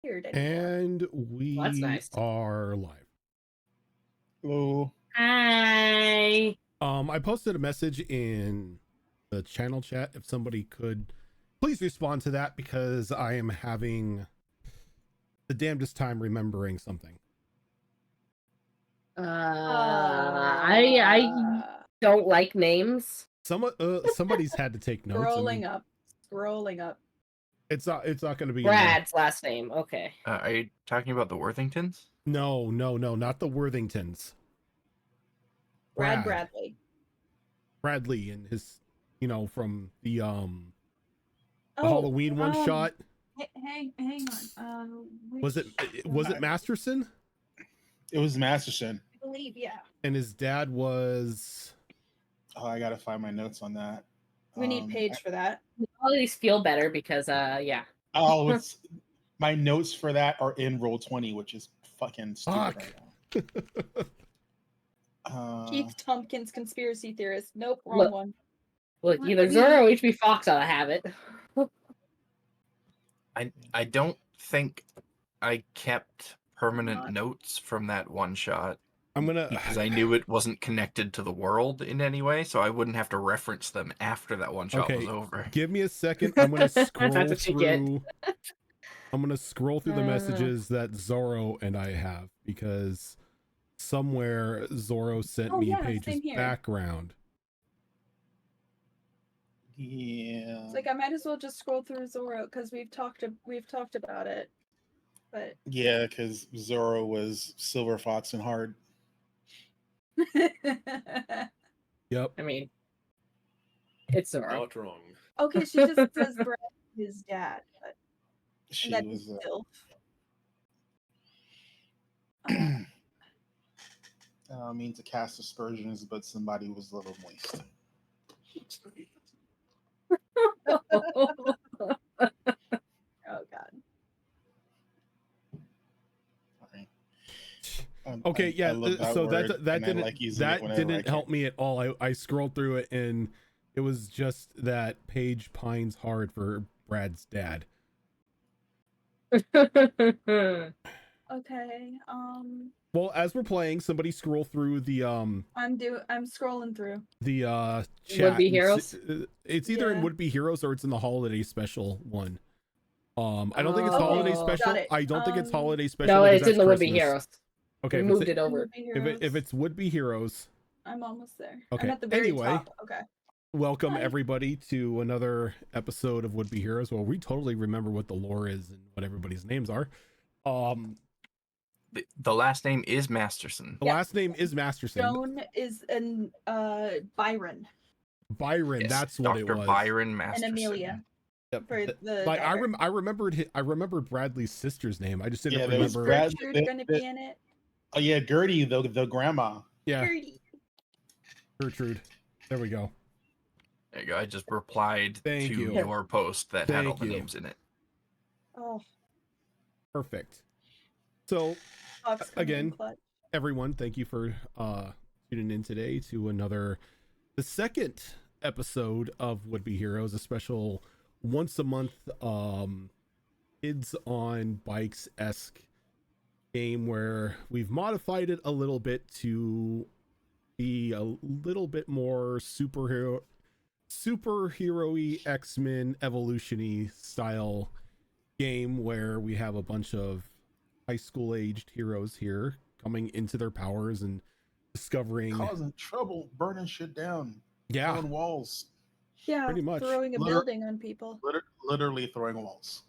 Weird anymore. And we Well, that's nice. are live. Hello. Hi. I posted a message in the channel chat. If somebody could please respond to that, because I am having the damnedest time remembering something. I don't like names. Somebody's had to take notes. Scrolling up. It's not going to be Brad's last name. Okay. Are you talking about the Worthingtons? No, not the Worthingtons. Bradley. Bradley and his, from the Halloween one shot. Hang on. Was it Masterson? It was Masterson. I believe, yeah. And his dad was. Oh, I gotta find my notes on that. We need Paige for that. All these feel better because, yeah. Oh, it's my notes for that are in Roll20, which is fucking stupid right now. Keith Tompkins, conspiracy theorist. Nope, wrong one. Look, either Zorro or HB Fox ought to have it. I don't think I kept permanent notes from that one shot. Because I knew it wasn't connected to the world in any way, so I wouldn't have to reference them after that one shot was over. Give me a second. I'm gonna scroll through. I'm gonna scroll through the messages that Zorro and I have, because somewhere Zorro sent me Paige's background. Yeah. It's like I might as well just scroll through Zorro because we've talked about it. But yeah, because Zorro was Silver Fox and Hard. Yep. I mean, it's Zorro. Not wrong. Okay, she just says Brad his dad, but She was I mean to cast aspersions, but somebody was a little moist. Oh God. Okay, yeah. So that didn't help me at all. I scrolled through it and it was just that Paige pines hard for Brad's dad. Okay. Well, as we're playing, somebody scroll through the I'm scrolling through the chat. Would-Be Heroes. It's either in Would-Be Heroes or it's in the holiday special one. I don't think it's holiday special. I don't think it's holiday special. No, it's in the Would-Be Heroes. Okay, we moved it over. If it's Would-Be Heroes, I'm almost there. Okay. I'm at the very top. Okay. Welcome everybody to another episode of Would-Be Heroes. Well, we totally remember what the lore is and what everybody's names are. The last name is Masterson. The last name is Masterson. Joan is an Byron. Byron, yes, that's what Dr. it was. Byron Masterson. And Amelia. Yep. For the like I remembered Bradley's sister's name. I just didn't remember. Was Gertrude going to be in it? Oh yeah, Gertie, the grandma. Yeah. Gertrude. There we go. There you go. I just replied to your post that had all the names in it. Oh. Perfect. So again, everyone, thank you for tuning in today to the second episode of Would-Be Heroes, a special once a month kids on bikes-esque game where we've modified it a little bit to be a little bit more superhero-y X-Men evolution-y style game, where we have a bunch of high school aged heroes here coming into their powers and discovering, causing trouble, burning shit down, throwing walls. Yeah, pretty much throwing a building on people. Literally throwing walls.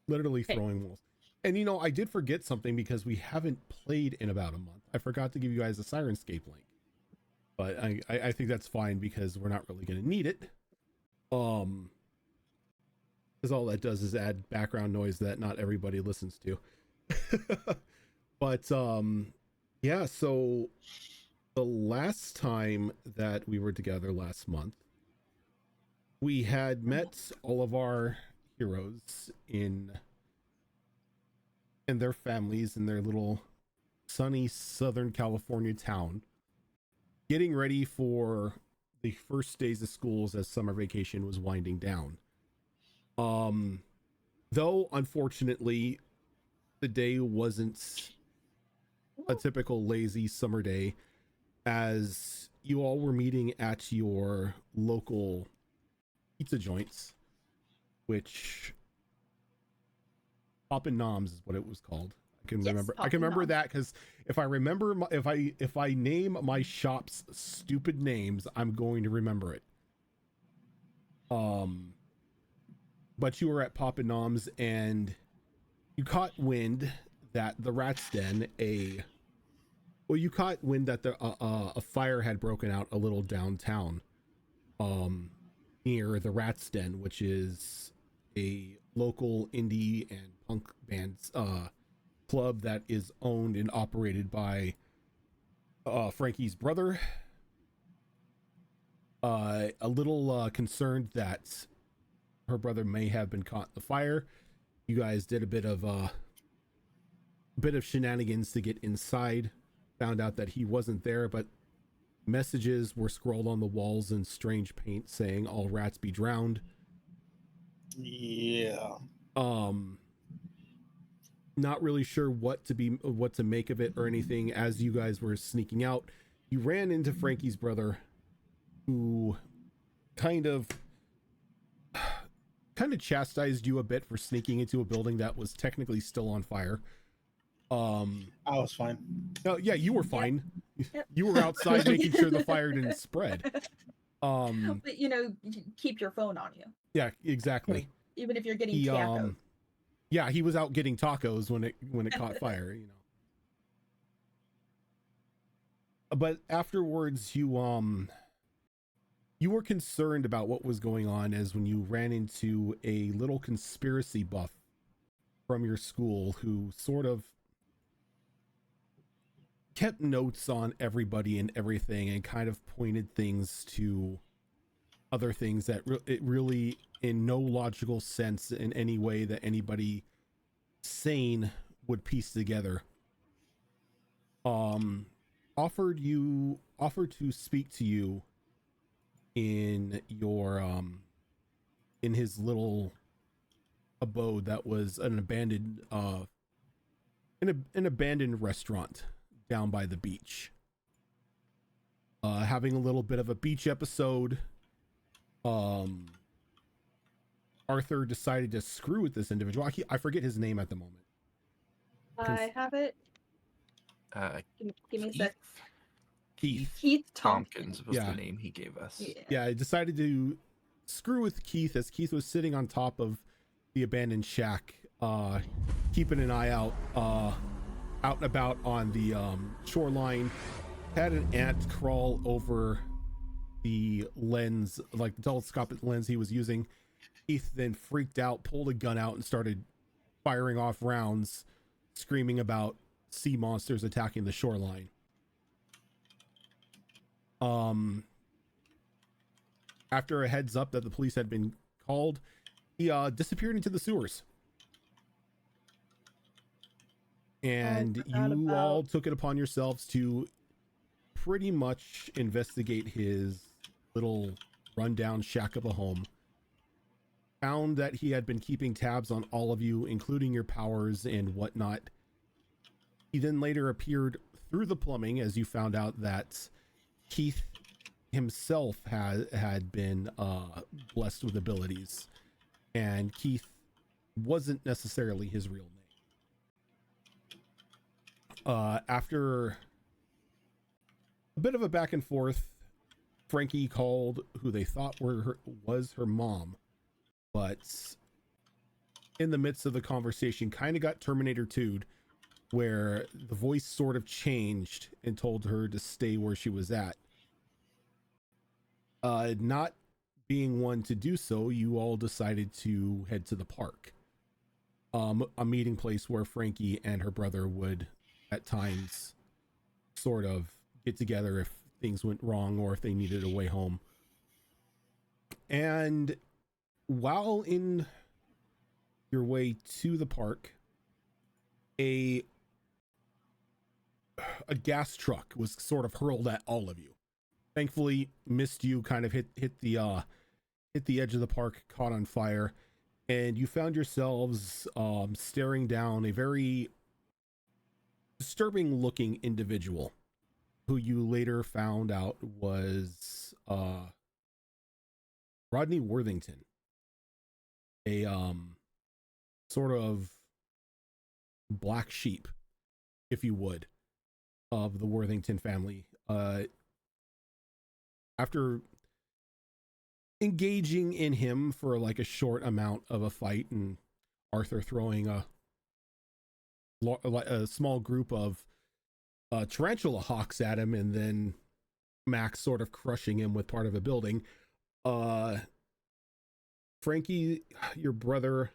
Throwing walls. And I did forget something because we haven't played in about a month. I forgot to give you guys a Sirenscape link, but I think that's fine because we're not really going to need it. Because all that does is add background noise that not everybody listens to. But yeah, so the last time that we were together last month, we had met all of our heroes in their families in their little sunny Southern California town, getting ready for the first days of schools as summer vacation was winding down. Though unfortunately the day wasn't a typical lazy summer day, as you all were meeting at your local pizza joints, which Poppin' Noms is what it was called. I can remember. I can remember that because if I remember, if I name my shop's stupid names, I'm going to remember it. But you were at Poppin' Noms and you caught wind that the Rat's Den, you caught wind that a fire had broken out a little downtown, near the Rat's Den, which is a local indie and punk bands club that is owned and operated by Frankie's brother. A little concerned that her brother may have been caught in the fire. You guys did a bit of shenanigans to get inside. Found out that he wasn't there, but messages were scrawled on the walls in strange paint saying "All rats be drowned." Yeah. Not really sure what to make of it or anything. As you guys were sneaking out, you ran into Frankie's brother, who kind of chastised you a bit for sneaking into a building that was technically still on fire. I was fine. No, yeah, you were fine. Yep. You were outside making sure the fire didn't spread. But keep your phone on you. Yeah, exactly. Even if you're getting tacos. Yeah, he was out getting tacos when it caught fire, But afterwards, you were concerned about what was going on, as when you ran into a little conspiracy buff from your school who sort of kept notes on everybody and everything and kind of pointed things to other things that it really, in no logical sense in any way that anybody sane would piece together, offered to speak to you in your in his little abode that was an abandoned an abandoned restaurant down by the beach. Having a little bit of a beach episode, Arthur decided to screw with this individual. I forget his name at the moment. I have it. Give me a sec. Keith Tompkins was the name he gave us. Yeah, I decided to screw with Keith as Keith was sitting on top of the abandoned shack, keeping an eye out and about on the shoreline. Had an ant crawl over the lens, like the telescopic lens he was using. Keith then freaked out, pulled a gun out, and started firing off rounds, screaming about sea monsters attacking the shoreline. After a heads up that the police had been called, he disappeared into the sewers. And you all took it upon yourselves to pretty much investigate his little rundown shack of a home. Found that he had been keeping tabs on all of you, including your powers and whatnot. He then later appeared through the plumbing, as you found out that Keith himself had been blessed with abilities, and Keith wasn't necessarily his real name. After a bit of a back and forth, Frankie called who they thought was her mom, but in the midst of the conversation kind of got Terminator 2'd, where the voice sort of changed and told her to stay where she was at. Not being one to do so, you all decided to head to the park, a meeting place where Frankie and her brother would at times sort of get together if things went wrong or if they needed a way home. And while in your way to the park, a gas truck was sort of hurled at all of you. Thankfully, missed you, kind of hit the edge of the park, caught on fire, and you found yourselves staring down a very disturbing looking individual who you later found out was Rodney Worthington, a sort of black sheep, if you would, of the Worthington family. After engaging in him for like a short amount of a fight, and Arthur throwing a small group of tarantula hawks at him, and then Max sort of crushing him with part of a building, Frankie, your brother,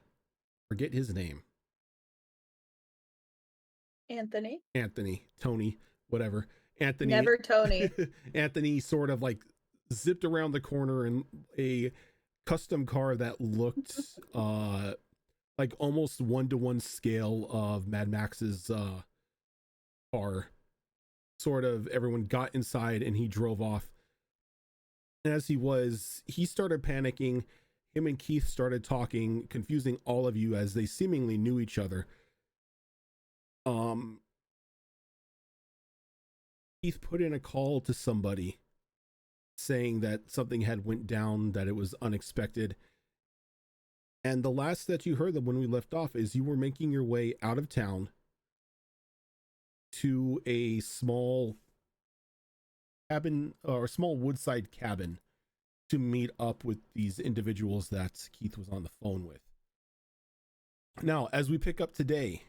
forget his name. Anthony, Tony, whatever. Anthony. Never Tony. Anthony sort of like zipped around the corner in a custom car that looked like almost 1-to-1 scale of Mad Max's car. Sort of everyone got inside and he drove off. And as he started panicking. Him and Keith started talking, confusing all of you as they seemingly knew each other. Keith put in a call to somebody saying that something had went down, that it was unexpected. And the last that you heard them when we left off is you were making your way out of town to a small cabin, or a small woodside cabin, to meet up with these individuals that Keith was on the phone with. Now, as we pick up today,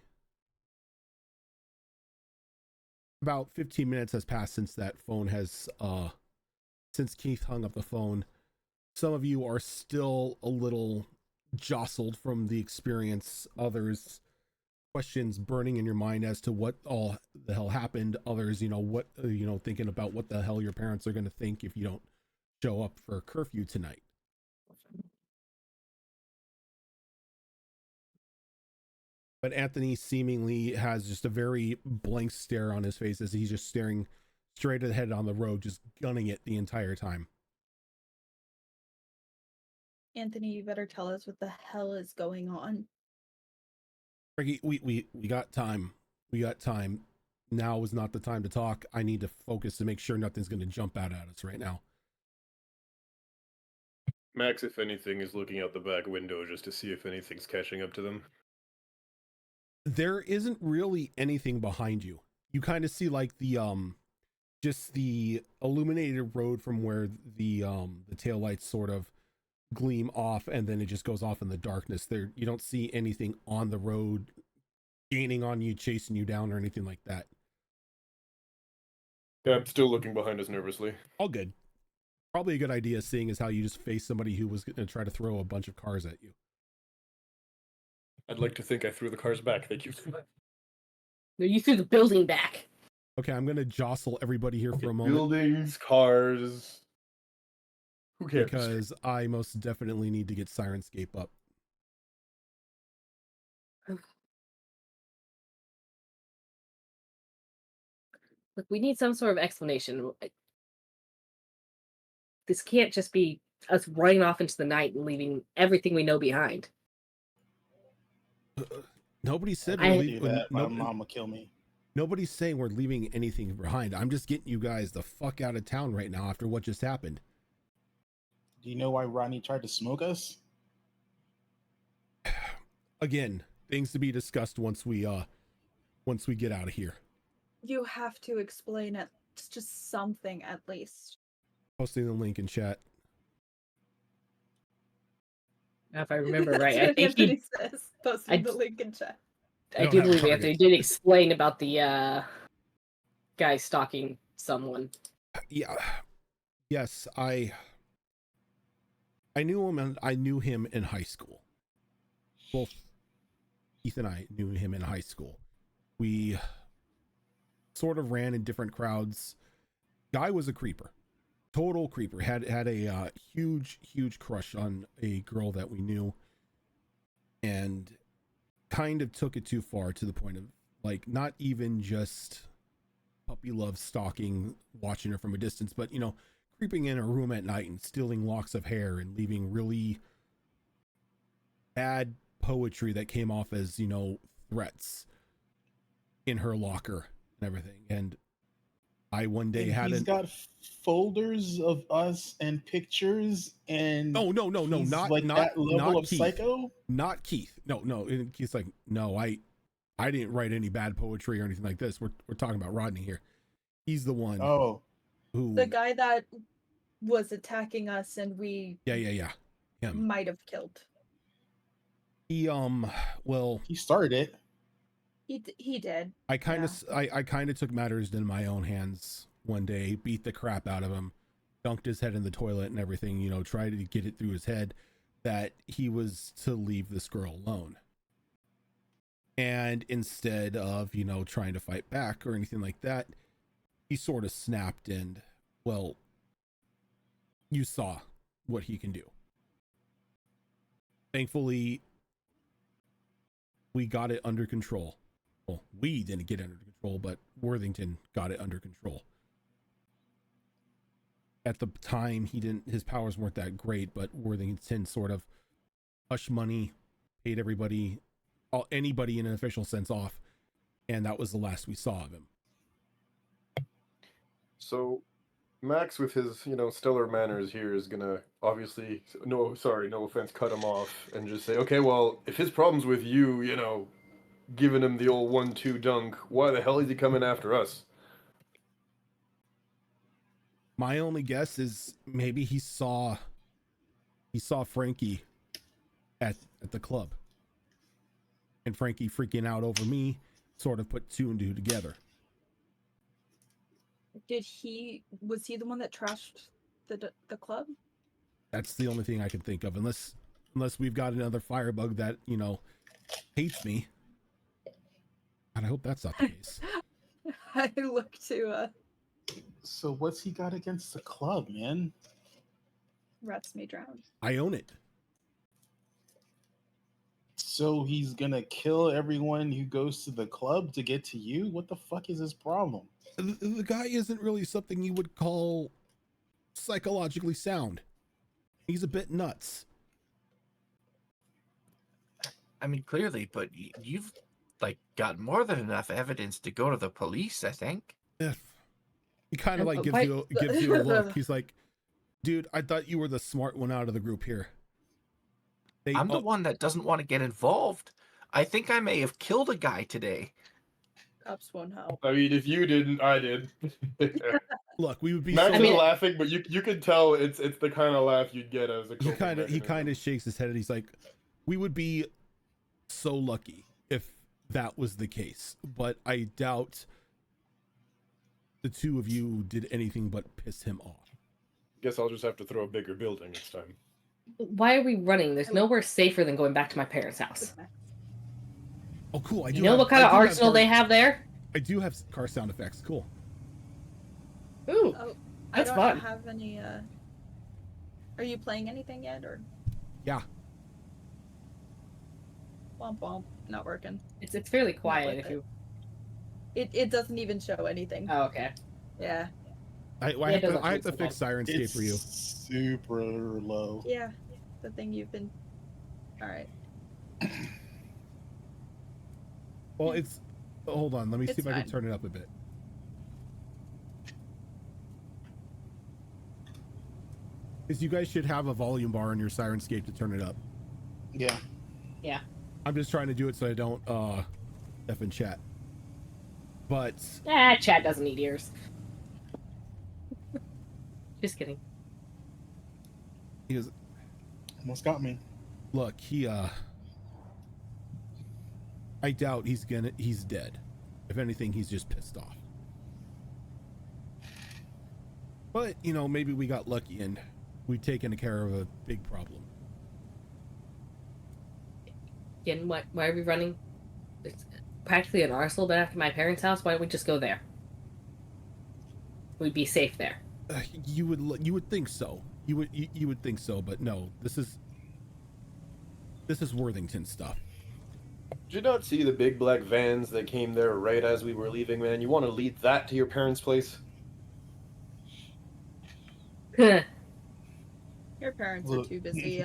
about 15 minutes has passed since that phone has, since Keith hung up the phone. Some of you are still a little jostled from the experience. Others, questions burning in your mind as to what all the hell happened. Others, thinking about what the hell your parents are going to think if you don't show up for curfew tonight. But Anthony seemingly has just a very blank stare on his face as he's just staring straight ahead on the road, just gunning it the entire time. Anthony, you better tell us what the hell is going on. Ricky, we got time. We got time. Now is not the time to talk. I need to focus to make sure nothing's going to jump out at us right now. Max, if anything, is looking out the back window just to see if anything's catching up to them. There isn't really anything behind you. You kind of see like the just the illuminated road from where the taillights sort of gleam off, and then it just goes off in the darkness. There, you don't see anything on the road gaining on you, chasing you down, or anything like that. Yeah, I'm still looking behind us nervously. All good. Probably a good idea, seeing as how you just faced somebody who was going to try to throw a bunch of cars at you. I'd like to think I threw the cars back. Thank you. No, you threw the building back. Okay, I'm going to jostle everybody here for a moment. Buildings, cars. Who cares? Because I most definitely need to get Sirenscape up. Look, we need some sort of explanation. This can't just be us running off into the night and leaving everything we know behind. Nobody said we're leaving. My mom will kill me. Nobody's saying we're leaving anything behind. I'm just getting you guys the fuck out of town right now after what just happened. Do you know why Rodney tried to smoke us? Again, things to be discussed once we get out of here. You have to explain it. It's just something at least. Posting the link in chat. If I remember right, I think he says, posting the link in chat. I do believe Anthony did explain about the guy stalking someone. Yeah. Yes, I knew him, and I knew him in high school. Both Keith and I knew him in high school. We sort of ran in different crowds. Guy was a creeper. Total creeper. Had a huge crush on a girl that we knew, and kind of took it too far, to the point of like not even just puppy love stalking, watching her from a distance, but creeping in her room at night and stealing locks of hair and leaving really bad poetry that came off as threats. in her locker and everything. And I one day He's got folders of us and pictures and no, not like not that level not of Keith. psycho. Not Keith. No. And Keith's like, no, I didn't write any bad poetry or anything like this. We're talking about Rodney here. He's the one. Oh, who the guy that was attacking us and we yeah. Him. might have killed. He well, he started it. He did. I kind of took matters in my own hands one day, beat the crap out of him, dunked his head in the toilet and everything, you know, tried to get it through his head that he was to leave this girl alone. And instead of, you know, trying to fight back or anything like that, he sort of snapped and, well, you saw what he can do. Thankfully, we got it under control. Well, we didn't get it under control, but Worthington got it under control. At the time, his powers weren't that great, but Worthington sort of hush money, paid everybody, anybody in an official sense off, and that was the last we saw of him. So Max, with his, you know, stellar manners here, is gonna obviously, no offense, cut him off and just say, okay, well, if his problem's with you, you know, giving him the old 1-2 dunk, why the hell is he coming after us? My only guess is maybe he saw Frankie at the club, and Frankie freaking out over me sort of put 2 and 2 together. Was he the one that trashed the club? That's the only thing I can think of, unless we've got another firebug that, you know, hates me. And I hope that's not the case. I look to So what's he got against the club, man? Rats May Drown. I own it. So he's gonna kill everyone who goes to the club to get to you? What the fuck is his problem? The guy isn't really something you would call psychologically sound. He's a bit nuts. I mean, clearly, but you've like got more than enough evidence to go to the police, I think. Yeah. He kind of like gives you a look. He's like, dude, I thought you were the smart one out of the group here. I'm the one that doesn't want to get involved. I think I may have killed a guy today. Cops won't help. I mean, if you didn't, I did. Look, we would be. Max is laughing, but you can tell it's the kind of laugh you'd get as a. He kind of shakes his head and he's like, we would be so lucky if that was the case, but I doubt the 2 of you did anything but piss him off. Guess I'll just have to throw a bigger building next time. Why are we running? There's nowhere safer than going back to my parents' house. Oh, cool. You know what kind of arsenal they have there? I do have car sound effects. Cool. Ooh, that's fun. I don't have any. Are you playing anything yet, or? Yeah. Womp womp. Not working. It's fairly quiet if you. It doesn't even show anything. Oh, okay. Yeah. I have to fix Sirenscape for you. Super low. Yeah. The thing you've been. All right. Well, it's. Hold on. Let me see if I can fine. turn it up a bit. Because you guys should have a volume bar on your Sirenscape to turn it up. Yeah. Yeah. I'm just trying to do it so I don't F in chat. But chat doesn't need ears. Just kidding. He goes, almost got me. Look, I doubt he's dead. If anything, he's just pissed off. But, you know, maybe we got lucky and we've taken care of a big problem. Again, why are we running? It's practically an arsenal back to my parents' house. Why don't we just go there? We'd be safe there. You would think so. You would think so, but no. This is Worthington stuff. Did you not see the big black vans that came there right as we were leaving, man? You want to lead that to your parents' place? Your parents are too busy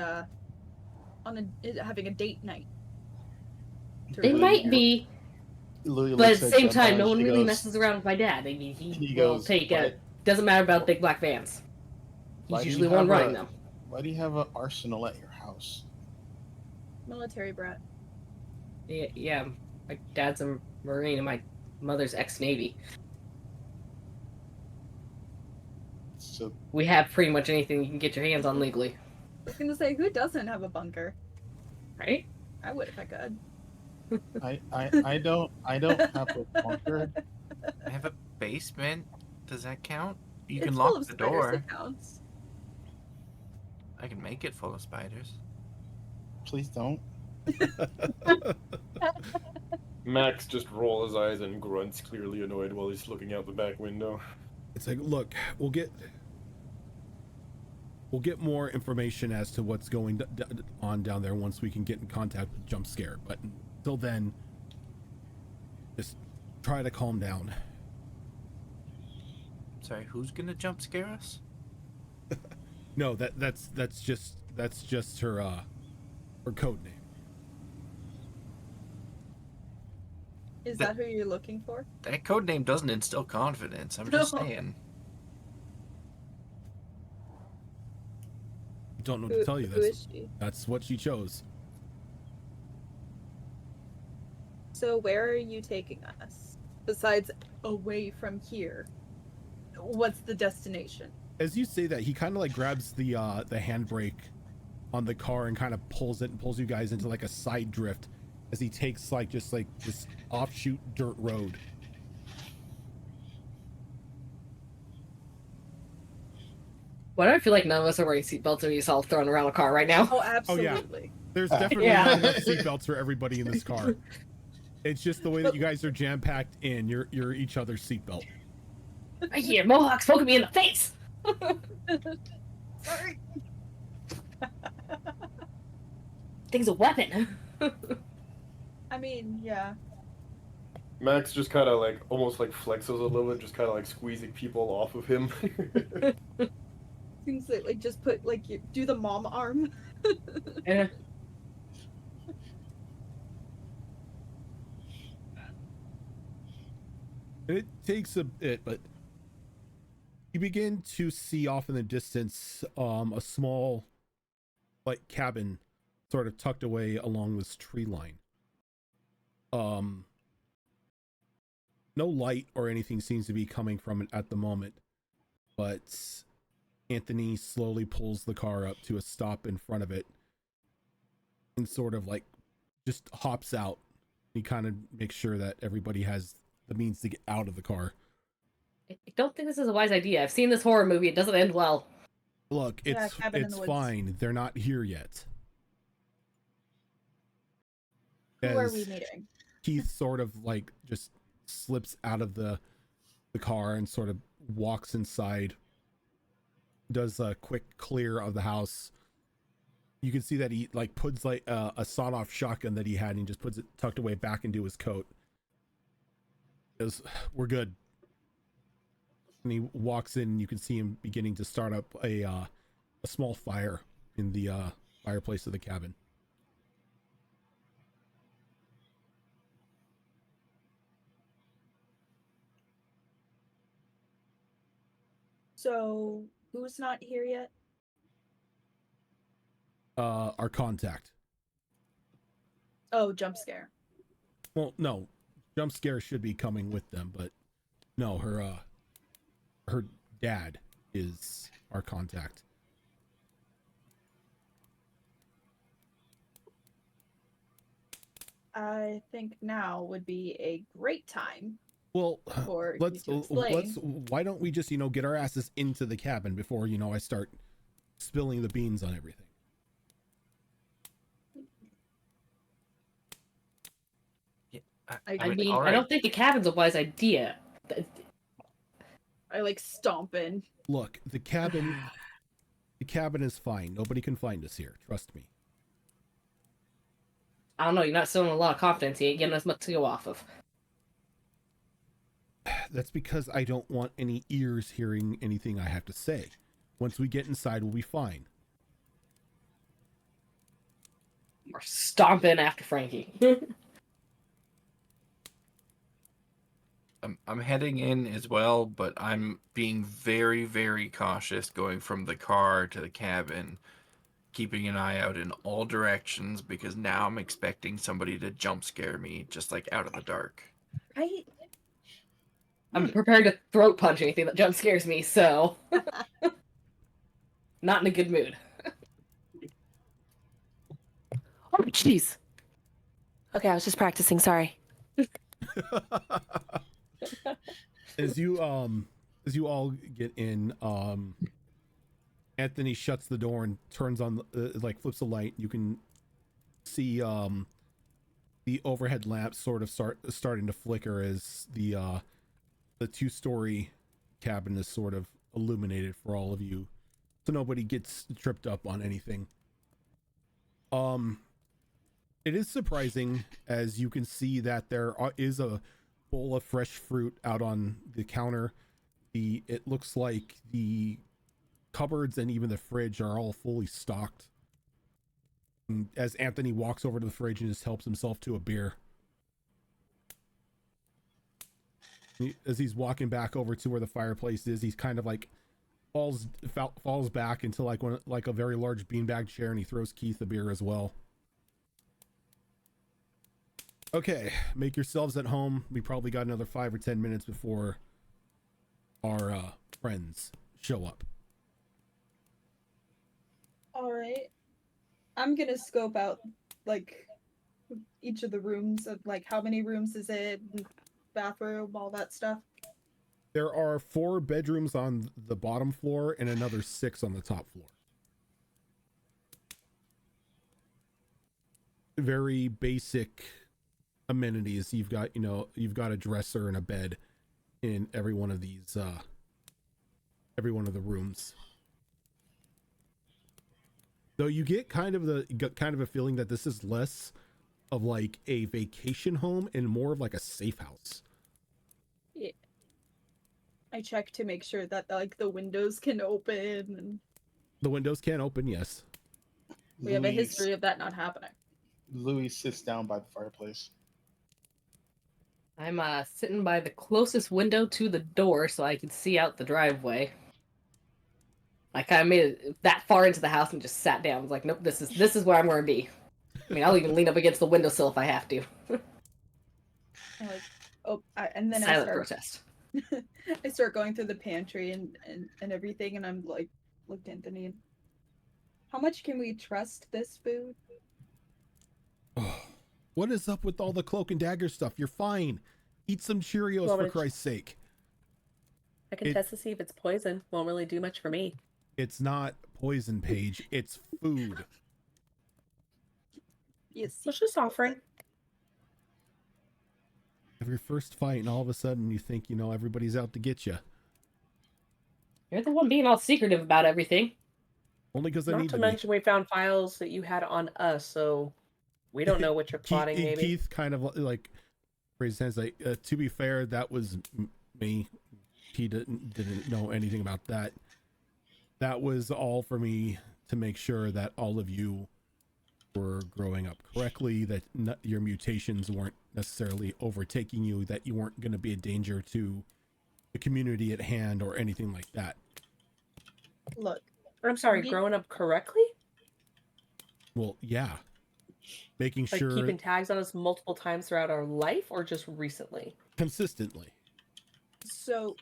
having a date night. They might be. Louis But at looks the same Gemma time, and no one she really goes, messes around with my dad. I mean, he He will goes, take "Why- a. Doesn't matter about big black vans. Why He's do you usually one have running a- them. Why do you have an arsenal at your house? Military brat. Yeah, my dad's a Marine and my mother's ex-Navy. So We have pretty much anything you can get your hands on legally. I was gonna say, who doesn't have a bunker? Right? I would if I could. I don't have a bunker. I have a basement. Does that count? You It's can full lock of the spiders, door. it counts. I can make it full of spiders. Please don't. Max just rolls his eyes and grunts, clearly annoyed while he's looking out the back window. It's like, look, we'll get more information as to what's going on down there once we can get in contact with Jump Scare. But until then, just try to calm down. Sorry, who's gonna jump scare us? No, that's just her code name. Is that who you're looking for? That code name doesn't instill confidence. I'm just No. saying. Don't know what to tell you. Who is she? That's what she chose. So where are you taking us? Besides away from here. What's the destination? As you say that, he kind of like grabs the handbrake on the car and kind of pulls you guys into like a side drift as he takes like just like this offshoot dirt road. Why do I feel like none of us are wearing seatbelts and we're all thrown around a car right now? Oh, absolutely. There's definitely Yeah. not enough seatbelts for everybody in this car. It's just the way that you guys are jam-packed in. You're each other's seatbelt. I hear Mohawks poking me in the face! Sorry. Thing's a weapon. I mean, yeah. Max just kind of like almost like flexes a little bit, just kind of like squeezing people off of him. Seems like just put like you do the mom arm. Yeah. It takes a bit, but you begin to see off in the distance a small like cabin sort of tucked away along this tree line. No light or anything seems to be coming from it at the moment, but Anthony slowly pulls the car up to a stop in front of it and sort of like just hops out. He kind of makes sure that everybody has the means to get out of the car. I don't think this is a wise idea. I've seen this horror movie. It doesn't end well. Look, Yeah, it's cabin in the woods. fine. They're not here yet. Who are As we meeting? Keith sort of like just slips out of the car and sort of walks inside, does a quick clear of the house. You can see that he like puts like a sawed-off shotgun that he had and he just puts it tucked away back into his coat. Goes, we're good. And he walks in and you can see him beginning to start up a small fire in the fireplace of the cabin. So who's not here yet? Our contact. Oh, jump scare. Well, no, Jump Scare should be coming with them, but no, her dad is our contact. I think now would be a great time. Well, For let's you to explain. why don't we just get our asses into the cabin before I start spilling the beans on everything. I mean, all I right. don't think the cabin's a wise idea. I like stomp in. Look, the cabin is fine. Nobody can find us here. Trust me. I don't know. You're not showing a lot of confidence. You ain't getting as much to go off of. That's because I don't want any ears hearing anything I have to say. Once we get inside, we'll be fine. Or stomping after Frankie. I'm heading in as well, but I'm being very, very cautious going from the car to the cabin, keeping an eye out in all directions because now I'm expecting somebody to jump scare me just like out of the dark. Right? I'm prepared to throat punch anything that jump scares me, so not in a good mood. Oh, jeez. Okay, I was just practicing. Sorry. As you all get in, Anthony shuts the door and turns on like flips the light. You can see the overhead lamp sort of starting to flicker as the 2-story cabin is sort of illuminated for all of you, so nobody gets tripped up on anything. It is surprising, as you can see, that there is a bowl of fresh fruit out on the counter. It looks like the cupboards and even the fridge are all fully stocked. And as Anthony walks over to the fridge and just helps himself to a beer. As he's walking back over to where the fireplace is, he's kind of like falls back into like a very large beanbag chair, and he throws Keith a beer as well. Okay, make yourselves at home. We probably got another 5 or 10 minutes before our friends show up. All right. I'm gonna scope out like each of the rooms of like how many rooms is it, bathroom, all that stuff. There are 4 bedrooms on the bottom floor and another 6 on the top floor. Very basic amenities. You've got a dresser and a bed in every one of these every one of the rooms. Though you get kind of a feeling that this is less of like a vacation home and more of like a safe house. Yeah. I check to make sure that like the windows can open. And the windows can open, yes. We have a history of that not happening. Louis sits down by the fireplace. I'm sitting by the closest window to the door so I can see out the driveway. I kind of made it that far into the house and just sat down. I was like, nope, this is where I'm going to be. I mean, I'll even lean up against the windowsill if I have to. And then Silent protest. I start going through the pantry and everything, and I'm like, looked at Anthony, and how much can we trust this food? Oh, what is up with all the cloak and dagger stuff? You're fine. Eat some Cheerios for Christ's sake. I can test to see if it's poison. Won't really do much for me. It's not poison, Paige. It's food. Yes. It's just offering. Have your first fight, and all of a sudden you think everybody's out to get you. You're the one being all secretive about everything. Only because I need to. Not to mention, we found files that you had on us, so we don't know what you're plotting. Maybe Keith kind of like raised his hands, like, to be fair, that was me. He didn't know anything about that. That was all for me to make sure that all of you were growing up correctly, that your mutations weren't necessarily overtaking you, that you weren't going to be a danger to the community at hand or anything like that. Look, I'm sorry, growing up correctly? Well, yeah. Making like sure... keeping tags on us multiple times throughout our life, or just recently? Consistently. So...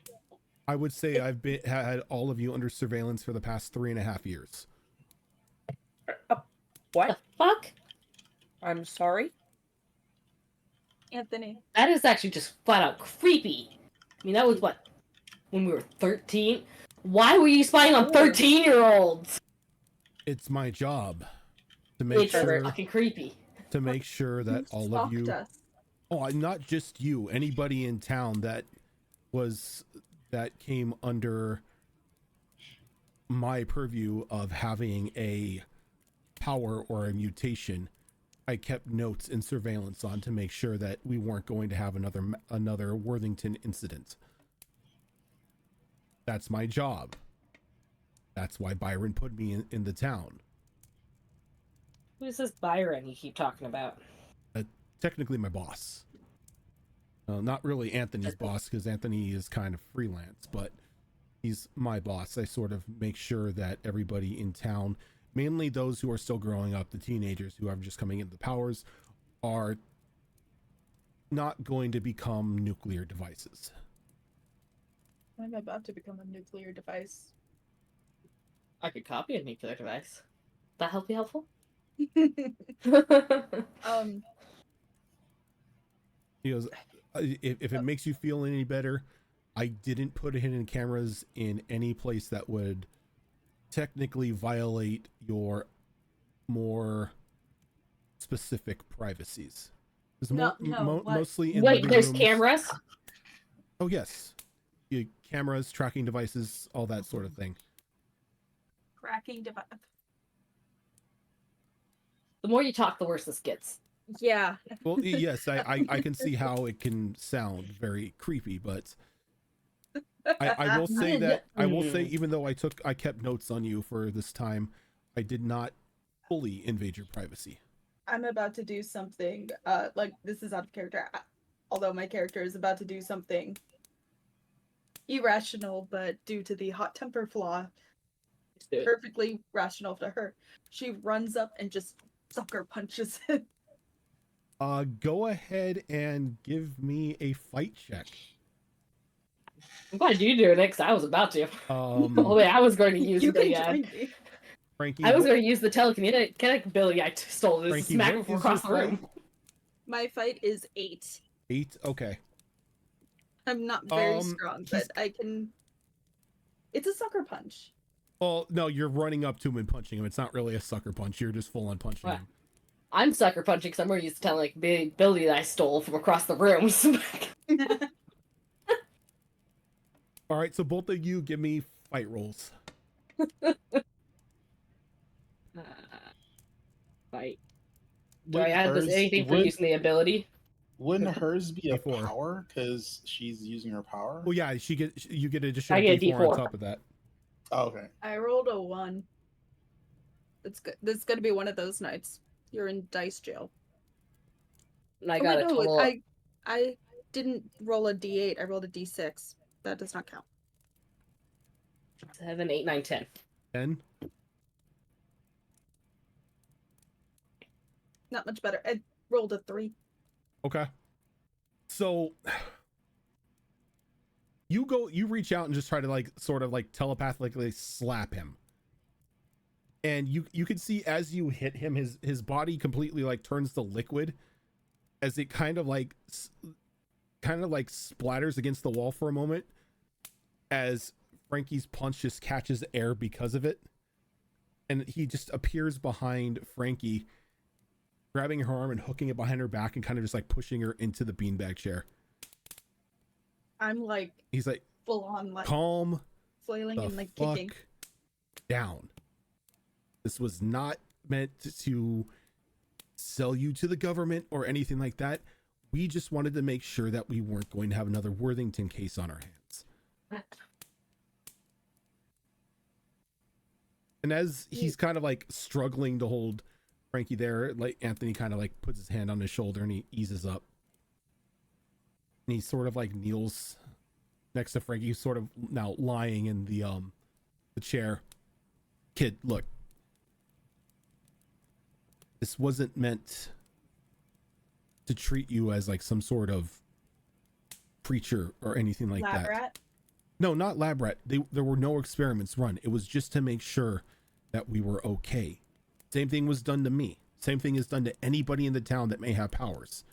I would say I've had all of you under surveillance for the past 3.5 years. What? The fuck? I'm sorry? Anthony. That is actually just flat out creepy. I mean, that was what? When we were 13? Why were you spying on 13-year-olds? It's my job to make sure... It's fucking creepy. To make sure that all of you... Oh, not just you. Anybody in town that came under my purview of having a power or a mutation, I kept notes and surveillance on to make sure that we weren't going to have another Worthington incident. That's my job. That's why Byron put me in the town. Who's this Byron you keep talking about? Technically my boss. Not really Anthony's boss, because Anthony is kind of freelance, but he's my boss. I sort of make sure that everybody in town, mainly those who are still growing up, the teenagers who are just coming into the powers, are not going to become nuclear devices. I'm about to become a nuclear device. I could copy a nuclear device. That help be helpful? He goes, if it makes you feel any better, I didn't put hidden cameras in any place that would technically violate your more specific privacies. Mostly in Wait, living there's rooms. cameras? Oh yes, cameras, tracking devices, all that sort of thing. Tracking device. The more you talk, the worse this gets. Yeah. Well, yes, I can see how it can sound very creepy, but I will say that even though I kept notes on you for this time, I did not fully invade your privacy. I'm about to do something, like, this is out of character, although my character is about to do something irrational, but due to the hot temper flaw, it's perfectly rational to her. She runs up and just sucker punches him. Go ahead and give me a fight check. I'm glad you do it, because I was about to. Oh, wait, I was going to use Frankie, I was going to use the telekinetic ability I stole to Frankie, smack him from across the room. My fight is 8. 8? Okay. I'm not very strong, but I can... It's a sucker punch. Well, no, you're running up to him and punching him. It's not really a sucker punch. You're just full on punching him. I'm sucker punching because I'm going to use the telekinetic ability that I stole from across the room. All right, so both of you give me fight rolls. Fight. Do I add anything for using the ability? Wouldn't hers be a power because she's using her power? Well, yeah, you get additional D4 on top of that. Oh, okay. I rolled a 1. It's good. This is gonna be one of those nights. You're in dice jail. And I got a total. I didn't roll a D8. I rolled a D6. That does not count. 7, 8, 9, 10. 10. Not much better. I rolled a 3. Okay. So you reach out and just try to sort of telepathically slap him. And you can see as you hit him, his body completely turns to liquid as it kind of splatters against the wall for a moment as Frankie's punch just catches air because of it. And he just appears behind Frankie, grabbing her arm and hooking it behind her back and kind of just pushing her into the beanbag chair. He's full on calm, flailing and kicking down. This was not meant to sell you to the government or anything like that. We just wanted to make sure that we weren't going to have another Worthington case on our hands. And as he's kind of struggling to hold Frankie there, Anthony kind of puts his hand on his shoulder and he eases up. And he sort of kneels next to Frankie, who's sort of now lying in the chair. Kid, look. This wasn't meant to treat you as some sort of creature or anything like lab that. Rat? No, not lab rat. There were no experiments run. It was just to make sure that we were okay. Same thing was done to me. Same thing is done to anybody in the town that may have powers.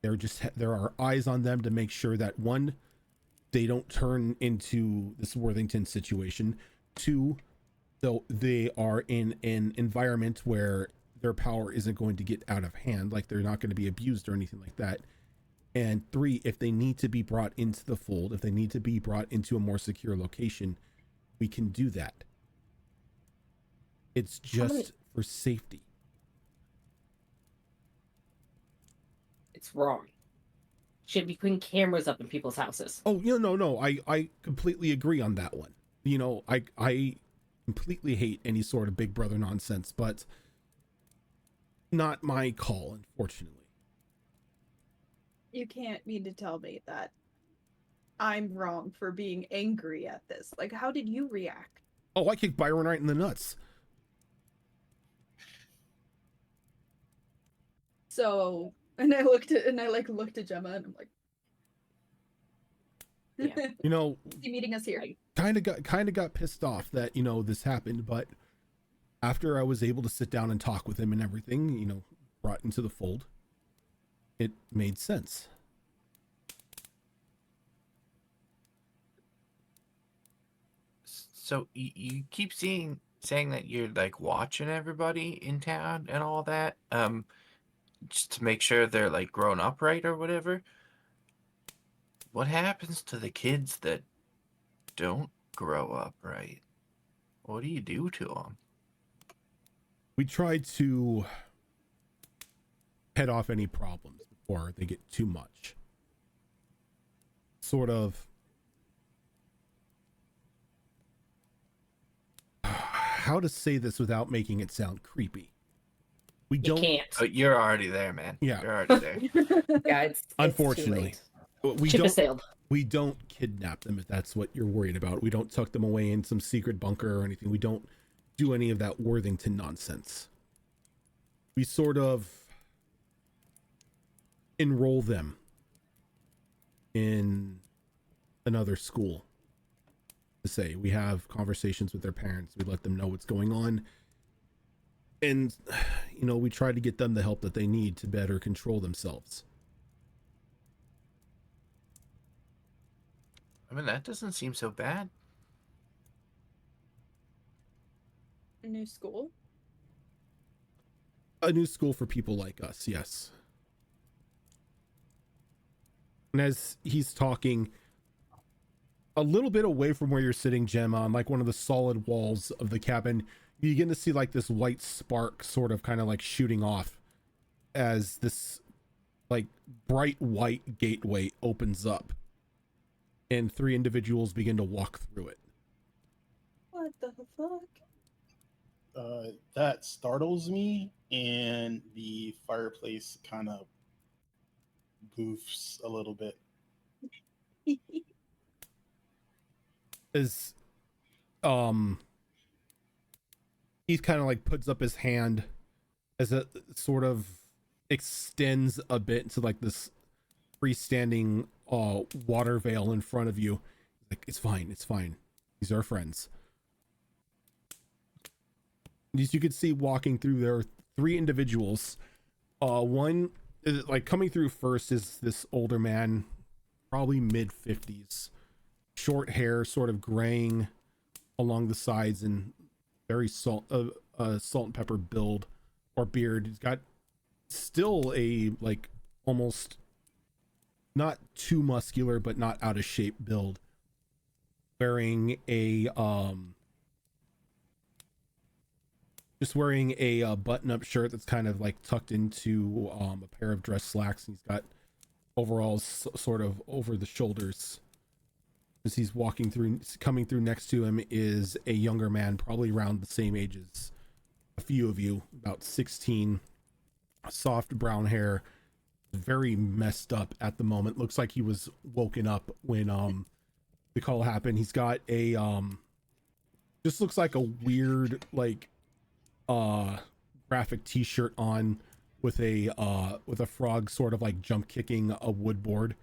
There are eyes on them to make sure that 1, they don't turn into this Worthington situation. 2, so they are in an environment where their power isn't going to get out of hand, they're not going to be abused or anything like that. And 3, if they need to be brought into the fold, if they need to be brought into a more secure location, we can do that. It's just for safety. It's wrong. Should be putting cameras up in people's houses. Oh, no. I completely agree on that one. I completely hate any sort of Big Brother nonsense, but not my call, unfortunately. You can't mean to tell me that I'm wrong for being angry at this. Like, how did you react? Oh, I kicked Byron right in the nuts. So, and I looked at Gemma, and I'm like, Yeah. You know, he meeting us here. Kind of got pissed off that, this happened, but after I was able to sit down and talk with him and everything, brought into the fold, it made sense. So you keep saying that you're like watching everybody in town and all that, just to make sure they're like grown up right or whatever. What happens to the kids that don't grow up right? What do you do to them? We try to head off any problems before they get too much. Sort of. How to say this without making it sound creepy? We don't. You can't. Oh, you're already there, man. Yeah. You're already there. Yeah, it's unfortunately. We Ship don't. has sailed. We don't kidnap them if that's what you're worried about. We don't tuck them away in some secret bunker or anything. We don't do any of that Worthington nonsense. We sort of enroll them in another school. To say, we have conversations with their parents. We let them know what's going on. And, we try to get them the help that they need to better control themselves. I mean, that doesn't seem so bad. A new school? A new school for people like us, yes. And as he's talking, a little bit away from where you're sitting, Gemma, on like one of the solid walls of the cabin, you begin to see like this white spark sort of kind of like shooting off as this like bright white gateway opens up and 3 individuals begin to walk through it. What the fuck? That startles me, and the fireplace kind of goofs a little bit. As he kind of like puts up his hand as it sort of extends a bit to like this freestanding water veil in front of you. Like, it's fine. These are friends. As you can see walking through, there are 3 individuals. One like coming through first is this older man, probably mid-50s. Short hair, sort of graying along the sides, and very salt and pepper build or beard. He's got still a like almost not too muscular but not out of shape build. Wearing a button-up shirt that's kind of like tucked into a pair of dress slacks. And he's got overalls sort of over the shoulders. As he's coming through next to him is a younger man, probably around the same age as a few of you, about 16, soft brown hair, very messed up at the moment. Looks like he was woken up when the call happened. He's got a just looks like a weird like graphic t-shirt on with a frog sort of like jump kicking a wood board.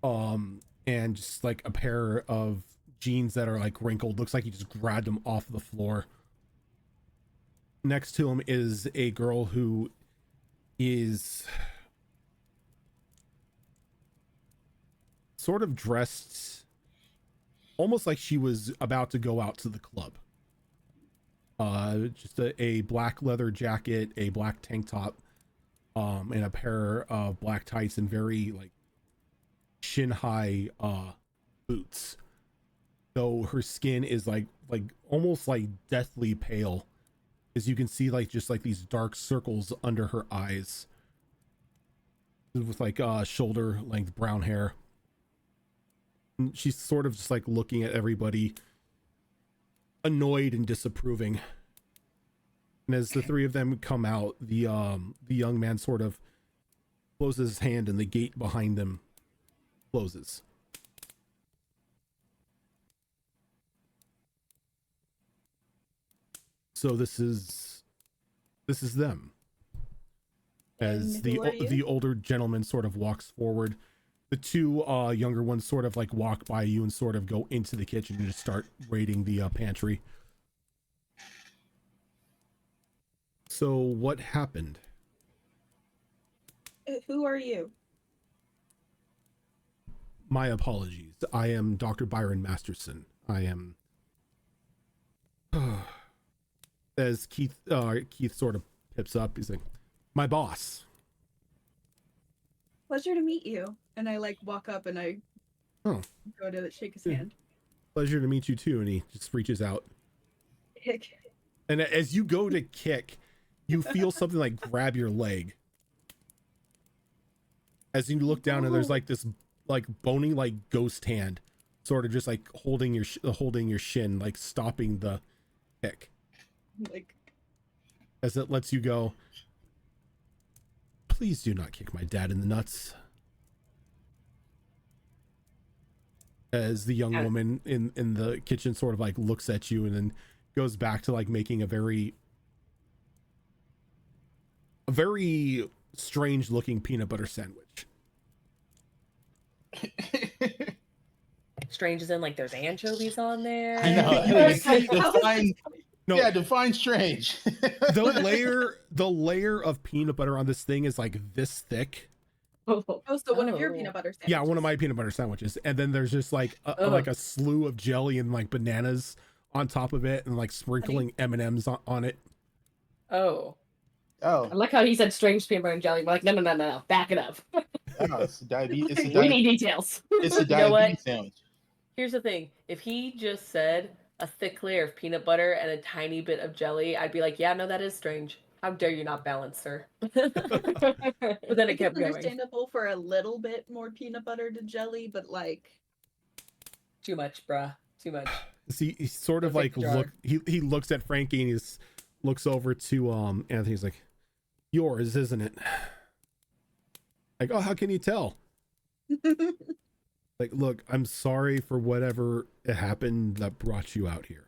And just like a pair of jeans that are like wrinkled. Looks like he just grabbed them off the floor. Next to him is a girl who is sort of dressed almost like she was about to go out to the club. Just a black leather jacket, a black tank top, and a pair of black tights and very like shin high boots. Though her skin is like almost like deathly pale, as you can see like just like these dark circles under her eyes, with like shoulder length brown hair. And she's sort of just like looking at everybody, annoyed and disapproving. And as the 3 of them come out, the young man sort of closes his hand and the gate behind them closes. So this is them. As the older gentleman sort of walks forward, the two younger ones sort of like walk by you and sort of go into the kitchen and just start raiding the pantry. So what happened? Who are you? My apologies. I am Dr. Byron Masterson. I am as Keith sort of pips up, he's like, my boss. Pleasure to meet you. And I like walk up and I go to shake his hand. Pleasure to meet you too. And he just reaches out. And as you go to kick, you feel something like grab your leg. As you look down and there's like this like bony like ghost hand sort of just like holding your shin, like stopping the kick. Like, as it lets you go, please do not kick my dad in the nuts. As the young woman in the kitchen sort of like looks at you and then goes back to like making a very strange looking peanut butter sandwich. Strange as in like there's anchovies on there. I know. Define strange. The layer of peanut butter on this thing is like this thick. So one of your peanut butter sandwiches. Yeah, one of my peanut butter sandwiches. And then there's just like a slew of jelly and like bananas on top of it and like sprinkling M&Ms on it. Oh. I like how he said strange peanut butter and jelly. I'm like, no. Back it up. It's diabetes. We need details. It's a diabetes sandwich. Here's the thing. If he just said a thick layer of peanut butter and a tiny bit of jelly, I'd be like, yeah, no, that is strange. How dare you not balance, sir? But then it kept going. Understandable for a little bit more peanut butter to jelly, but like too much, bruh. Too much. See, he sort of like he looks at Frankie and he looks over to Anthony. He's like, yours, isn't it? Like, oh, how can you tell? Like, look, I'm sorry for whatever happened that brought you out here.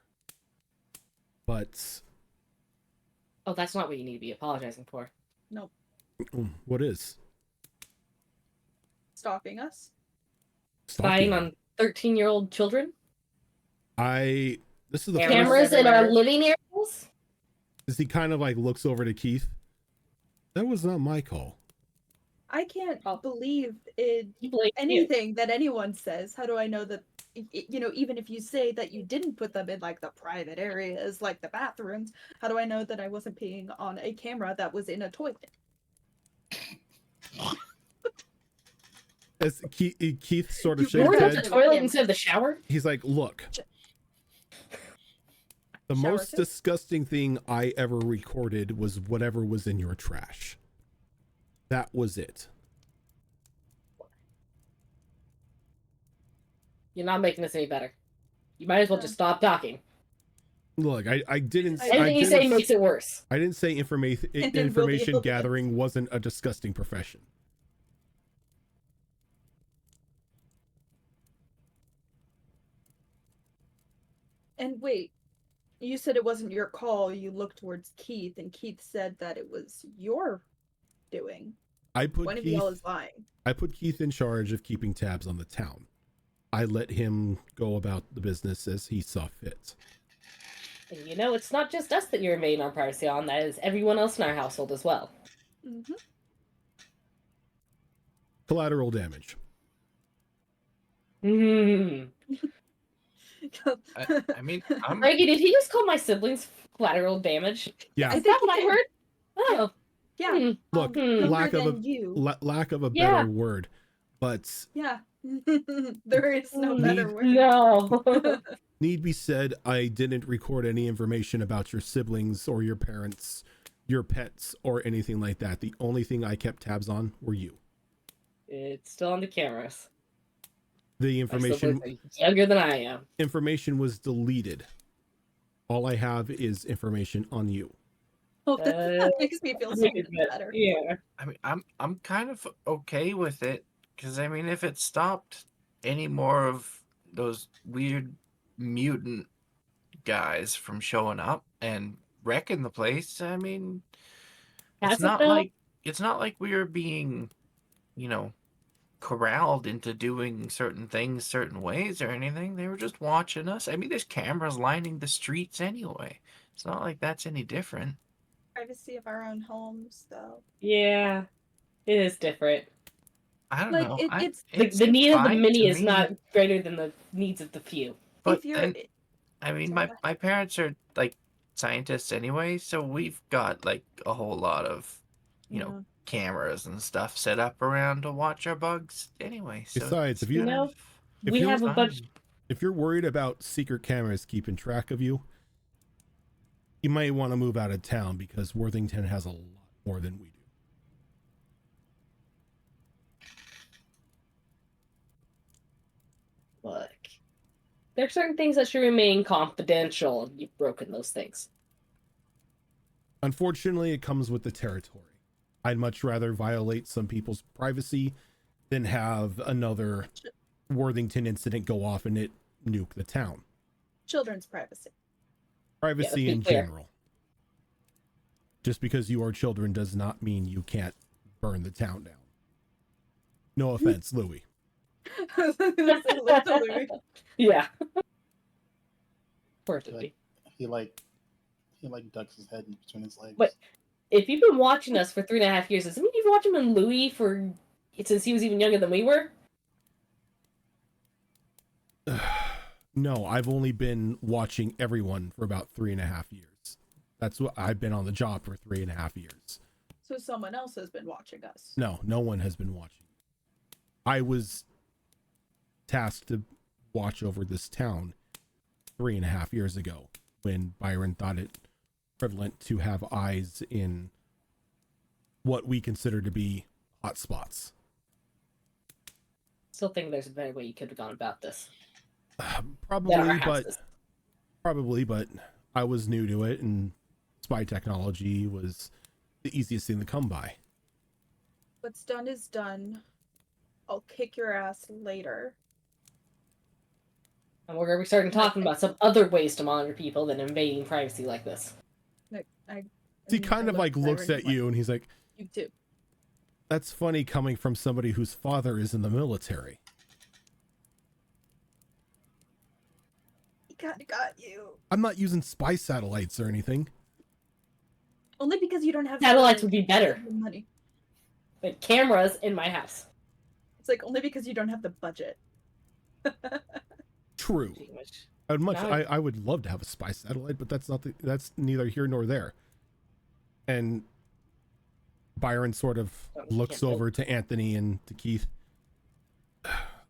But oh, that's not what you need to be apologizing for. Nope. What is? Stalking us? Spying on 13-year-old children? This is the cameras in our living areas? As he kind of like looks over to Keith. That was not my call. I can't believe anything that anyone says. How do I know that, even if you say that you didn't put them in like the private areas, like the bathrooms, how do I know that I wasn't peeing on a camera that was in a toilet? As Keith sort of shakes his his head. The toilet instead of the shower? He's like, look. The most disgusting thing I ever recorded was whatever was in your trash. That was it. You're not making this any better. You might as well just stop talking. Look, I didn't. Anything you say makes it worse. I didn't say information gathering wasn't a disgusting profession. And wait, you said it wasn't your call. You looked towards Keith, and Keith said that it was your doing. One of y'all is lying. I put Keith in charge of keeping tabs on the town. I let him go about the business as he saw fit. And it's not just us that you're invading our privacy on. That is everyone else in our household as well. Mm-hmm. Collateral damage. I mean, Frankie, did he just call my siblings collateral damage? Yeah. Is that what I heard? Oh. Yeah. Look, lack of a better word, but yeah, there is no better word. No. Need be said, I didn't record any information about your siblings or your parents, your pets, or anything like that. The only thing I kept tabs on were you. It's still on the cameras. The information younger than I am. Information was deleted. All I have is information on you. Oh, that makes me feel so much better. Yeah. I mean, I'm kind of okay with it because I mean, if it stopped any more of those weird mutant guys from showing up and wrecking the place, I mean, Has it's it not though? like we are being, corralled into doing certain things certain ways or anything. They were just watching us. I mean, there's cameras lining the streets anyway. It's not like that's any different. Privacy of our own homes, though. Yeah, it is different. I don't Like, know. it's the need of the fine many to is me, not greater than the needs of the few. but if you're. then, I mean, Sorry, my parents are like scientists anyway, so we've got like a whole lot of, cameras and stuff set up around to watch our bugs anyway. So Besides, it's if you kind of- if we you're have a bunch. fine. if you're worried about secret cameras keeping track of you, you might want to move out of town because Worthington has a lot more than we do. Look, there are certain things that should remain confidential, and you've broken those things. Unfortunately, it comes with the territory. I'd much rather violate some people's privacy than have another Worthington incident go off and it nuke the town. Children's privacy. Privacy in general. Just because you are children does not mean you can't burn the town down. No offense, Louis. Yeah. Poor Louis. He ducks his head in between his legs. But if you've been watching us for 3.5 years, does that mean you've watched him and Louis since he was even younger than we were? No, I've only been watching everyone for about 3.5 years. That's what I've been on the job for 3.5 years. So someone else has been watching us. No one has been watching. I was tasked to watch over this town 3.5 years ago when Byron thought it prevalent to have eyes in what we consider to be hot spots. Still think there's a better way you could have gone about this. Probably, but I was new to it, and spy technology was the easiest thing to come by. What's done is done. I'll kick your ass later. And we're going to be starting talking about some other ways to monitor people than invading privacy like this. He kind of like looks at you and he's like, "You too." That's funny coming from somebody whose father is in the military. He kind of got you. I'm not using spy satellites or anything. Only because you don't have satellites would be better. Money. But cameras in my house. It's like only because you don't have the budget. True. I would love to have a spy satellite, but that's neither here nor there. And Byron sort of looks over to Anthony and to Keith.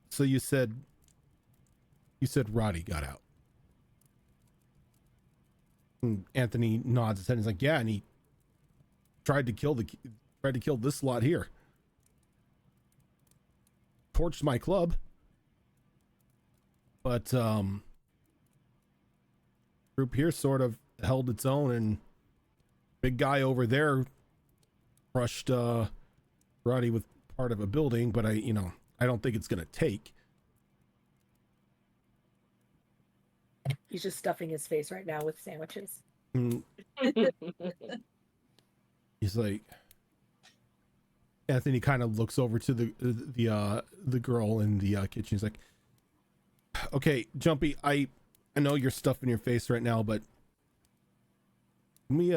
So you said Roddy got out. And Anthony nods his head and he's like, yeah, and he tried to kill this lot here. Torched my club. But group here sort of held its own, and big guy over there crushed Roddy with part of a building, but I don't think it's gonna take. He's just stuffing his face right now with sandwiches. He's like, Anthony kind of looks over to the girl in the kitchen. He's like, okay, Jumpy, I know you're stuffing your face right now, but can we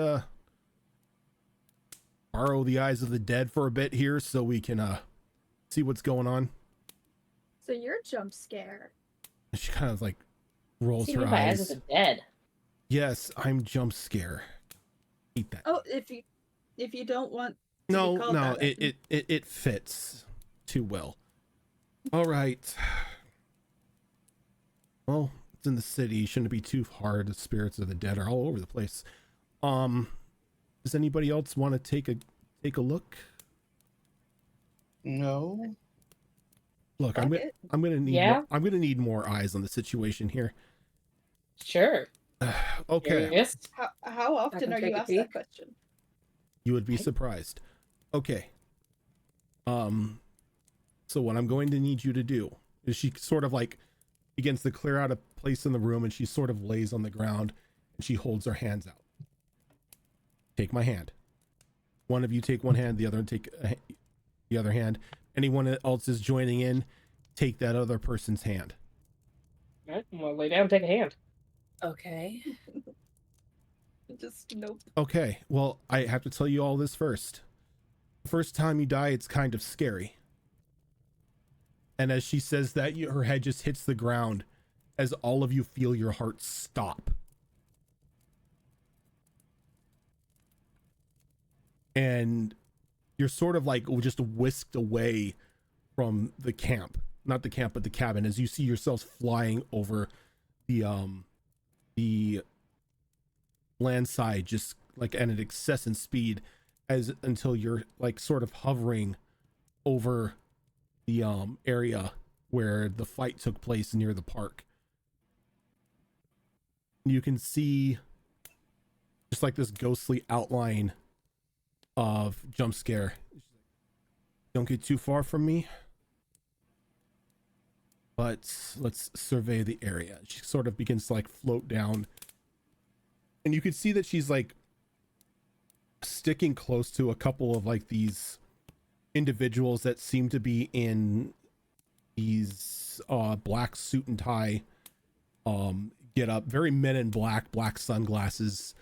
borrow the eyes of the dead for a bit here so we can see what's going on? So you're jump scare. She kind of like rolls her eyes of the dead. Yes, I'm jump scare. Eat that. Oh, if you don't want to no, be called that, it fits too well. All right. Well, it's in the city. Shouldn't be too hard. The spirits of the dead are all over the place. Does anybody else want to take a look? No. Look, I'm gonna need more eyes on the situation here. Sure. Okay. How often are you asked that question? You would be surprised. Okay. So what I'm going to need you to do is she sort of like begins to clear out a place in the room, and she sort of lays on the ground and she holds her hands out. Take my hand. One of you take one hand, the other take the other hand. Anyone else is joining in, take that other person's hand. All right, I'm gonna lay down and take a hand. Okay. Just nope. Okay, well, I have to tell you all this first. The first time you die, it's kind of scary. And as she says that, her head just hits the ground as all of you feel your heart stop. And you're sort of like just whisked away from the camp. Not the camp, but the cabin, as you see yourselves flying over the land side, just like at an incessant speed, until you're like sort of hovering over the area where the fight took place near the park. You can see just like this ghostly outline of jump scare. Don't get too far from me, but let's survey the area. She sort of begins to like float down, and you can see that she's like sticking close to a couple of like these individuals that seem to be in these black suit and tie get up, very Men in black sunglasses.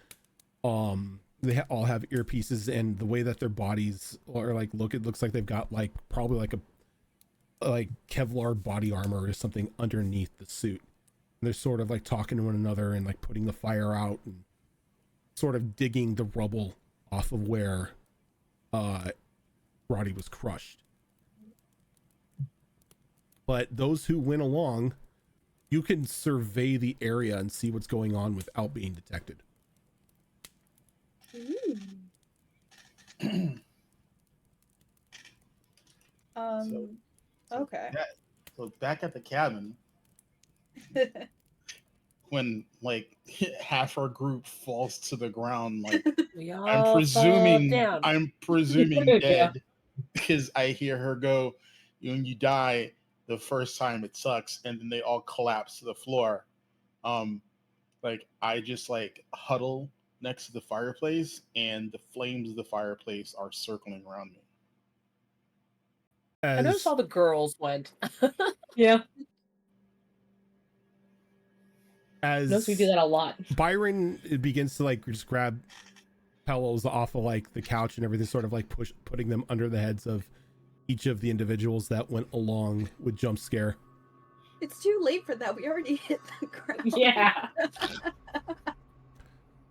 They all have earpieces, and the way that their bodies are like it looks like they've got like probably like a Kevlar body armor or something underneath the suit. And they're sort of like talking to one another and like putting the fire out and sort of digging the rubble off of where Roddy was crushed. But those who went along, you can survey the area and see what's going on without being detected. Okay. So back at the cabin, when like half our group falls to the ground, like I'm presuming dead, Yeah. because I hear her go, when you die the first time it sucks, and then they all collapse to the floor. Like I just like huddle next to the fireplace, and the flames of the fireplace are circling around me. I noticed all the girls went. Yeah. As we do that a lot. Byron begins to like just grab pillows off of like the couch and everything, sort of like putting them under the heads of each of the individuals that went along with jump scare. It's too late for that. We already hit the ground. Yeah.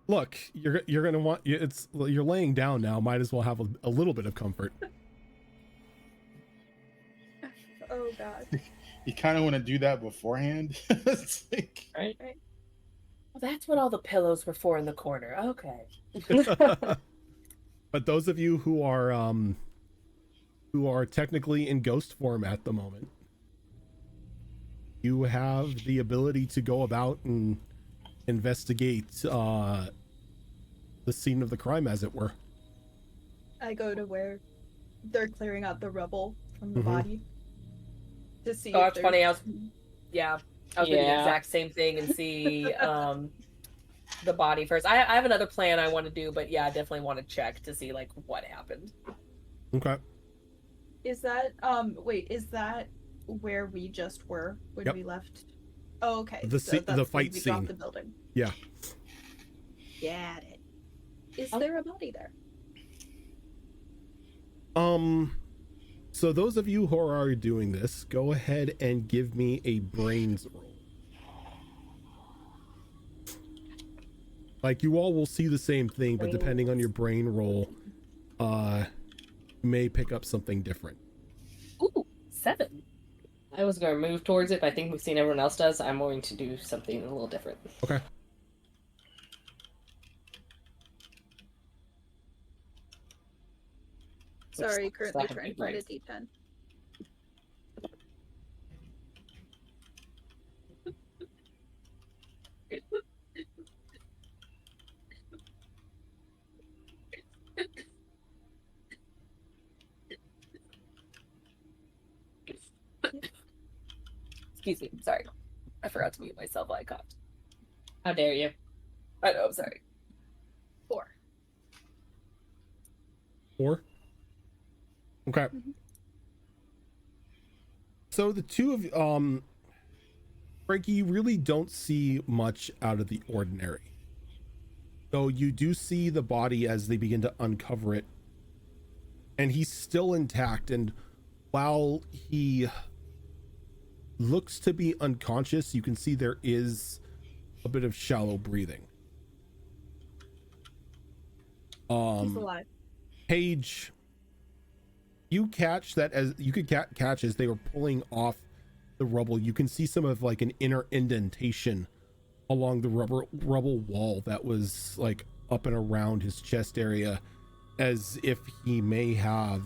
Look, you're gonna want you're laying down now. Might as well have a little bit of comfort. Oh God. You kind of want to do that beforehand. It's like, Right. Well, that's what all the pillows were for in the corner. Okay. But those of you who are technically in ghost form at the moment, you have the ability to go about and investigate the scene of the crime, as it were. I go to where they're clearing out the rubble from the body to see. Oh, it's funny. I was doing the exact same thing and see the body first. I have another plan I want to do, but yeah, I definitely want to check to see like what happened. Okay. Is that is that where we just were when we left? Oh, okay. The fight scene. Dropped the building. Yeah. Got it. Is there a body there? So those of you who are already doing this, go ahead and give me a brains roll. Like, you all will see the same thing, but depending on your brain roll, you may pick up something different. Ooh, 7. I was going to move towards it, but I think we've seen everyone else does. I'm going to do something a little different. Okay. Sorry, currently trying to find a D10. Excuse me. Sorry. I forgot to mute myself while I coughed. How dare you? I know, I'm sorry. 4. 4? Okay. So the two of Frankie, you really don't see much out of the ordinary. Though you do see the body as they begin to uncover it. And he's still intact, and while he looks to be unconscious, you can see there is a bit of shallow breathing. He's alive. Paige, you catch that as you could catch as they were pulling off the rubble. You can see some of like an inner indentation along the rubble wall that was like up and around his chest area, as if he may have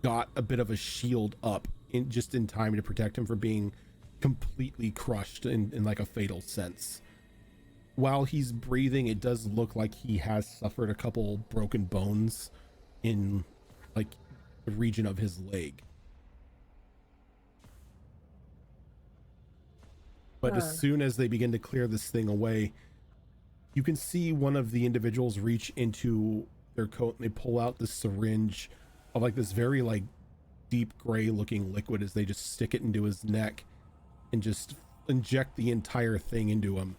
got a bit of a shield up in time to protect him from being completely crushed in like a fatal sense. While he's breathing, it does look like he has suffered a couple broken bones in like the region of his leg. But as soon as they begin to clear this thing away, you can see one of the individuals reach into their coat and they pull out this syringe of like this very like deep gray looking liquid as they just stick it into his neck and just inject the entire thing into him,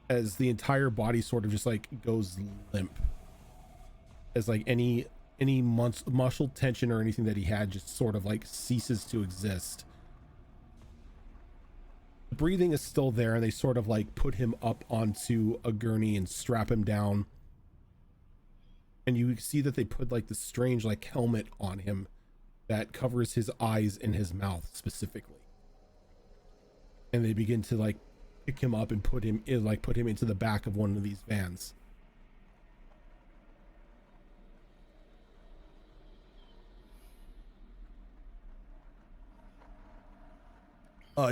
as the entire body sort of just like goes limp, as like any muscle tension or anything that he had just sort of like ceases to exist. The breathing is still there, and they sort of like put him up onto a gurney and strap him down, and you see that they put like this strange like helmet on him that covers his eyes and his mouth specifically, and they begin to like pick him up and put him into the back of one of these vans.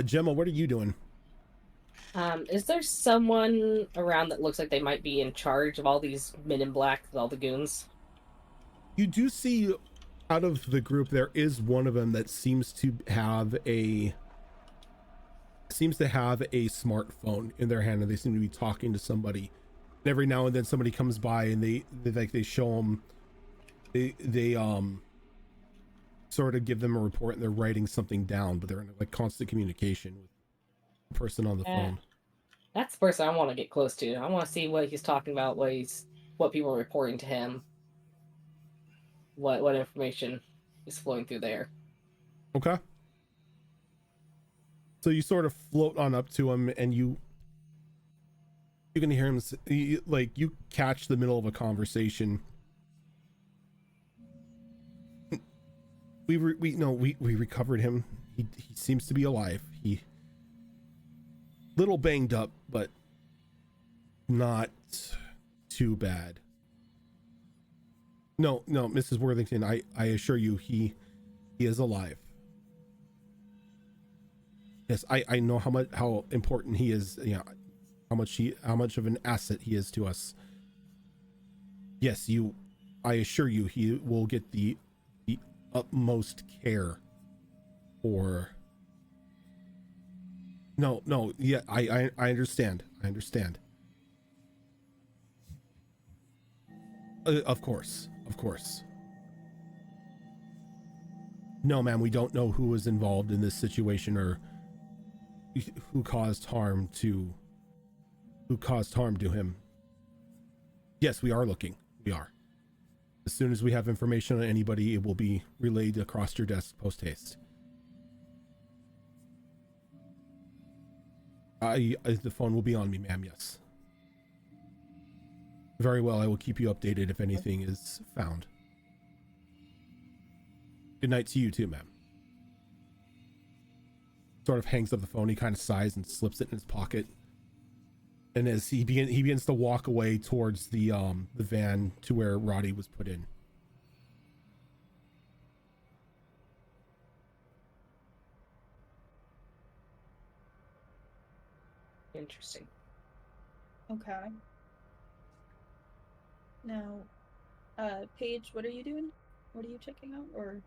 Gemma, what are you doing? Is there someone around that looks like they might be in charge of all these men in black, all the goons? You do see out of the group, there is one of them that seems to have a smartphone in their hand, and they seem to be talking to somebody. And every now and then somebody comes by and they show them, they sort of give them a report and they're writing something down, but they're in like constant communication with the person on the phone. That's the person I want to get close to. I want to see what he's talking about, what people are reporting to him, what information is flowing through there. Okay. So you sort of float on up to him, and you can hear him you catch the middle of a conversation. We recovered him. He seems to be alive. He little banged up, but not too bad. No, Mrs. Worthington, I assure you, he is alive. Yes, I know how important he is. Yeah, how much of an asset he is to us. Yes, I assure you, he will get the utmost care for. No, yeah, I understand. Of course. No, ma'am, we don't know who was involved in this situation or who caused harm to him. Yes, we are looking. We are. As soon as we have information on anybody, it will be relayed across your desk post haste. The phone will be on me, ma'am. Yes. Very well. I will keep you updated if anything is found. Good night to you too, ma'am. Sort of hangs up the phone. He kind of sighs and slips it in his pocket. And as he begins to walk away towards the van to where Roddy was put in. Interesting. Okay. Now, Paige, what are you doing? What are you checking out? Or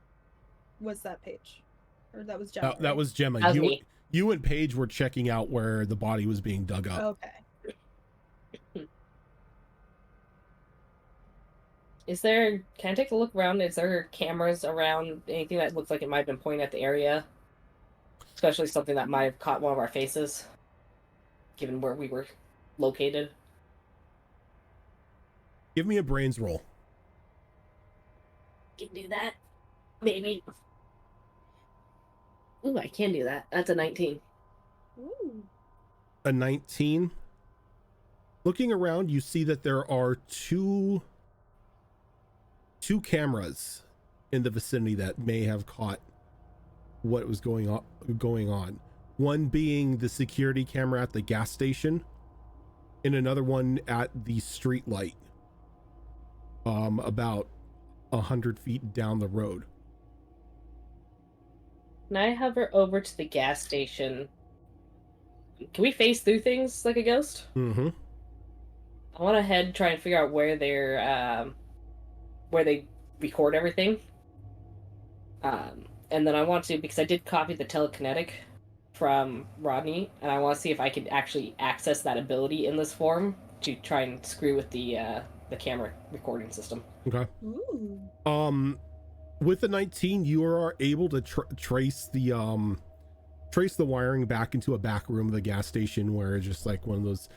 was that Paige? Or that was Gemma. That was Gemma. That was me. You and Paige were checking out where the body was being dug up. Okay. Can I take a look around? Is there cameras around? Anything that looks like it might have been pointing at the area? Especially something that might have caught one of our faces, given where we were located. Give me a brains roll. Can do that. Maybe. Ooh, I can do that. That's a 19. Ooh. A 19. Looking around, you see that there are two cameras in the vicinity that may have caught what was going on. One being the security camera at the gas station, and another one at the street light, about 100 feet down the road. Can I hover over to the gas station? Can we phase through things like a ghost? Mm-hmm. I want to head and try and figure out where they record everything. And then I want to, because I did copy the telekinetic from Rodney, and I want to see if I could actually access that ability in this form to try and screw with the camera recording system. Okay. Ooh. With the 19, you are able to trace the wiring back into a back room of the gas station, where it's just like one of those.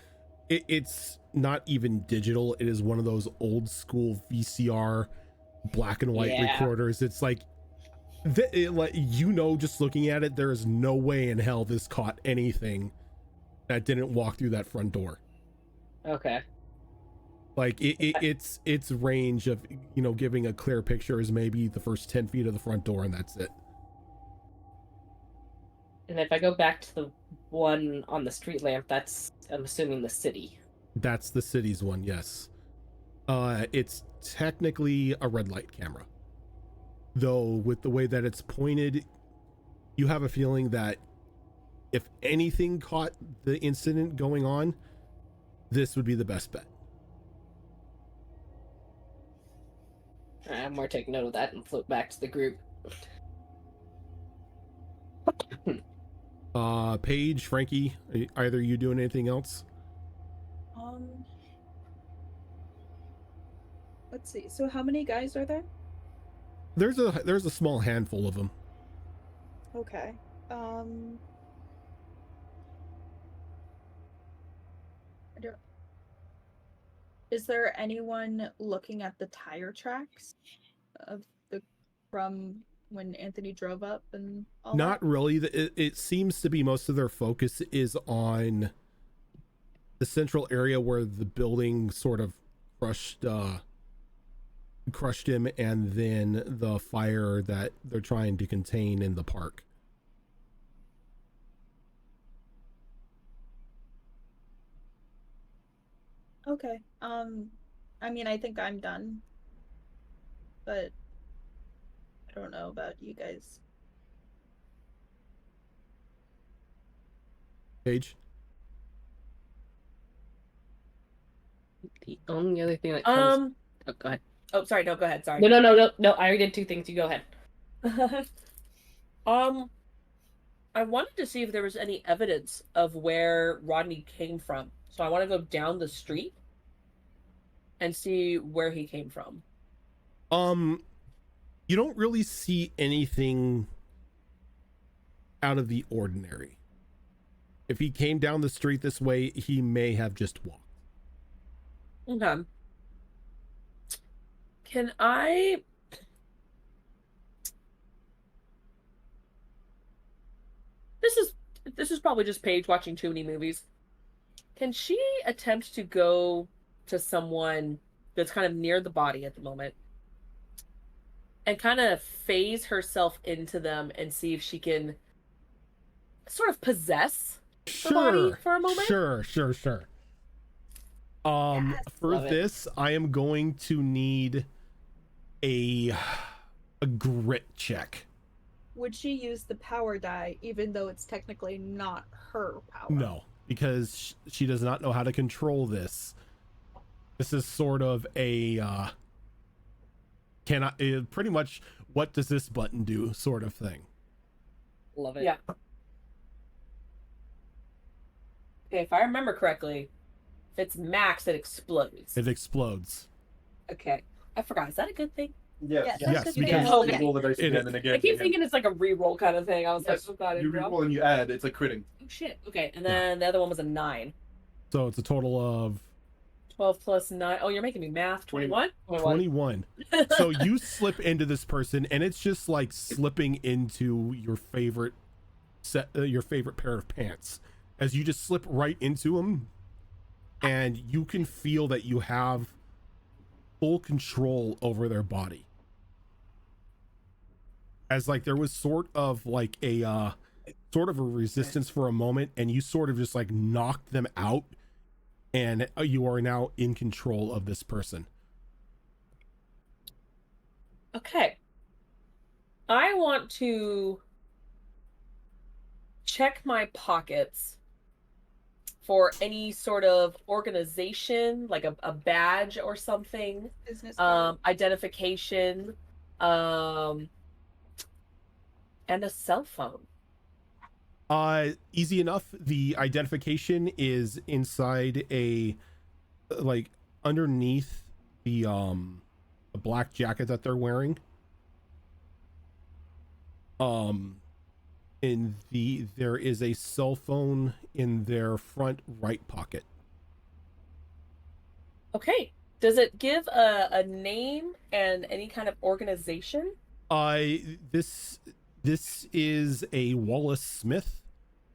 It's not even digital. It is one of those old school VCR black and white recorders. It's like, just looking at it, there is no way in hell this caught anything that didn't walk through that front door. Okay. Like its range of, giving a clear picture is maybe the first 10 feet of the front door, and that's it. And if I go back to the one on the street lamp, that's, I'm assuming, the city. That's the city's one, yes. It's technically a red light camera, though with the way that it's pointed, you have a feeling that if anything caught the incident going on, this would be the best bet. I'm more taking note of that and float back to the group. Paige, Frankie, either you doing anything else? Let's see. So how many guys are there? There's a small handful of them. Okay. Is there anyone looking at the tire tracks from when Anthony drove up and all Not that? really. It seems to be most of their focus is on the central area where the building sort of crushed him, and then the fire that they're trying to contain in the park. Okay. I mean, I think I'm done, but I don't know about you guys. Paige? The only other thing that comes... Oh, go ahead. Oh, sorry. No, go ahead. Sorry. No. I already did two things. You go ahead. I wanted to see if there was any evidence of where Rodney came from. So I want to go down the street and see where he came from. You don't really see anything out of the ordinary. If he came down the street this way, he may have just walked. Okay. Can I... This is probably just Paige watching too many movies. Can she attempt to go to someone that's kind of near the body at the moment and kind of phase herself into them and see if she can sort of possess the body for a moment? Sure. Yes, for this, I am going to need a grit check. Would she use the power die, even though it's technically not her power? No, because she does not know how to control this. This is sort of a pretty much what does this button do sort of thing. Love it. Yeah. Okay, if I remember correctly, if it's max, it explodes. It explodes. Okay. I forgot. Is that a good thing? Yes, Yes, you because can roll the dice it- again and again. I keep thinking it's like a re-roll kind of thing. I was Yes, like, oh god, you re-roll and you add. It's like critting. Oh shit. Okay, and then the other one was a 9. So it's a total of 12 plus 9. Oh, you're making me math. 21? 21. So you slip into this person, and it's just like slipping into your favorite pair of pants. As you just slip right into them, and you can feel that you have full control over their body. As like there was sort of a resistance for a moment, and you sort of just like knocked them out, and you are now in control of this person. Okay. I want to check my pockets for any sort of organization, like a badge or something. Business card. Identification, and a cell phone. Easy enough. The identification is inside underneath the black jacket that they're wearing. There is a cell phone in their front right pocket. Okay. Does it give a name and any kind of organization? This is a Wallace Smith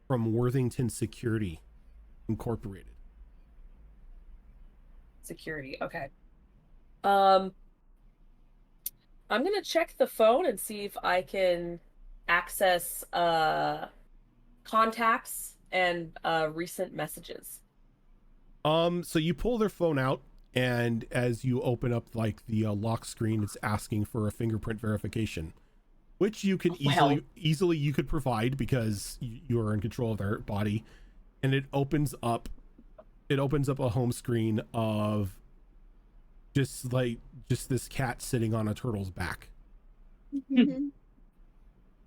from Worthington Security Incorporated. Security. Okay. I'm gonna check the phone and see if I can access contacts and recent messages. So you pull their phone out, and as you open up like the lock screen, it's asking for a fingerprint verification, which you can easily you could provide because you are in control of their body, and it opens up a home screen of just this cat sitting on a turtle's back.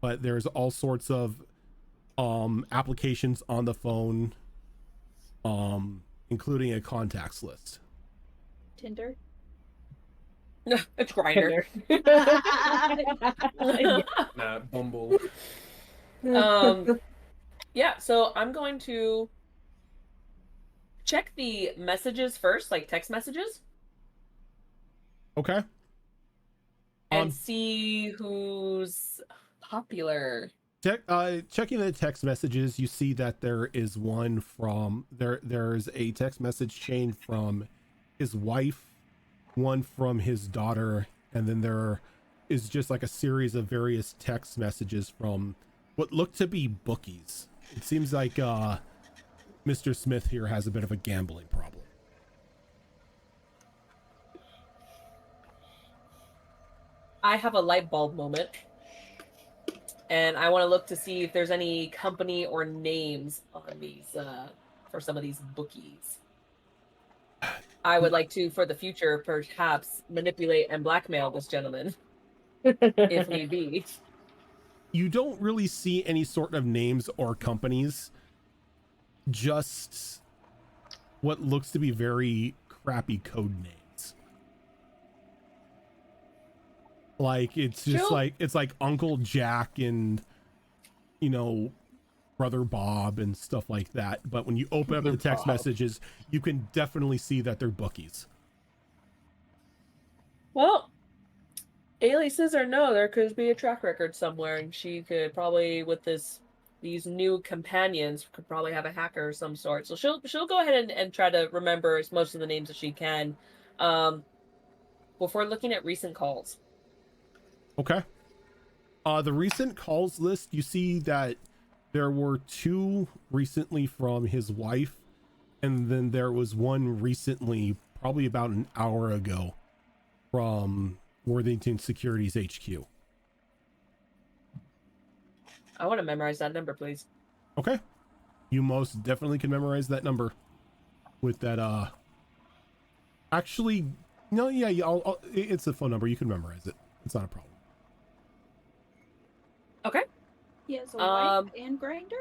But there's all sorts of applications on the phone, including a contacts list. Tinder. It's Grindr. Nah, Bumble. Yeah, so I'm going to check the messages first, like text messages. Okay. And see who's popular. Checking the text messages, you see that there is one from there's a text message chain from his wife, one from his daughter, and then there is just like a series of various text messages from what look to be bookies. It seems like Mr. Smith here has a bit of a gambling problem. I have a light bulb moment, and I want to look to see if there's any company or names on these for some of these bookies. I would like to, for the future, perhaps manipulate and blackmail this gentleman, if need be. You don't really see any sort of names or companies, just what looks to be very crappy code names. Like it's just it's like Uncle Jack and Brother Bob and stuff like that. But when you open up the text messages, you can definitely see that they're bookies. Well, Ailey says or no, there could be a track record somewhere, and she could probably, with these new companions, could probably have a hacker of some sort. So she'll go ahead and try to remember as most of the names as she can, before looking at recent calls. Okay. The recent calls list, you see that there were 2 recently from his wife, and then there was one recently, probably about an hour ago, from Worthington Securities HQ. I want to memorize that number, please. Okay. You most definitely can memorize that number with that, actually, no, yeah, it's a phone number. You can memorize it. It's not a problem. Okay. He has a wife and grinder?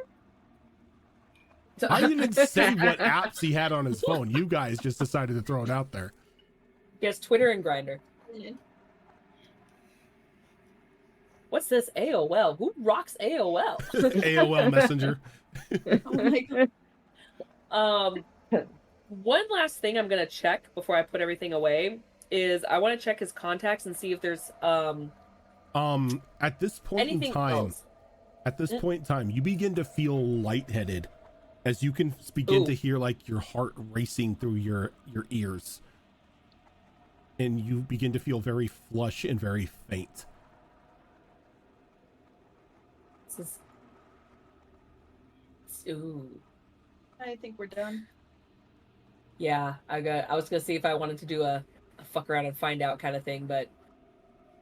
I didn't say what apps he had on his phone. You guys just decided to throw it out there. He has Twitter and Grindr. What's this? AOL. Who rocks AOL? AOL Messenger. Oh my god. One last thing I'm gonna check before I put everything away is I want to check his contacts and see if there's at this point in time else. At this point in time, you begin to feel lightheaded as you can begin to hear like your heart racing through your ears. And you begin to feel very flush and very faint. Ooh. I think we're done. Yeah, I was gonna see if I wanted to do a fuck around and find out kind of thing, but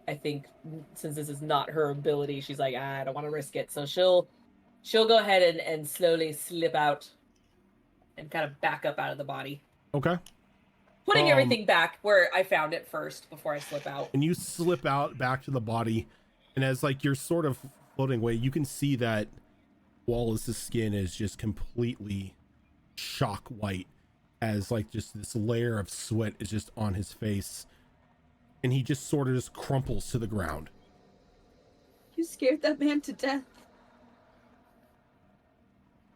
I think since this is not her ability, she's like, I don't want to risk it. So she'll go ahead and slowly slip out and kind of back up out of the body. Okay. Putting everything back where I found it first before I slip out. And you slip out back to the body, and as like you're sort of floating away, you can see that Wallace's skin is just completely shock white, as like just this layer of sweat is just on his face, and he just sort of just crumples to the ground. You scared that man to death.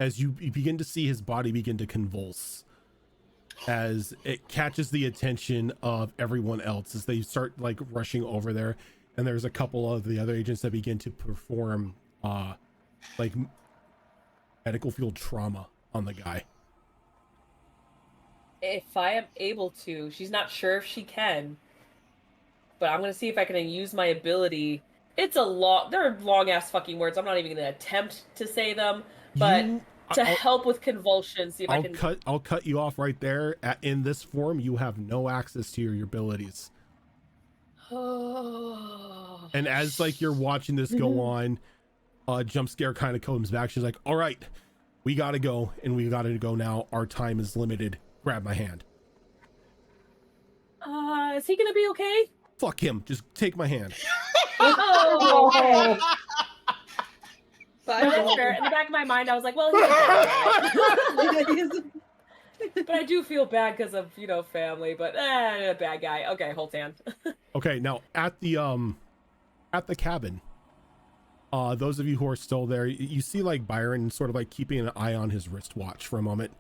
As you begin to see his body begin to convulse, as it catches the attention of everyone else, as they start like rushing over there, and there's a couple of the other agents that begin to perform like medical field trauma on the guy. If I am able to, she's not sure if she can, but I'm gonna see if I can use my ability. They're long ass fucking words. I'm not even gonna attempt to say them, but I'll help with convulsions. See if I can. I'll cut you off right there. In this form, you have no access to your abilities. Oh. And as like you're watching this go on, jump scare kind of comes back. She's like, "All right, we gotta go, and we gotta go now. Our time is limited. Grab my hand." Is he gonna be okay? Fuck him. Just take my hand. Oh. That's fair. In the back of my mind, I was like, well, but I do feel bad because of, family, but bad guy. Okay, hold hand. Okay, now at the cabin, those of you who are still there, you see like Byron sort of like keeping an eye on his wristwatch for a moment.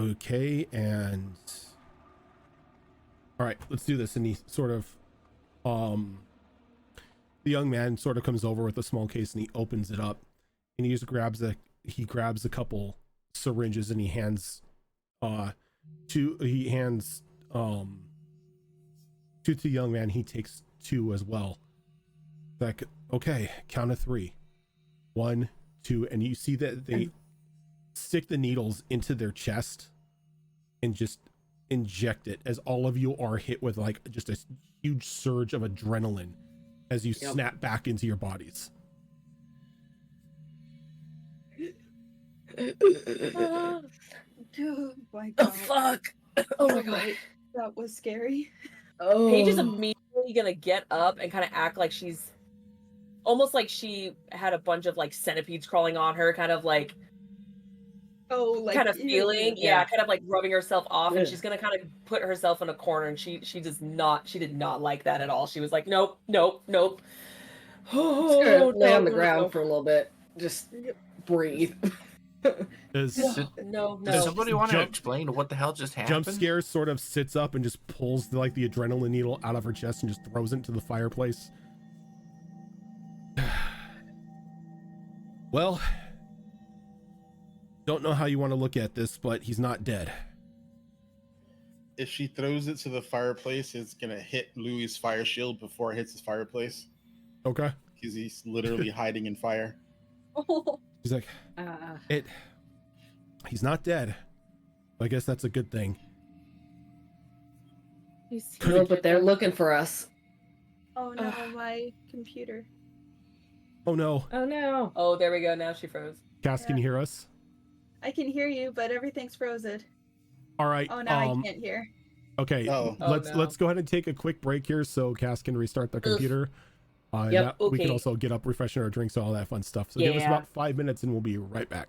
Okay, and all right, let's do this. And he sort of the young man sort of comes over with a small case and he opens it up, and he just grabs a couple syringes, and he hands to the young man. He takes 2 as well. Like, okay, count of 3. 1, 2, and you see that they stick the needles into their chest and just inject it, as all of you are hit with like just a huge surge of adrenaline as you snap back into your bodies. Oh my god. Oh fuck. Oh my god. That was scary. Oh. Paige is immediately gonna get up and kind of act like she's almost like she had a bunch of like centipedes crawling on her, kind of like kind of feeling, kind of like rubbing herself off, and she's gonna kind of put herself in a corner, and she did not like that at all. She was like, nope. Oh, lay on the ground for a little bit, just breathe. Does somebody want to explain what the hell just happened? Jump Scare sort of sits up and just pulls the adrenaline needle out of her chest and just throws it into the fireplace. Well, don't know how you want to look at this, but he's not dead. If she throws it to the fireplace, it's gonna hit Louis' fire shield before it hits his fireplace. Okay. Because he's literally hiding in fire. He's like, he's not dead. I guess that's a good thing. No, but they're looking for us. Oh no, my computer. Oh no. Oh no. Oh, there we go. Now she froze. Cass, can you hear us? I can hear you, but everything's frozen. All right. Oh, now I can't hear. Okay. Let's go ahead and take a quick break here so Cass can restart the computer. Yep. We can also get up, refreshing our drinks, all that fun stuff. So give us about 5 minutes and we'll be right back.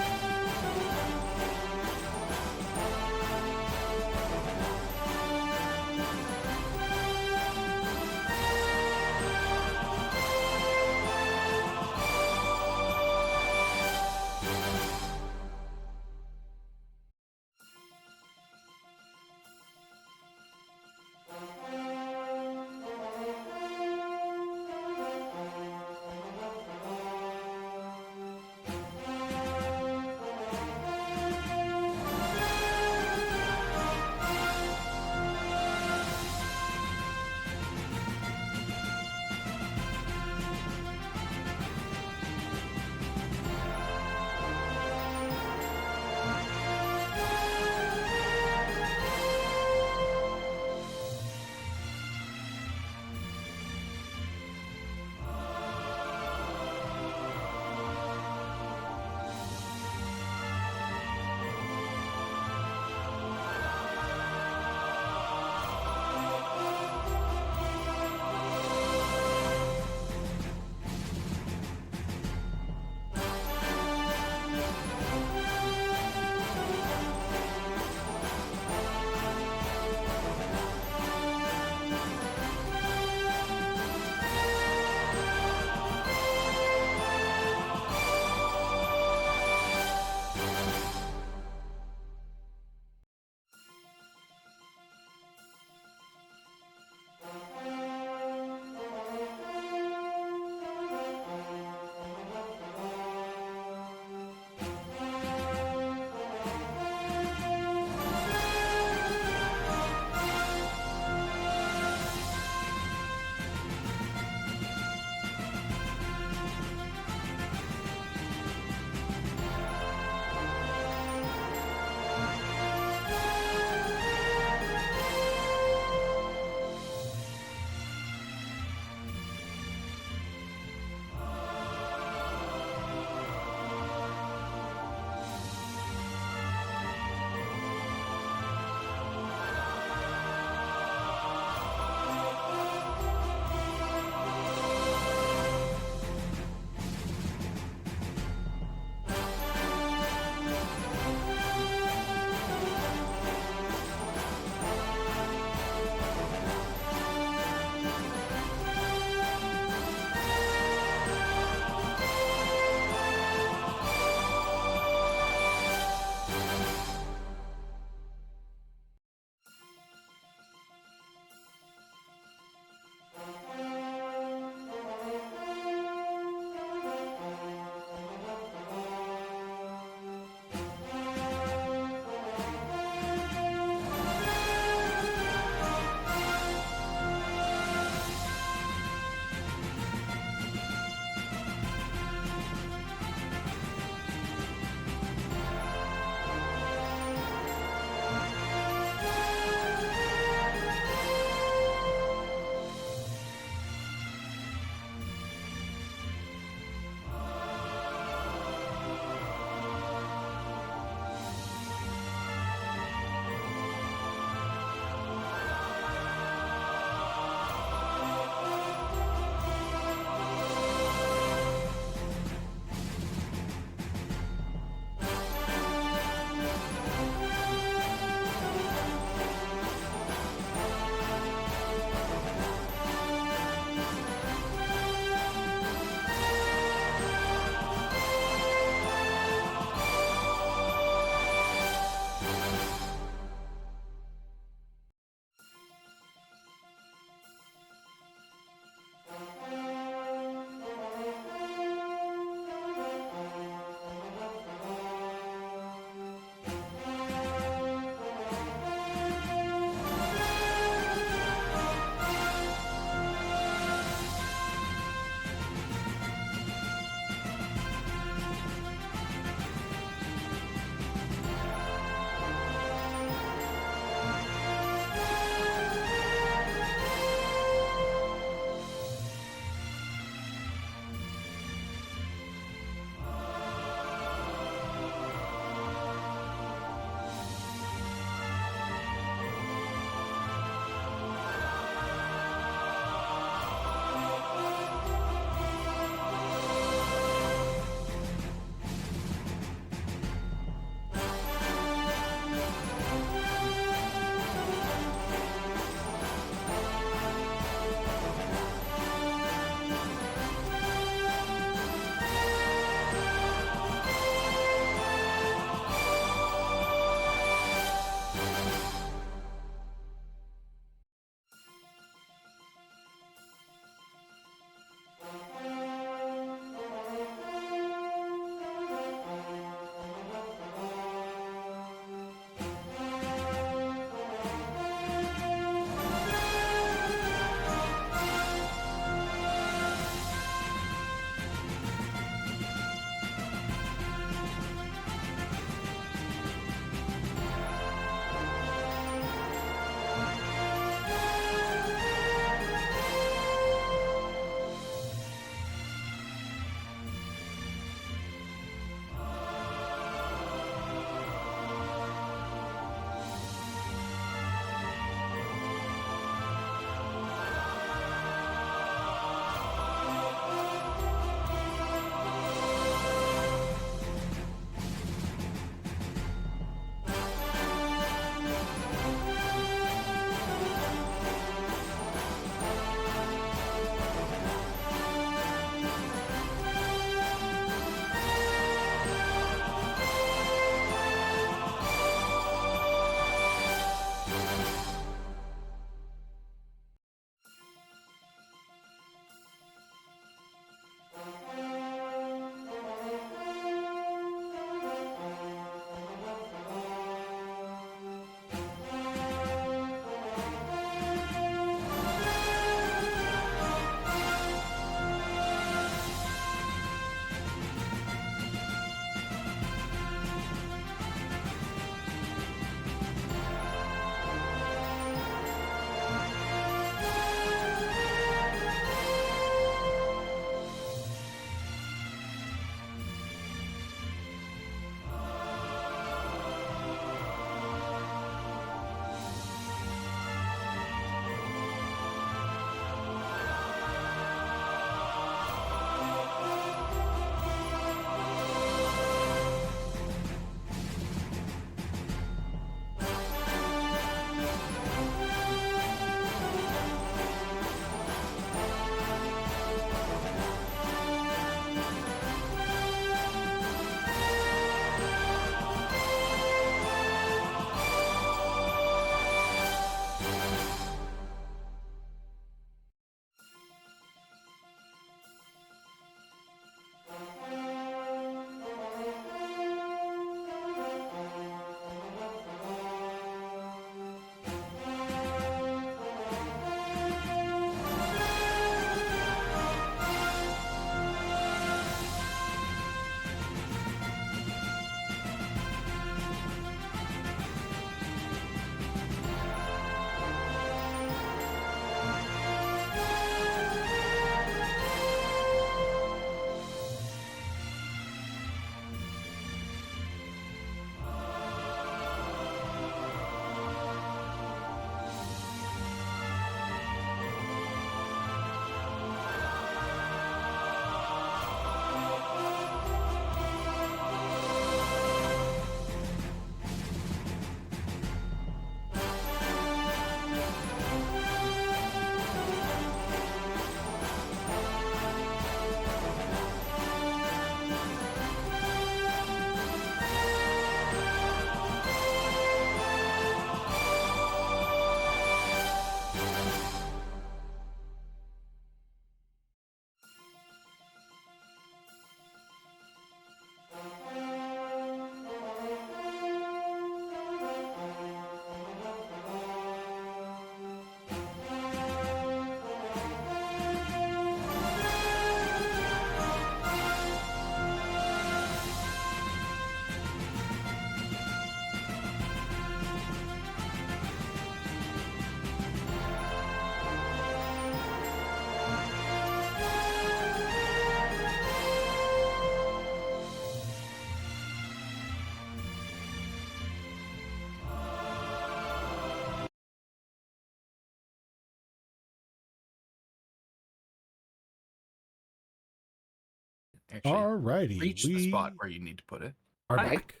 Actually, Alrighty, reach the spot where you need to put it. Are back.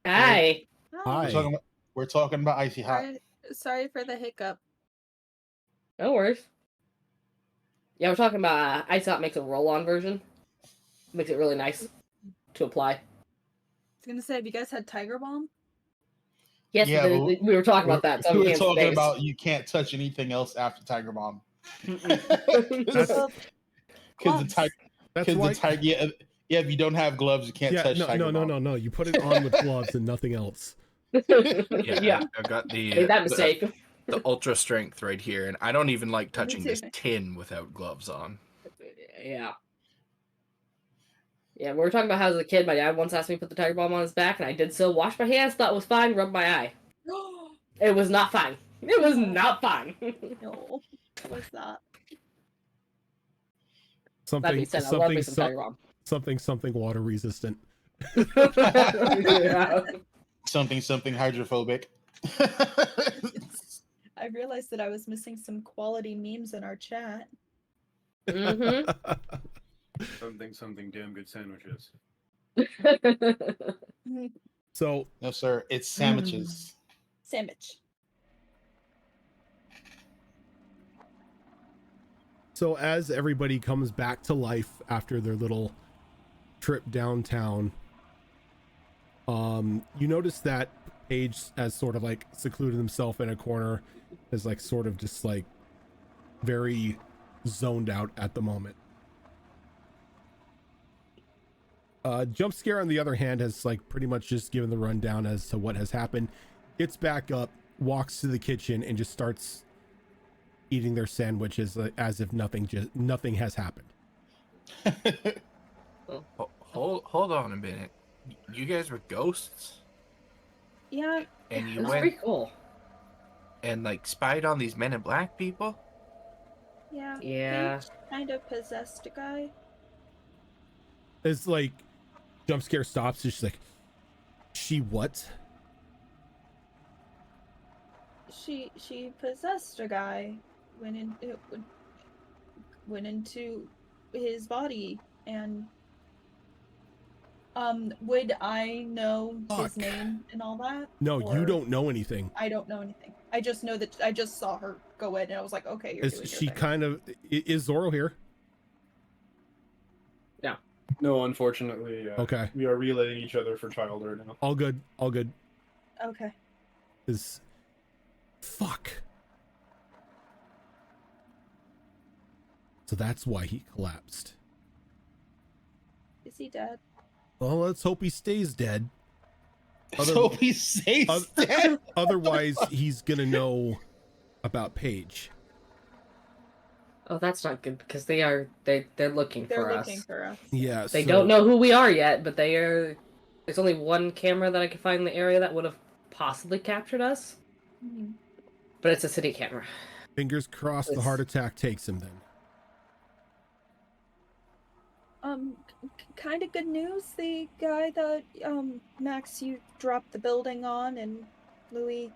Hi. Hi. We're talking about Icy Hot. Sorry for the hiccup. No worries. Yeah, we're talking about Ice Hot makes a roll-on version. Makes it really nice to apply. I was gonna say, have you guys had Tiger Balm? Yes, Yeah, we were talking about that. We were talking about you can't touch anything else after Tiger Balm. That's Because the tiger, yeah, if you don't have gloves, you can't touch Tiger Balm. No. You put it on with gloves and nothing else. Yeah. I've got Made that mistake. The ultra strength right here, and I don't even like touching this tin without gloves on. Yeah. Yeah, we were talking about how as a kid, my dad once asked me to put the Tiger Balm on his back, and I did so. Washed my hands, thought it was fine, rubbed my eye. It was not fine. It was not fine. No. What's that? Something water resistant. Yeah. Something hydrophobic. I realized that I was missing some quality memes in our chat. Mm-hmm. Something damn good sandwiches. So no, sir, it's sandwiches. Sandwich. So as everybody comes back to life after their little trip downtown, you notice that Paige has sort of like secluded himself in a corner, is like sort of just like very zoned out at the moment. Jump Scare, on the other hand, has like pretty much just given the rundown as to what has happened. Gets back up, walks to the kitchen, and just starts eating their sandwiches as if nothing has happened. Hold on a minute. You guys were ghosts? Yeah. And you That's went pretty cool. And like spied on these men in black people? Yeah. Yeah. Paige kind of possessed a guy. It's like Jump Scare stops. She's like, she what? She possessed a guy. Went into his body, and would I know his name and all that? No, you don't know anything. I don't know anything. I just know that I just saw her go in, and I was like, okay, you're doing your thing. Is Zoro here? No. No, unfortunately. Okay. We are relaying each other for child right now. All good. Okay. Fuck. So that's why he collapsed. Is he dead? Well, let's hope he stays dead. Hope he stays dead. Otherwise, he's gonna know about Paige. Oh, that's not good because they're looking for us. They're looking for us. Yeah. They don't know who we are yet, but they are. There's only one camera that I could find in the area that would have possibly captured us. Mm-hmm. But it's a city camera. Fingers crossed the heart attack takes him then. Kind of good news. The guy that Max, you dropped the building on, and Louis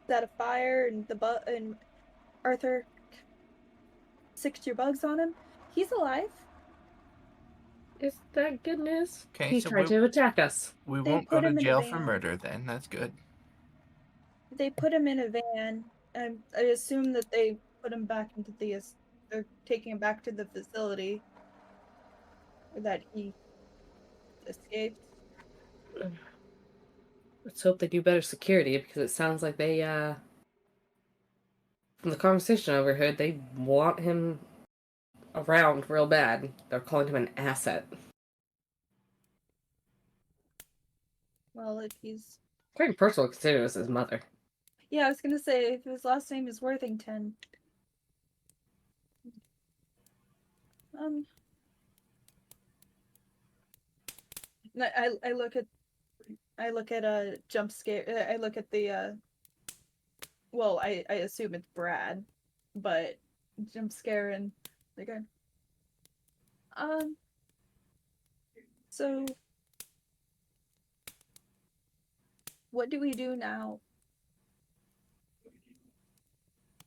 set a fire, and and Arthur sicked your bugs on him. He's alive. Is that good news? Okay, he tried to attack us. We won't go to jail for murder then. That's good. They put him in a van. I assume that they put him back into they're taking him back to the facility. Or that he escaped. Let's hope they do better security, because it sounds like they, from the conversation I overheard, they want him around real bad. They're calling him an asset. Well, if he's... Very personal considering us his mother. Yeah, I was gonna say, if his last name is Worthington. I look at a Jump Scare. I look at the well, I assume it's Brad, but Jump Scare, and they go, so what do we do now?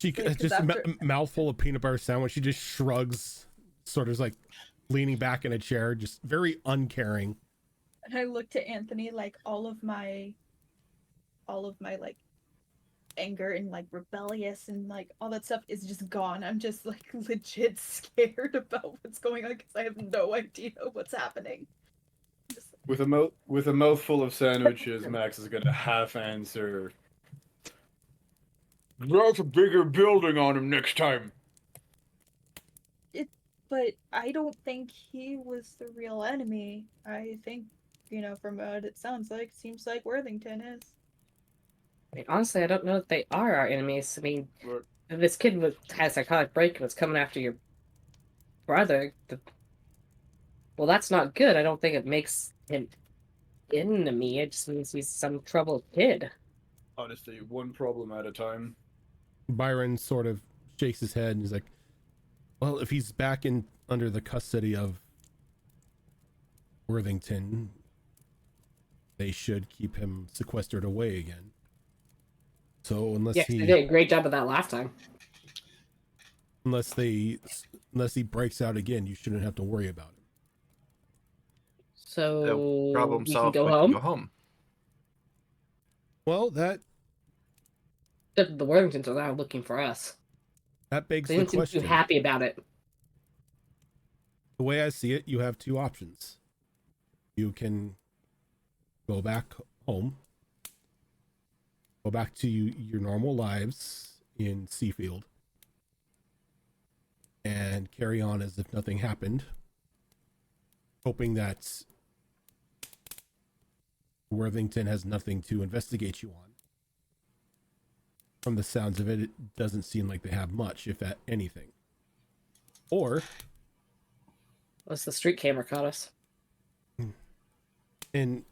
She just mouthful of peanut butter sandwich. She just shrugs, sort of like, leaning back in a chair, just very uncaring. And I look to Anthony, like all of my like anger and like rebellious and like all that stuff is just gone. I'm just like legit scared about what's going on because I have no idea what's happening. With a mouthful of sandwiches, Max is gonna half answer. Drop a bigger building on him next time. But I don't think he was the real enemy. I think, from what it sounds like, seems like Worthington is. I mean, honestly, I don't know if they are our enemies. I mean, if this kid had a psychotic break and was coming after your brother, well, that's not good. I don't think it makes him enemy. It just means he's some troubled kid. Honestly, one problem at a time. Byron sort of shakes his head and he's like, well, if he's back in under the custody of Worthington, they should keep him sequestered away again. So unless they did a great job of that last time. Unless he breaks out again, you shouldn't have to worry about him. So problem solved. Go home. Well, that the Worthingtons are now looking for us. That begs they the didn't question. Seem too happy about it. The way I see it, you have two options. You can go back home, go back to your normal lives in Seafield, and carry on as if nothing happened, hoping that Worthington has nothing to investigate you on. From the sounds of it, it doesn't seem like they have much, if at anything. Or unless the street camera caught us. And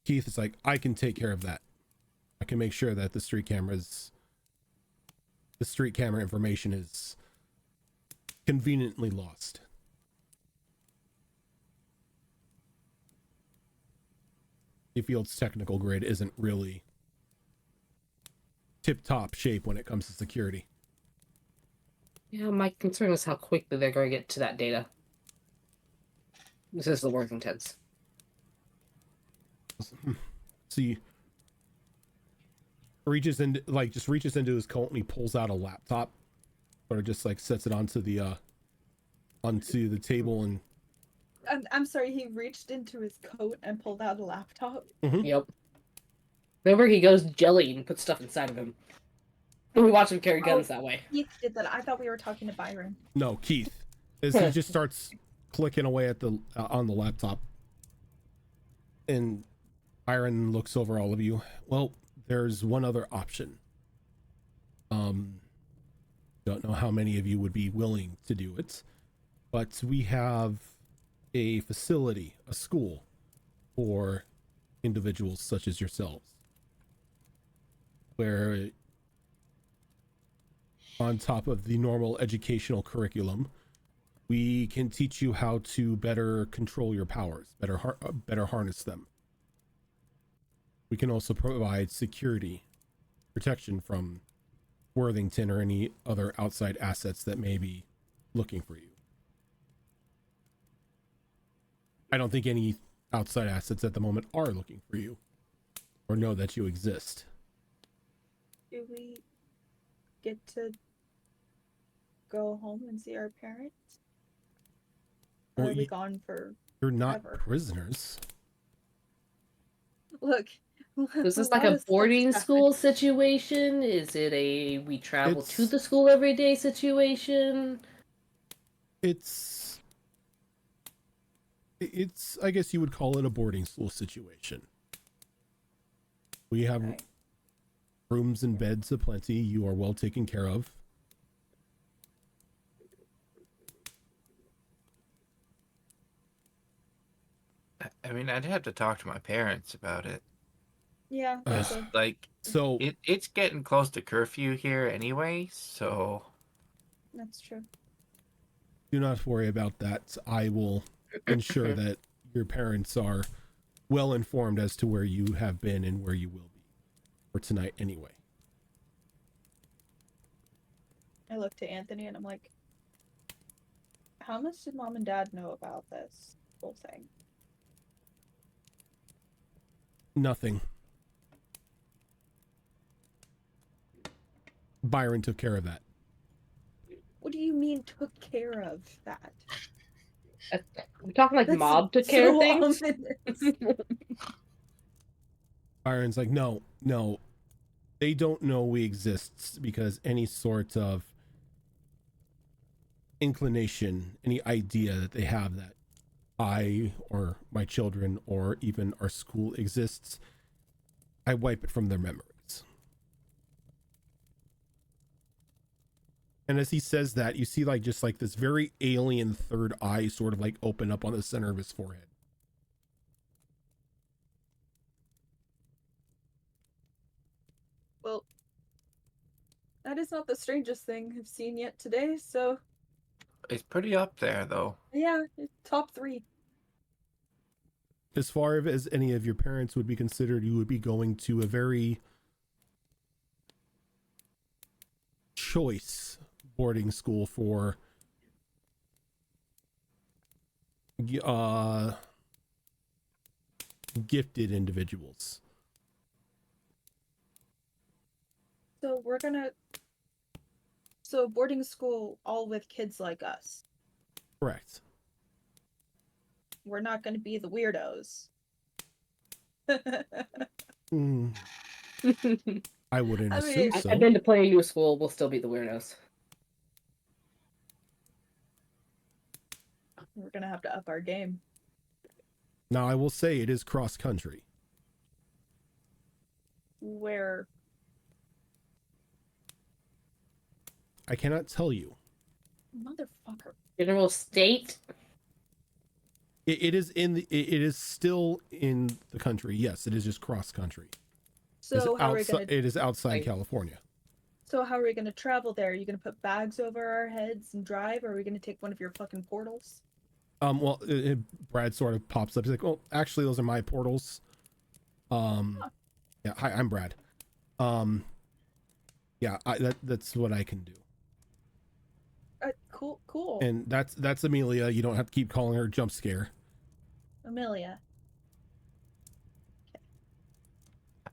Keith is like, I can take care of that. I can make sure that the street camera information is conveniently lost. Seafield's technical grid isn't really tip-top shape when it comes to security. Yeah, my concern is how quickly they're going to get to that data. This is the Worthingtons. See, reaches into his coat and he pulls out a laptop, or just like sets it onto the table. And I'm sorry, he reached into his coat and pulled out a laptop. Mm-hmm. Yep. Whenever he goes jelly and puts stuff inside of him. We watch him carry guns that way. Keith did that. I thought we were talking to Byron. No, Keith. As he just starts clicking away at the on the laptop, and Byron looks over all of you. Well, there's one other option. Don't know how many of you would be willing to do it, but we have a facility, a school for individuals such as yourselves, where on top of the normal educational curriculum, we can teach you how to better control your powers, better harness them. We can also provide security, protection from Worthington or any other outside assets that may be looking for you. I don't think any outside assets at the moment are looking for you or know that you exist. Do we get to go home and see our parents? Or are we gone for You're not ever? Prisoners. Look. Is this like a boarding school situation? Is it a we travel to the school every day situation? It's I guess you would call it a boarding school situation. We have rooms and beds aplenty. You are well taken care of. I mean, I'd have to talk to my parents about it. Yeah. So it's getting close to curfew here anyway, so that's true. Do not worry about that. I will ensure that your parents are well informed as to where you have been and where you will be for tonight anyway. I look to Anthony and I'm like, How much did Mom and Dad know about this whole thing? Nothing. Byron took care of that. What do you mean took care of that? We're talking like Mob took care of things? Byron's like, no. They don't know we exist because any sort of inclination, any idea that they have that I or my children or even our school exists, I wipe it from their memories. And as he says that, you see like just like this very alien third eye sort of like open up on the center of his forehead. Well, that is not the strangest thing I've seen yet today, so... It's pretty up there, though. Yeah, top 3. As far as any of your parents would be considered, you would be going to a very choice boarding school for gifted individuals. So we're gonna... So boarding school all with kids like us. Correct. We're not gonna be the weirdos. I wouldn't assume so. I've been to plenty new school. We'll still be the weirdos. We're gonna have to up our game. Now, I will say it is cross country. Where? I cannot tell you. Motherfucker. General State? It is still in the country. Yes, it is just cross country. So how are we gonna... It is outside California. So how are we gonna travel there? Are you gonna put bags over our heads and drive, or are we gonna take one of your fucking portals? Well, Brad sort of pops up. He's like, "Well, actually, those are my portals." Yeah. Hi, I'm Brad. Yeah, that's what I can do. Cool. And that's Amelia. You don't have to keep calling her Jump Scare. Amelia.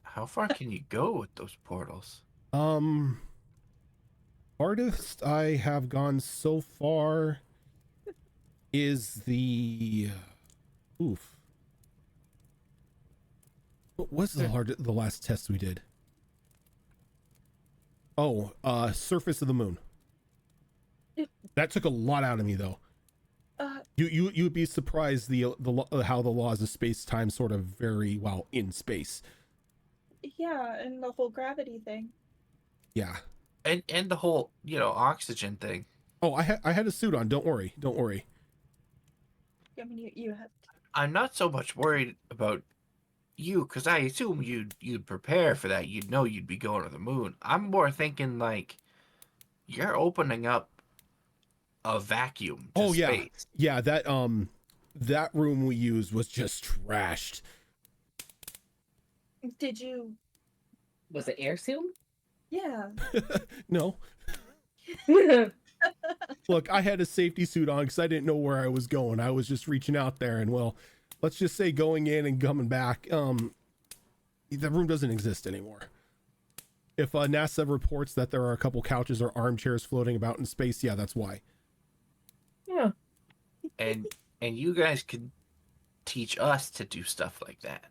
How far can you go with those portals? Farthest I have gone so far is the what was the last test we did? Surface of the moon. That took a lot out of me, though. You would be surprised how the laws of space-time sort of vary while in space. Yeah, and the whole gravity thing. Yeah. And the whole, oxygen thing. Oh, I had a suit on. Don't worry. I mean, you have. I'm not so much worried about you, because I assume you'd prepare for that. You'd know you'd be going to the moon. I'm more thinking like you're opening up a vacuum to space. Yeah, that room we used was just trashed. Did you... Was it air sealed? Yeah. No. Look, I had a safety suit on because I didn't know where I was going. I was just reaching out there, and well, let's just say going in and coming back, the room doesn't exist anymore. If NASA reports that there are a couple couches or armchairs floating about in space, yeah, that's why. Yeah. And you guys could teach us to do stuff like that.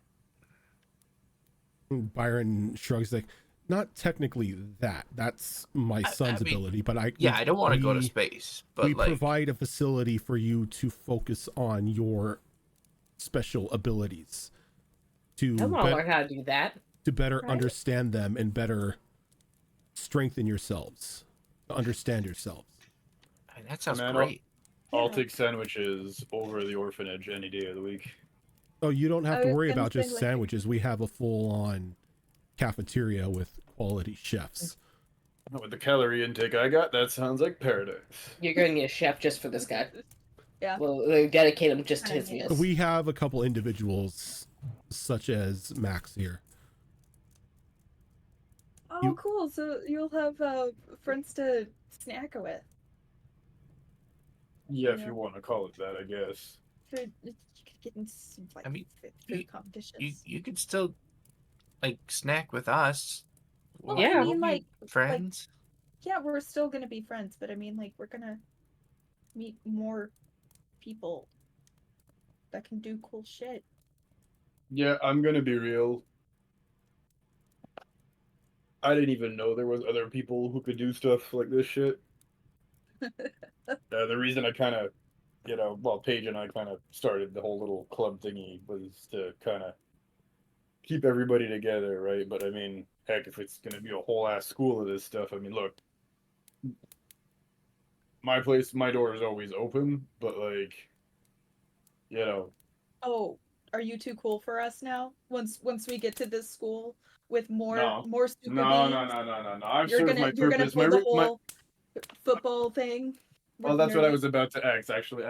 Byron shrugs like, not technically that. That's my son's ability, but I don't want to go to space, but we provide a facility for you to focus on your special abilities. I want to learn how to do that. To better understand them and better strengthen yourselves, to understand yourselves. That sounds great. I'll take sandwiches over the orphanage any day of the week. Oh, you don't have to worry about just sandwiches. We have a full-on cafeteria with quality chefs. With the calorie intake I got, that sounds like paradise. You're going to need a chef just for this guy. Yeah. Well, they dedicate him just to his meals. We have a couple individuals, such as Max here. Oh, cool. So you'll have friends to snack with. Yeah, if you want to call it that, I guess. Could get in some like I mean, food competitions. You could still like snack with us. Well, Yeah. I mean, like friends. Yeah, we're still gonna be friends, but I mean, like, we're gonna meet more people that can do cool shit. Yeah, I'm gonna be real. I didn't even know there was other people who could do stuff like this shit. The reason I kind of, well, Paige and I kind of started the whole little club thingy was to kind of keep everybody together, right? But I mean, heck, if it's gonna be a whole ass school of this stuff, I mean, look, my door is always open, but like, Oh, are you too cool for us now? Once we get to this school with more super no, beings, no. I've you're served gonna my you're gonna purpose. pull the whole football thing. Well, that's what I was about to ask. Actually,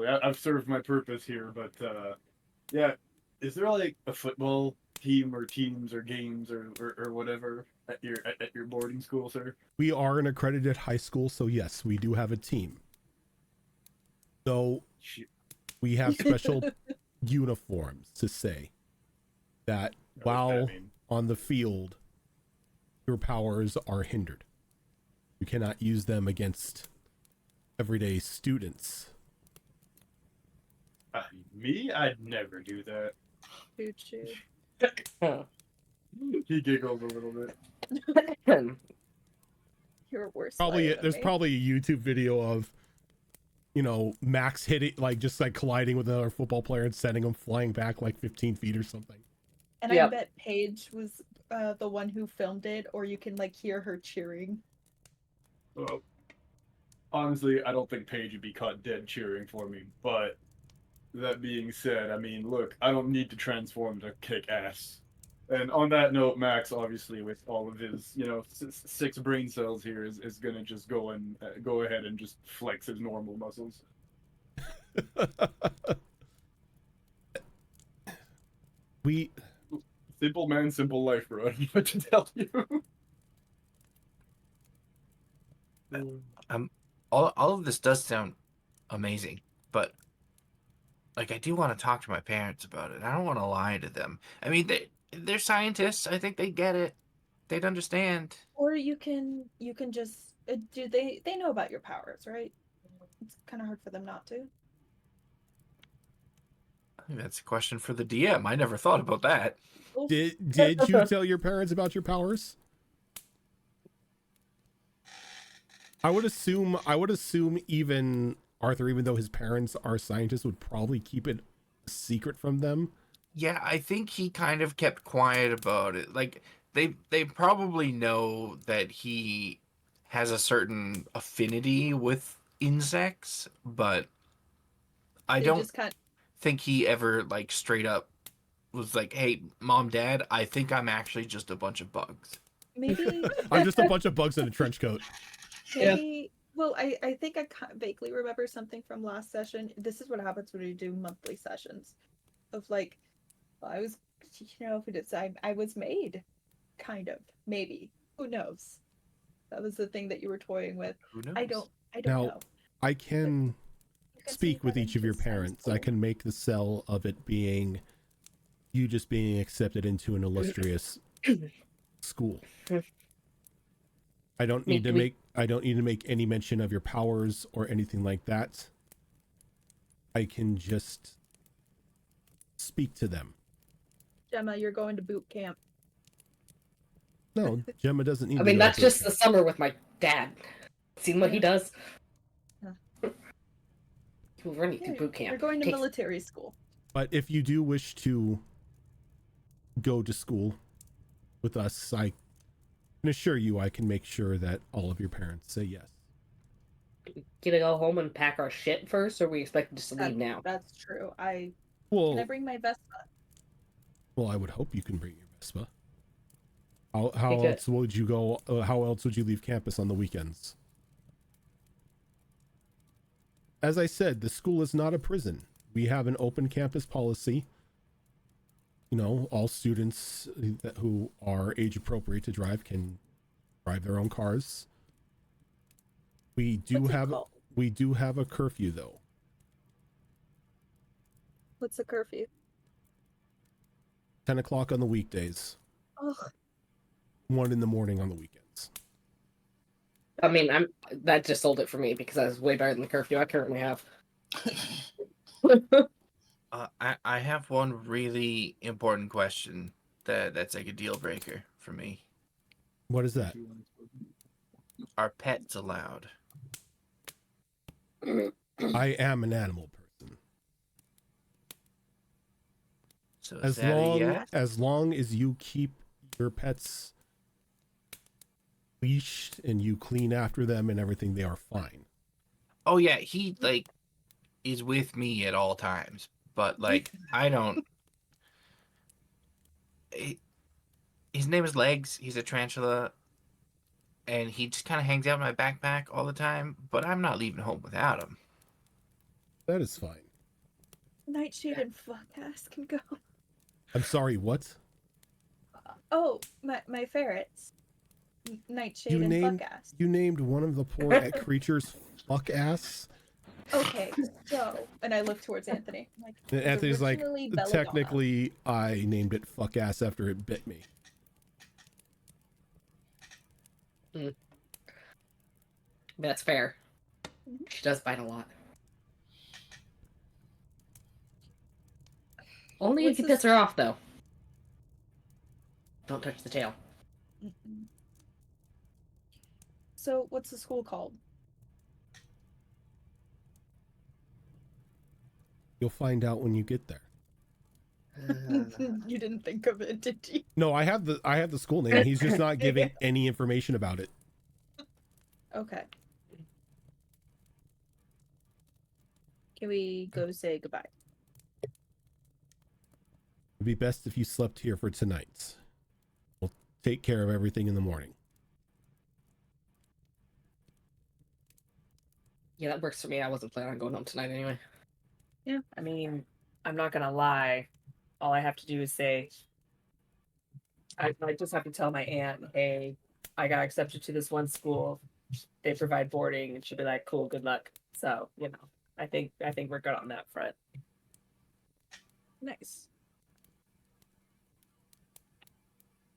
I've served my purpose here, but yeah, is there like a football team or teams or games or whatever at your boarding school, sir? We are an accredited high school, so yes, we do have a team. So we have special uniforms to say that while on the field, your powers are hindered. You cannot use them against everyday students. Me? I'd never do that. Choo-choo. He giggled a little bit. You're worse. There's probably a YouTube video of, Max hitting, just colliding with another football player and sending him flying back like 15 feet or something. And I bet Paige was the one who filmed it, or you can hear her cheering. Well, honestly, I don't think Paige would be caught dead cheering for me, but that being said, I mean, look, I don't need to transform to kick ass. And on that note, Max, obviously, with all of his, 6 brain cells here, is gonna just go ahead and just flex his normal muscles. Simple man, simple life, bro. I don't know what to tell you. All of this does sound amazing, but I do want to talk to my parents about it. I don't want to lie to them. I mean, they're scientists. I think they get it. They'd understand. Or you can just they know about your powers, right? It's kind of hard for them not to. I think that's a question for the DM. I never thought about that. Did you tell your parents about your powers? I would assume even Arthur, even though his parents are scientists, would probably keep it a secret from them. Yeah, I think he kind of kept quiet about it. They probably know that he has a certain affinity with insects, but I don't think he ever straight up was like, "Hey, mom, dad, I think I'm actually just a bunch of bugs." Maybe I'm just a bunch of bugs in a trench coat. Maybe. Well, I think I vaguely remember something from last session. This is what happens when we do monthly sessions. Of I was, if it is, I was made, kind of, maybe. Who knows? That was the thing that you were toying with. Who knows? I don't Now, know. I can speak with each of your parents. I can make the sell of it being you just being accepted into an illustrious school. I don't need to make any mention of your powers or anything like that. I can just speak to them. Gemma, you're going to boot camp. No, Gemma doesn't need. I mean, that's just the summer with my dad. Seen what he does. He'll run you through boot camp. You're going to military school. But if you do wish to go to school with us, I can assure you I can make sure that all of your parents say yes. Gonna go home and pack our shit first, or are we expected just to leave now? That's true. Can I bring my Vespa? Well, I would hope you can bring your Vespa. How else would you go? How else would you leave campus on the weekends? As I said, the school is not a prison. We have an open campus policy. All students who are age appropriate to drive can drive their own cars. We do have We do have a curfew, though. What's the curfew? 10 o'clock on the weekdays. Ugh. 1 in the morning on the weekends. I mean, that just sold it for me because that's way better than the curfew I currently have. I have one really important question that's like a deal breaker for me. What is that? Are pets allowed? I am an animal person. So as long as you keep your pets leashed and you clean after them and everything, they are fine. Oh yeah, he like is with me at all times, but like I don't. His name is Legs. He's a tarantula, and he just kind of hangs out in my backpack all the time. But I'm not leaving home without him. That is fine. Nightshade and Fuckass can go. I'm sorry, what? Oh, my ferrets. Nightshade and Fuckass. You named one of the poor creatures Fuckass? Okay, so, and I look towards Anthony. I'm like, And Anthony's like, Belladonna. technically, I named it Fuckass after it bit me. That's fair. She does bite a lot. Only if you piss her off, though. Don't touch the tail. So, what's the school called? You'll find out when you get there. You didn't think of it, did you? No, I have the school name. He's just not giving any information about it. Okay. Can we go say goodbye? It'd be best if you slept here for tonight. We'll take care of everything in the morning. Yeah, that works for me. I wasn't planning on going home tonight anyway. Yeah, I mean, I'm not gonna lie. All I have to do is say, I just have to tell my aunt, hey, I got accepted to this one school. They provide boarding, and she'll be like, cool, good luck. So, you know, I think we're good on that front. Nice.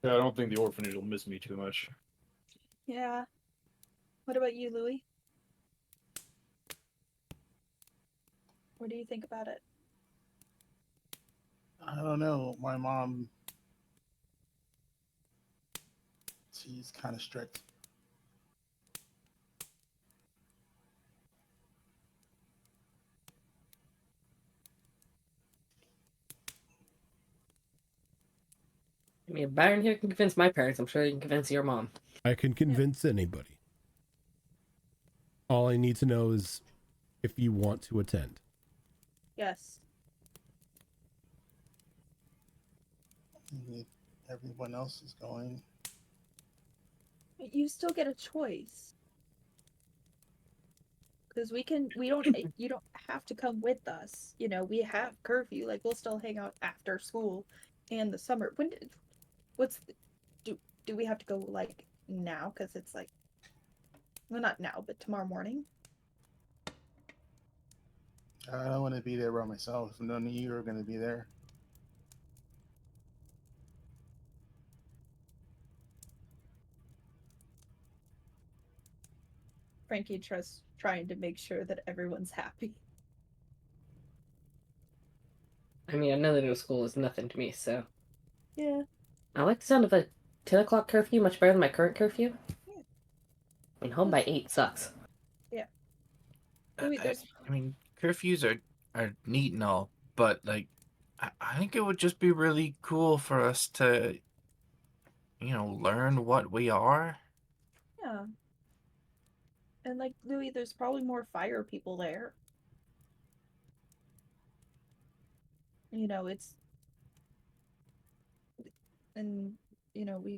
Yeah, I don't think the orphanage will miss me too much. Yeah. What about you, Louis? What do you think about it? I don't know. My mom, she's kind of strict. I mean, if Byron here can convince my parents, I'm sure he can convince your mom. I can convince anybody. All I need to know is if you want to attend. Yes. Everyone else is going. You still get a choice. Because you don't have to come with us. You know, we have curfew. Like, we'll still hang out after school and the summer. Do we have to go, like, now? Because it's like, well, not now, but tomorrow morning. I don't want to be there by myself. None of you are going to be there. Frankie trying to make sure that everyone's happy. I mean, another new school is nothing to me, so. Yeah. I like the sound of a 10 o'clock curfew much better than my current curfew. Yeah. I mean, home by 8 sucks. Yeah. I mean, curfews are neat and all, but like, I think it would just be really cool for us to, learn what we are. Yeah. And like, Louis, there's probably more fire people there. You know, I mean, I'm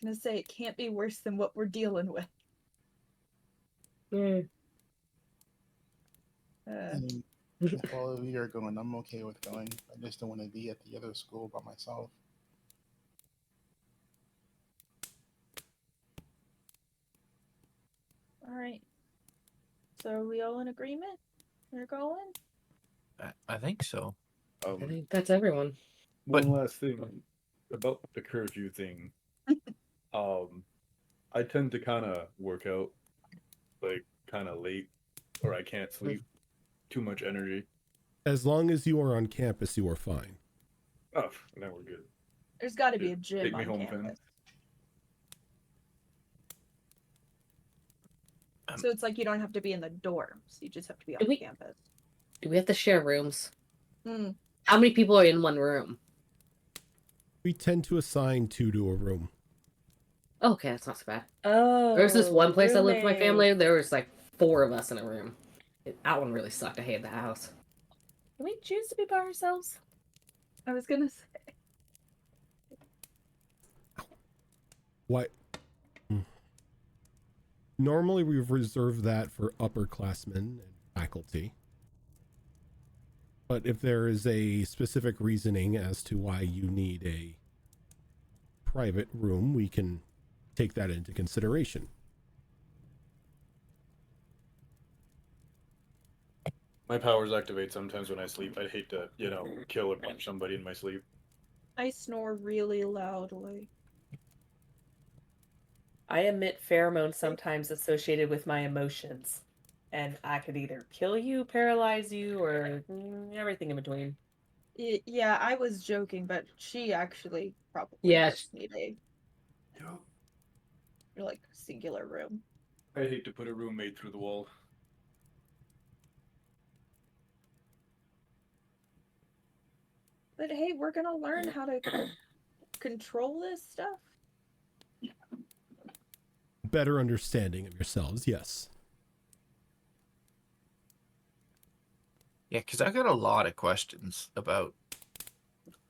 gonna say it can't be worse than what we're dealing with. If all of you are going, I'm okay with going. I just don't want to be at the other school by myself. So are we all in agreement? We're going? I think so. I think that's everyone. One last thing about the curfew thing. I tend to kind of work out like kind of late, or I can't sleep. Too much energy. As long as you are on campus, you are fine. Oh, now we're good. There's got to be a gym Take me on home, campus. Finn. So it's like you don't have to be in the dorms. You just have to be on campus. Do we have to share rooms? Hmm. How many people are in one room? We tend to assign 2 to a room. Okay, that's not so bad. Oh. There was this one place I lived with my family. roommate. There was like 4 of us in a room. That one really sucked. I hated that house. Can we choose to be by ourselves? I was gonna say. What? Normally we reserve that for upperclassmen and faculty. But if there is a specific reasoning as to why you need a private room, we can take that into consideration. My powers activate sometimes when I sleep. I'd hate to, kill or punch somebody in my sleep. I snore really loudly. I emit pheromones sometimes associated with my emotions. And I could either kill you, paralyze you, or everything in between. Yeah, I was joking, but she actually probably does need a like singular room. I hate to put a roommate through the wall. But hey, we're gonna learn how to control this stuff. Better understanding of yourselves, yes. Yeah, because I got a lot of questions about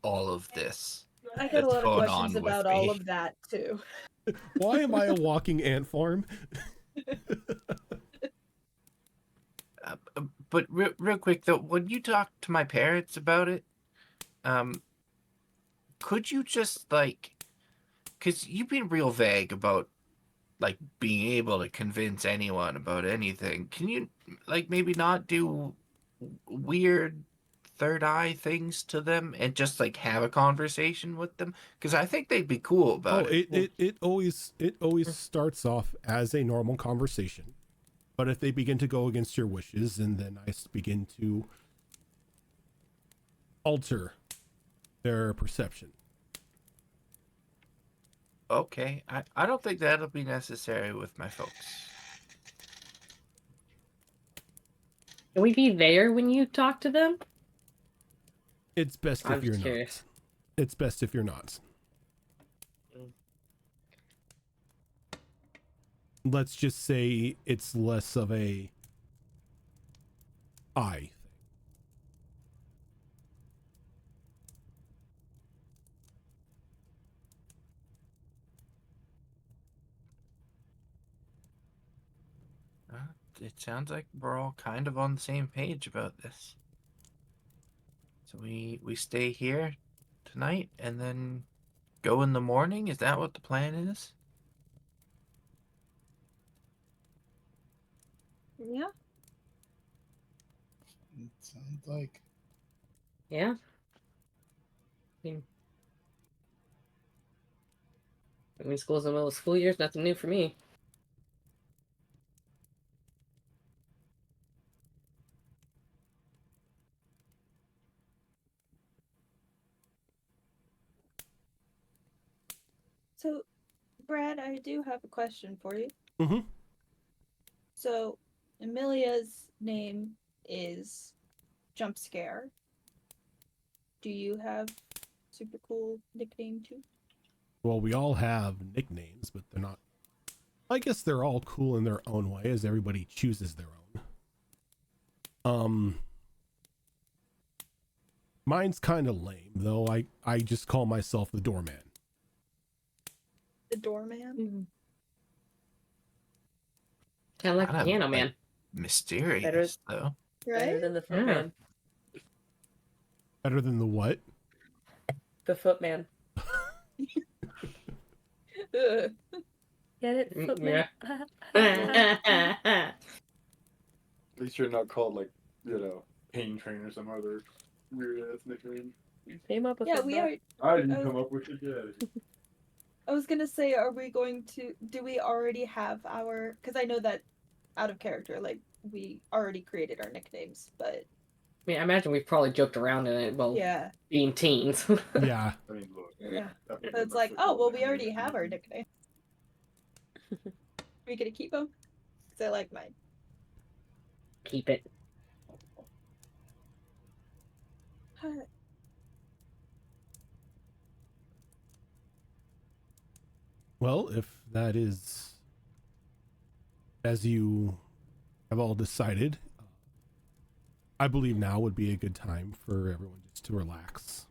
all of this. I got a lot of questions about all of that too. Why am I a walking ant farm? But real quick though, when you talked to my parents about it, could you just because you've been real vague about being able to convince anyone about anything. Can you maybe not do weird third eye things to them and just have a conversation with them? Because I think they'd be cool about it. It always starts off as a normal conversation. But if they begin to go against your wishes, and then I begin to alter their perception. Okay, I don't think that'll be necessary with my folks. Can we be there when you talk to them? It's best if you're not. It's best if you're not. Let's just say it's less of a I thing. It sounds like we're all kind of on the same page about this. So we stay here tonight and then go in the morning? Is that what the plan is? Yeah. It sounds like. Yeah. School's in the middle of school year is nothing new for me. So, Brad, I do have a question for you. Mm-hmm. So, Amelia's name is Jump Scare. Do you have super cool nickname too? Well, we all have nicknames, but they're not. I guess they're all cool in their own way, as everybody chooses their own. Mine's kind of lame, though. I just call myself the doorman. The doorman? Mm-hmm. Kind of like the piano man. Mysterious, though. Right? Better than the footman. Better than the what? The footman. Get it? Footman. Yeah. At least you're not called like, Pain Train or some other weird ass nickname. You came up with Yeah, it, we bro. are. I didn't come up with it. Yeah. I was gonna say, are we going to? Do we already have our? Because I know that out of character, like we already created our nicknames, but I mean, I imagine we've probably joked around in it while yeah, being teens. Yeah. I mean, look. yeah. So So it's like, oh well, we already have our nickname. Are we gonna keep them? Because I like mine. Keep it. Well, if that is as you have all decided, I believe now would be a good time for everyone just to relax,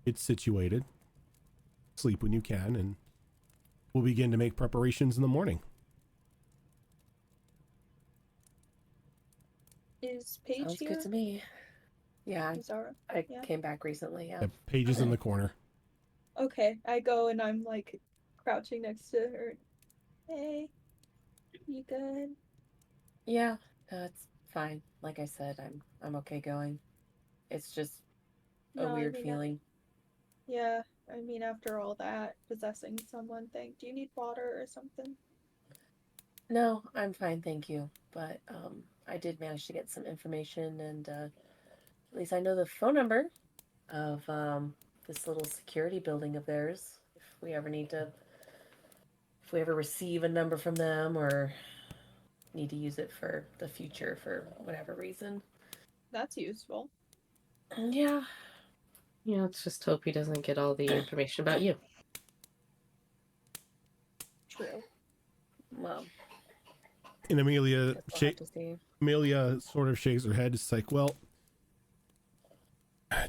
get situated, sleep when you can, and we'll begin to make preparations in the morning. Is Paige Sounds here? good to me. Yeah, Zara? I Yeah. came back recently. Yeah. The Paige in the corner. Okay, I go and I'm like crouching next to her. Hey, you good? Yeah, it's fine. Like I said, I'm okay going. It's just a No, I weird mean, feeling. Yeah, I mean, after all that possessing someone thing, do you need water or something? No, I'm fine, thank you. But I did manage to get some information, and at least I know the phone number of this little security building of theirs. If we ever receive a number from them or need to use it for the future for whatever reason. That's useful. Yeah. Yeah, let's just hope he doesn't get all the information about you. True. Well, And Amelia guess we'll have to see. Amelia sort of shakes her head. It's like, well,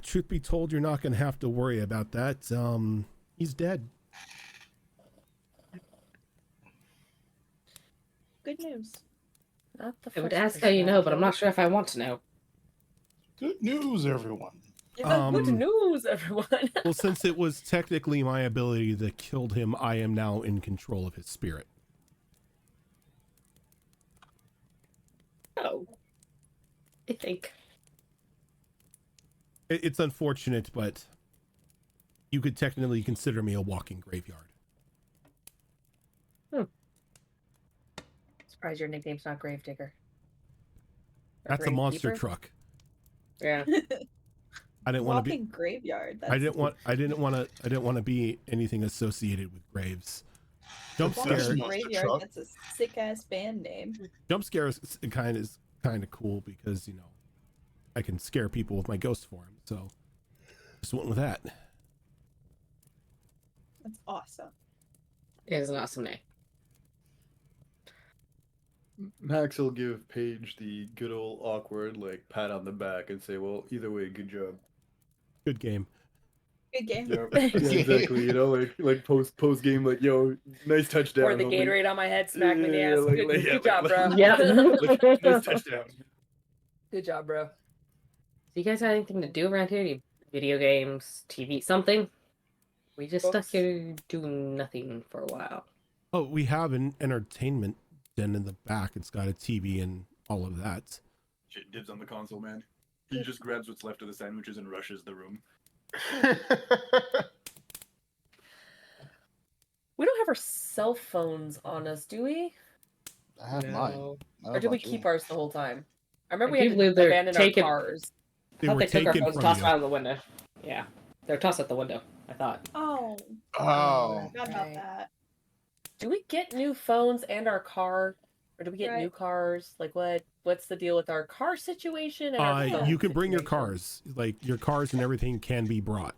truth be told, you're not going to have to worry about that. He's dead. Good news. Not the I would first ask how person you I've know, but I'm killed. not sure if I want to know. Good news, everyone. Good news, everyone. Well, since it was technically my ability that killed him, I am now in control of his spirit. Oh. I think. It's unfortunate, but you could technically consider me a walking graveyard. Surprised your nickname's not Gravedigger. That's a monster truck. Yeah. I didn't want to be Walking graveyard. That's... I didn't want to be anything associated with graves. Jump scare. Graveyard. That's a sick ass band name. Jump scare is kind of cool because I can scare people with my ghost form. So just went with that. That's awesome. It is an awesome name. Max will give Paige the good old awkward pat on the back and say, "Well, either way, good job." Good game. Good game. Yeah, exactly. Like post game, yo, nice touchdown. Or the Gatorade on my head, smack me in the ass. Good job, bro. Yeah. Nice touchdown. Good job, bro. Do you guys have anything to do around here? Any video games, TV, something? We just stuck here doing nothing for a while. Oh, we have an entertainment den in the back. It's got a TV and all of that. Shit, dibs on the console, man. He just grabs what's left of the sandwiches and rushes the room. We don't have our cell phones on us, do we? I have mine. Or did we keep ours the whole time? I remember I we do had believe to they're abandon our taken- cars. They I thought were they took our taken phones and from tossed you. them out of the window. Yeah. They're tossed out the window, I thought. Oh. Oh. Forgot about that. Do we get new phones and our car? Or do we get Right. new cars? Like what's the deal with our car situation and our phone You can bring your situation? cars. Like your cars and everything can be brought.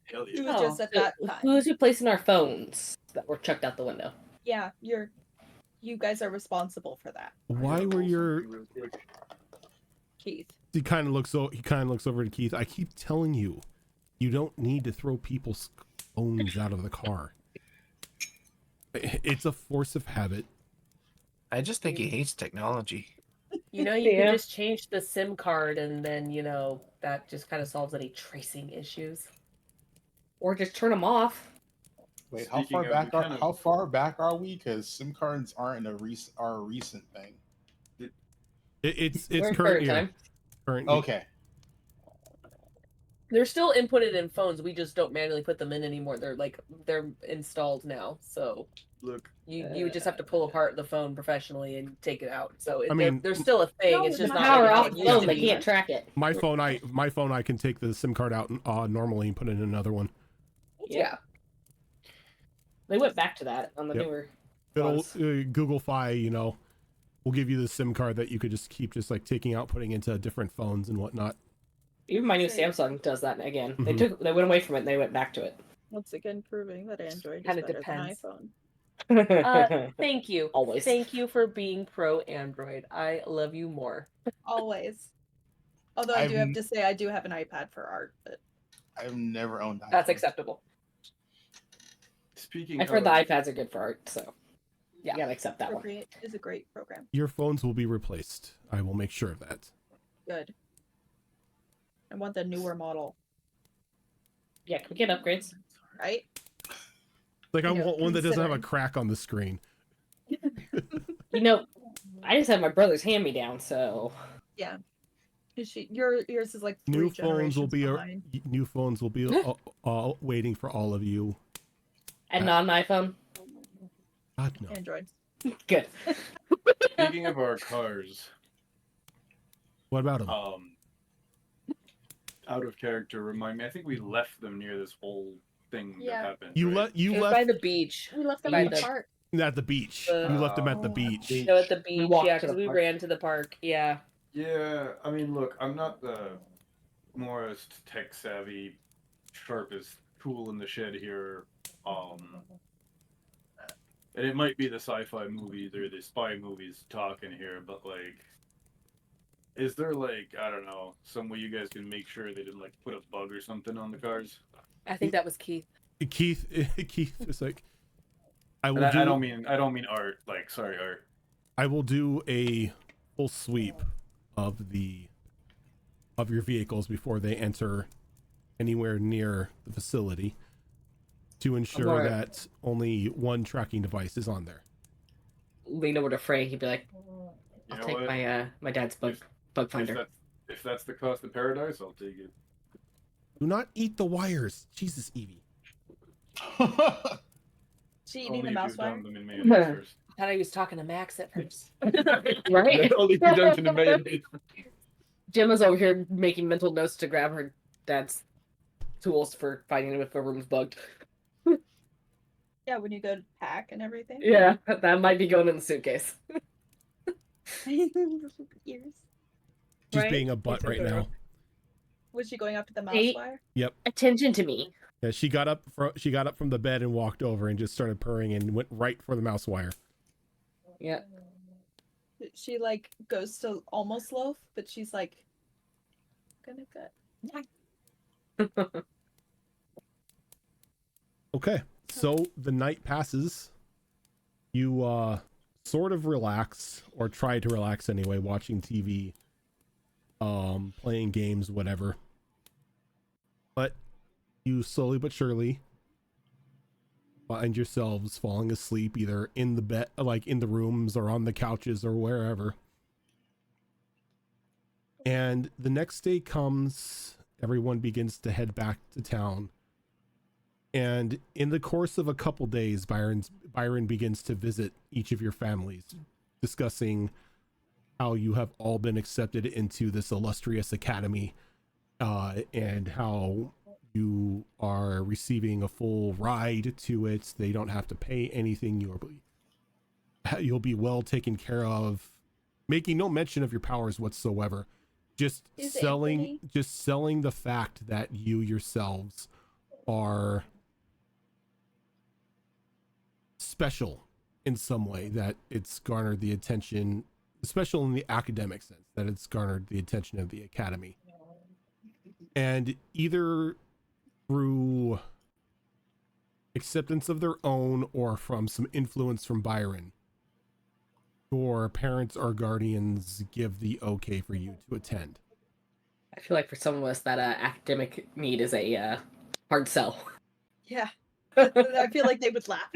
Hell It yeah. was just at that time. Who's replacing our phones that were chucked out the window? Yeah, you guys are responsible for that, Why were your Real quick. Keith. he kind of looks over to Keith. I keep telling you, you don't need to throw people's phones out of the car. It's a force of habit. I just think he hates technology. You can just change the SIM card and then, that just kind of solves any tracing issues. Or just turn them off. Wait, how far back are we? Because SIM cards aren't a recent thing. It's We're current in year. time. Current year. Okay. They're still inputted in phones. We just don't manually put them in anymore. They're installed now. So Look, you just have to pull apart the phone professionally and take it out. So I mean, they're still a thing. No, It's just the not Power like off it the used phone, to they be. can't track it. my phone, I can take the SIM card out normally and put in another one. Yeah. They went back to that on the newer Good old ones. Google Fi, will give you the SIM card that you could just keep taking out, putting into different phones and whatnot. Even my new Samsung does that again. Mm-hmm. They went away from it and they went back to it. Once again, proving that Android Kinda is better depends. than Thank you. Always. Thank you for being pro Android. I love you more. iPhone. Always. Although I do have to say I do have an iPad for art, but I've never owned iPhone. That's acceptable. speaking I've heard of, the iPads are good for art, so Yeah. you gotta accept that one. Procreate is a great program. Your phones will be replaced. I will make sure of that. Good. I want the newer model, Yeah, can we get upgrades? right? Like I want one that doesn't have a considering. crack on the screen. I just have my brother's hand-me-down, so Yeah. Yours is like 3 New phones will generations be behind. new phones will be all waiting for all of you. and not an iPhone. God no. Android. Good. speaking of our cars, What about them? out of character, remind me. I think we left them near this whole thing Yeah. that happened. You right? It was left by the beach. We left them By at the the- park. at the beach. You left them at the beach. No, at the We beach. walked Yeah, to because the we park. ran to the park. Yeah. Yeah, I mean, look, I'm not the most tech savvy, sharpest tool in the shed here. And it might be the sci-fi movies or the spy movies talking here, but like, is there like, I don't know, some way you guys can make sure they didn't like put a bug or something on the cars? I think that was Keith. Keith is like, I And will do. I don't mean Art. Like, sorry, Art. I will do a full sweep of your vehicles before they enter anywhere near the facility to ensure Alright. that only one tracking device is on there. Lean over to Frey. He'd be like, You "I'll know take what? my dad's bug finder." If that's the cost of paradise, I'll take it. Do not eat the wires. Jesus, Evie. She eating Only the if mouse you've wire? done them in mayonnaise first. I thought he was talking to Max at first. Right? Only if you've done them in mayonnaise. Gemma's over here making mental notes to grab her dad's tools for finding if a room's bugged. Yeah, when you go to pack and everything. Yeah, that might be going in the suitcase. Years. She's Right? being a butt right now. Was she going after the mouse Hey. wire? Yep. Attention to me. Yeah, she got up from the bed and walked over and just started purring and went right for the mouse wire. Yeah. She like goes to almost loaf, but she's like gonna go. Okay. So the night passes. You sort of relax, or try to relax anyway, watching TV, playing games, whatever. But you slowly but surely find yourselves falling asleep either in the bed, like in the rooms or on the couches or wherever. And the next day comes, everyone begins to head back to town. And in the course of a couple days, Byron begins to visit each of your families, discussing how you have all been accepted into this illustrious academy, and how you are receiving a full ride to it. They don't have to pay anything. You'll be well taken care of, making no mention of your powers whatsoever. Just selling the fact that you yourselves are special in some way, that it's garnered the attention, special in the academic sense, that it's garnered the attention of the academy. And either through acceptance of their own or from some influence from Byron, your parents or guardians give the okay for you to attend. I feel like for some of us that academic need is a hard sell. Yeah. I feel like they would laugh.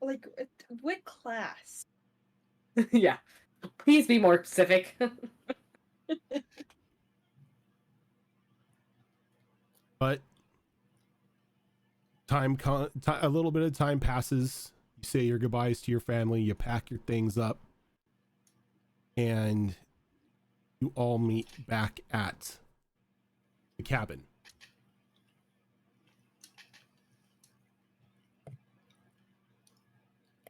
Like, what class? Yeah. Please be more specific. But a little bit of time passes. You say your goodbyes to your family. You pack your things up, and you all meet back at the cabin.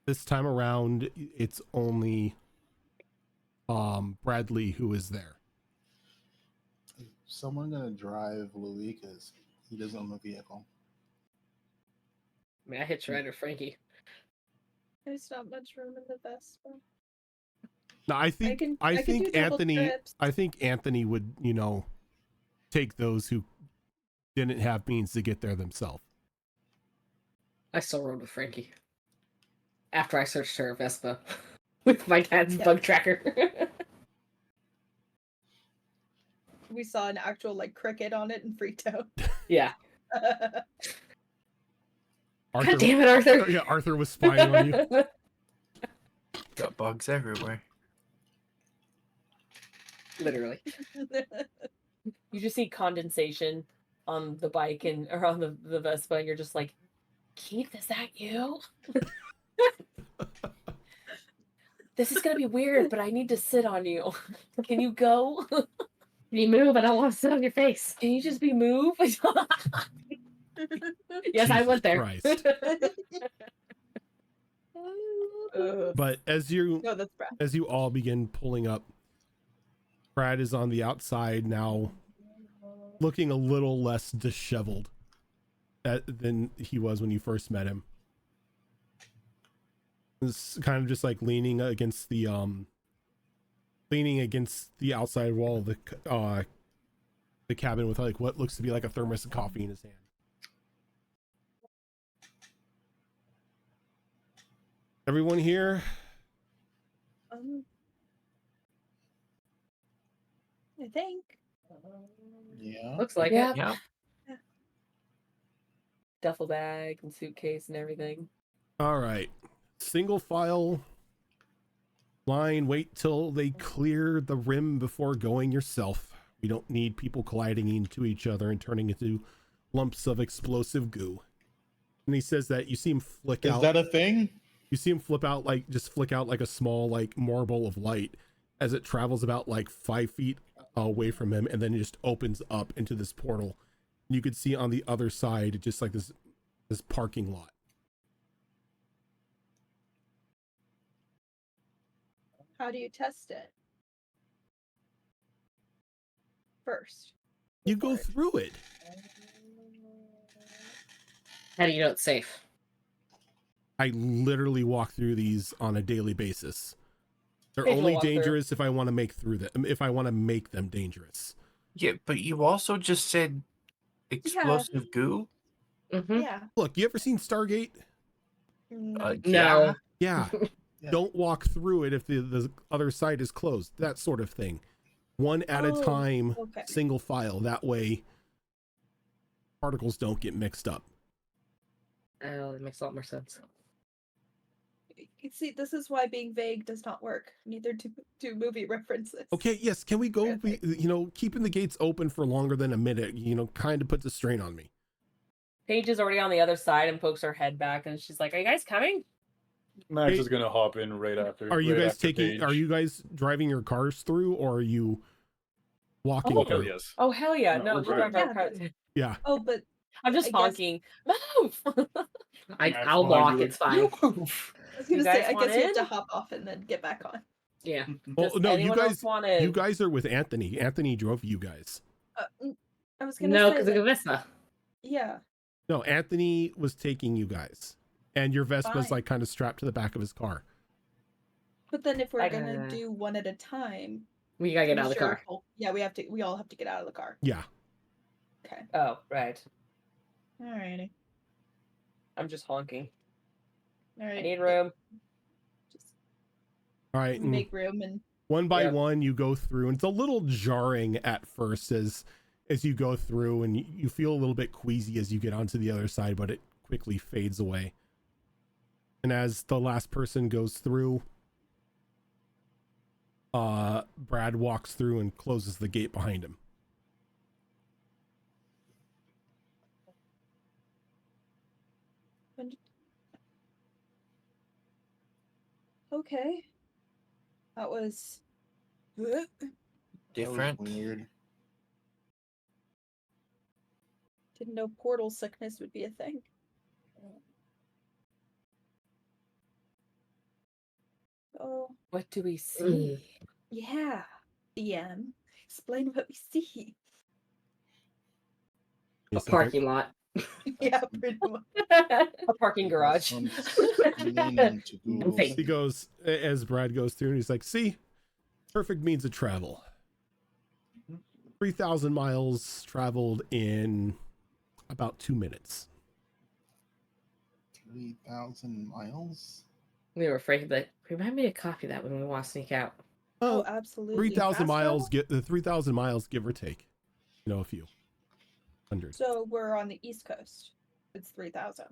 This time around, it's only Bradley who is there. Someone gonna drive Louis because he doesn't own a vehicle. I mean, I hitch rider Frankie. There's not much room in the Vespa. No, I think Anthony would, take those who didn't have means to get there themselves. I still rode with Frankie. After I searched her Vespa with my dad's bug tracker. We saw an actual cricket on it and freaked out. Yeah. Arthur, God damn it, Arthur! Yeah, Arthur was spying on you. Got bugs everywhere. Literally. You just see condensation on the bike or on the Vespa, and you're just like, Keith, is that you? This is gonna be weird, but I need to sit on you. Can you go? Can you move? I don't want to sit on your face. Can you just be moved? Yes, I went there. Christ. But as you all begin pulling up, Brad is on the outside now, looking a little less disheveled than he was when you first met him. It's kind of just leaning against the outside wall of the cabin with what looks to be a thermos of coffee in his hand. Everyone here? I think. Yeah. Looks like it. Yeah. Duffel bag and suitcase and everything. All right. Single file line. Wait till they clear the rim before going yourself. We don't need people colliding into each other and turning into lumps of explosive goo. And he says that you see him flick out. Is that a thing? You see him flick out a small marble of light as it travels about 5 feet away from him, and then it just opens up into this portal. And you could see on the other side just this parking lot. How do you test it? First. You go through it. How do you know it's safe? I literally walk through these on a daily basis. They're only dangerous if I want to make them dangerous. Yeah, but you also just said explosive goo? Mm-hmm. Yeah. Look, you ever seen Stargate? No. Yeah. Don't walk through it if the other side is closed. That sort of thing. One at a time, single file. That way particles don't get mixed up. Oh, that makes a lot more sense. You see, this is why being vague does not work. Neither do movie references. Okay, yes. Can we go, keeping the gates open for longer than a minute, kind of puts a strain on me. Paige is already on the other side and pokes her head back, and she's like, "Are you guys coming?" Max is gonna hop in right after. Are you guys Paige. Are you guys driving your cars through, or are you walking? Oh, hell yes. Oh hell yeah! No, we're we're driving our cars. Yeah. Oh, but I'm just honking. Move! I'll walk. It's fine. I was gonna say, I guess you have to hop off and then get back on. Yeah. Well, no, you guys are with Anthony. Anthony drove you guys. I was gonna No, say because of the Vespa. Yeah. No, Anthony was taking you guys, and your Vespa's Fine. kind of strapped to the back of his car. But then if we're gonna do one at a time, we gotta get out of the car. Yeah, we all have to get out of the car. Yeah. Okay. Oh, right. Alrighty. I'm just honking. All right. I need room. All right. Make room and one by one you go through, and it's a little jarring at first as you go through, and you feel a little bit queasy as you get onto the other side, but it quickly fades away. And as the last person goes through, Brad walks through and closes the gate behind him. Okay. That was different. That was weird. Didn't know portal sickness would be a thing. Oh. What do we see? Yeah. DM. Explain what we see. A parking lot. Yeah, pretty much. A parking garage. He goes, as Brad goes through, and he's like, see, perfect means of travel. 3,000 miles traveled in about 2 minutes. 3,000 miles? We were afraid that. Remind me to copy that when we want to sneak out. Oh, absolutely. 3,000 miles, the 3,000 miles, give or take. You know, a few hundred. So we're on the East Coast. It's 3,000.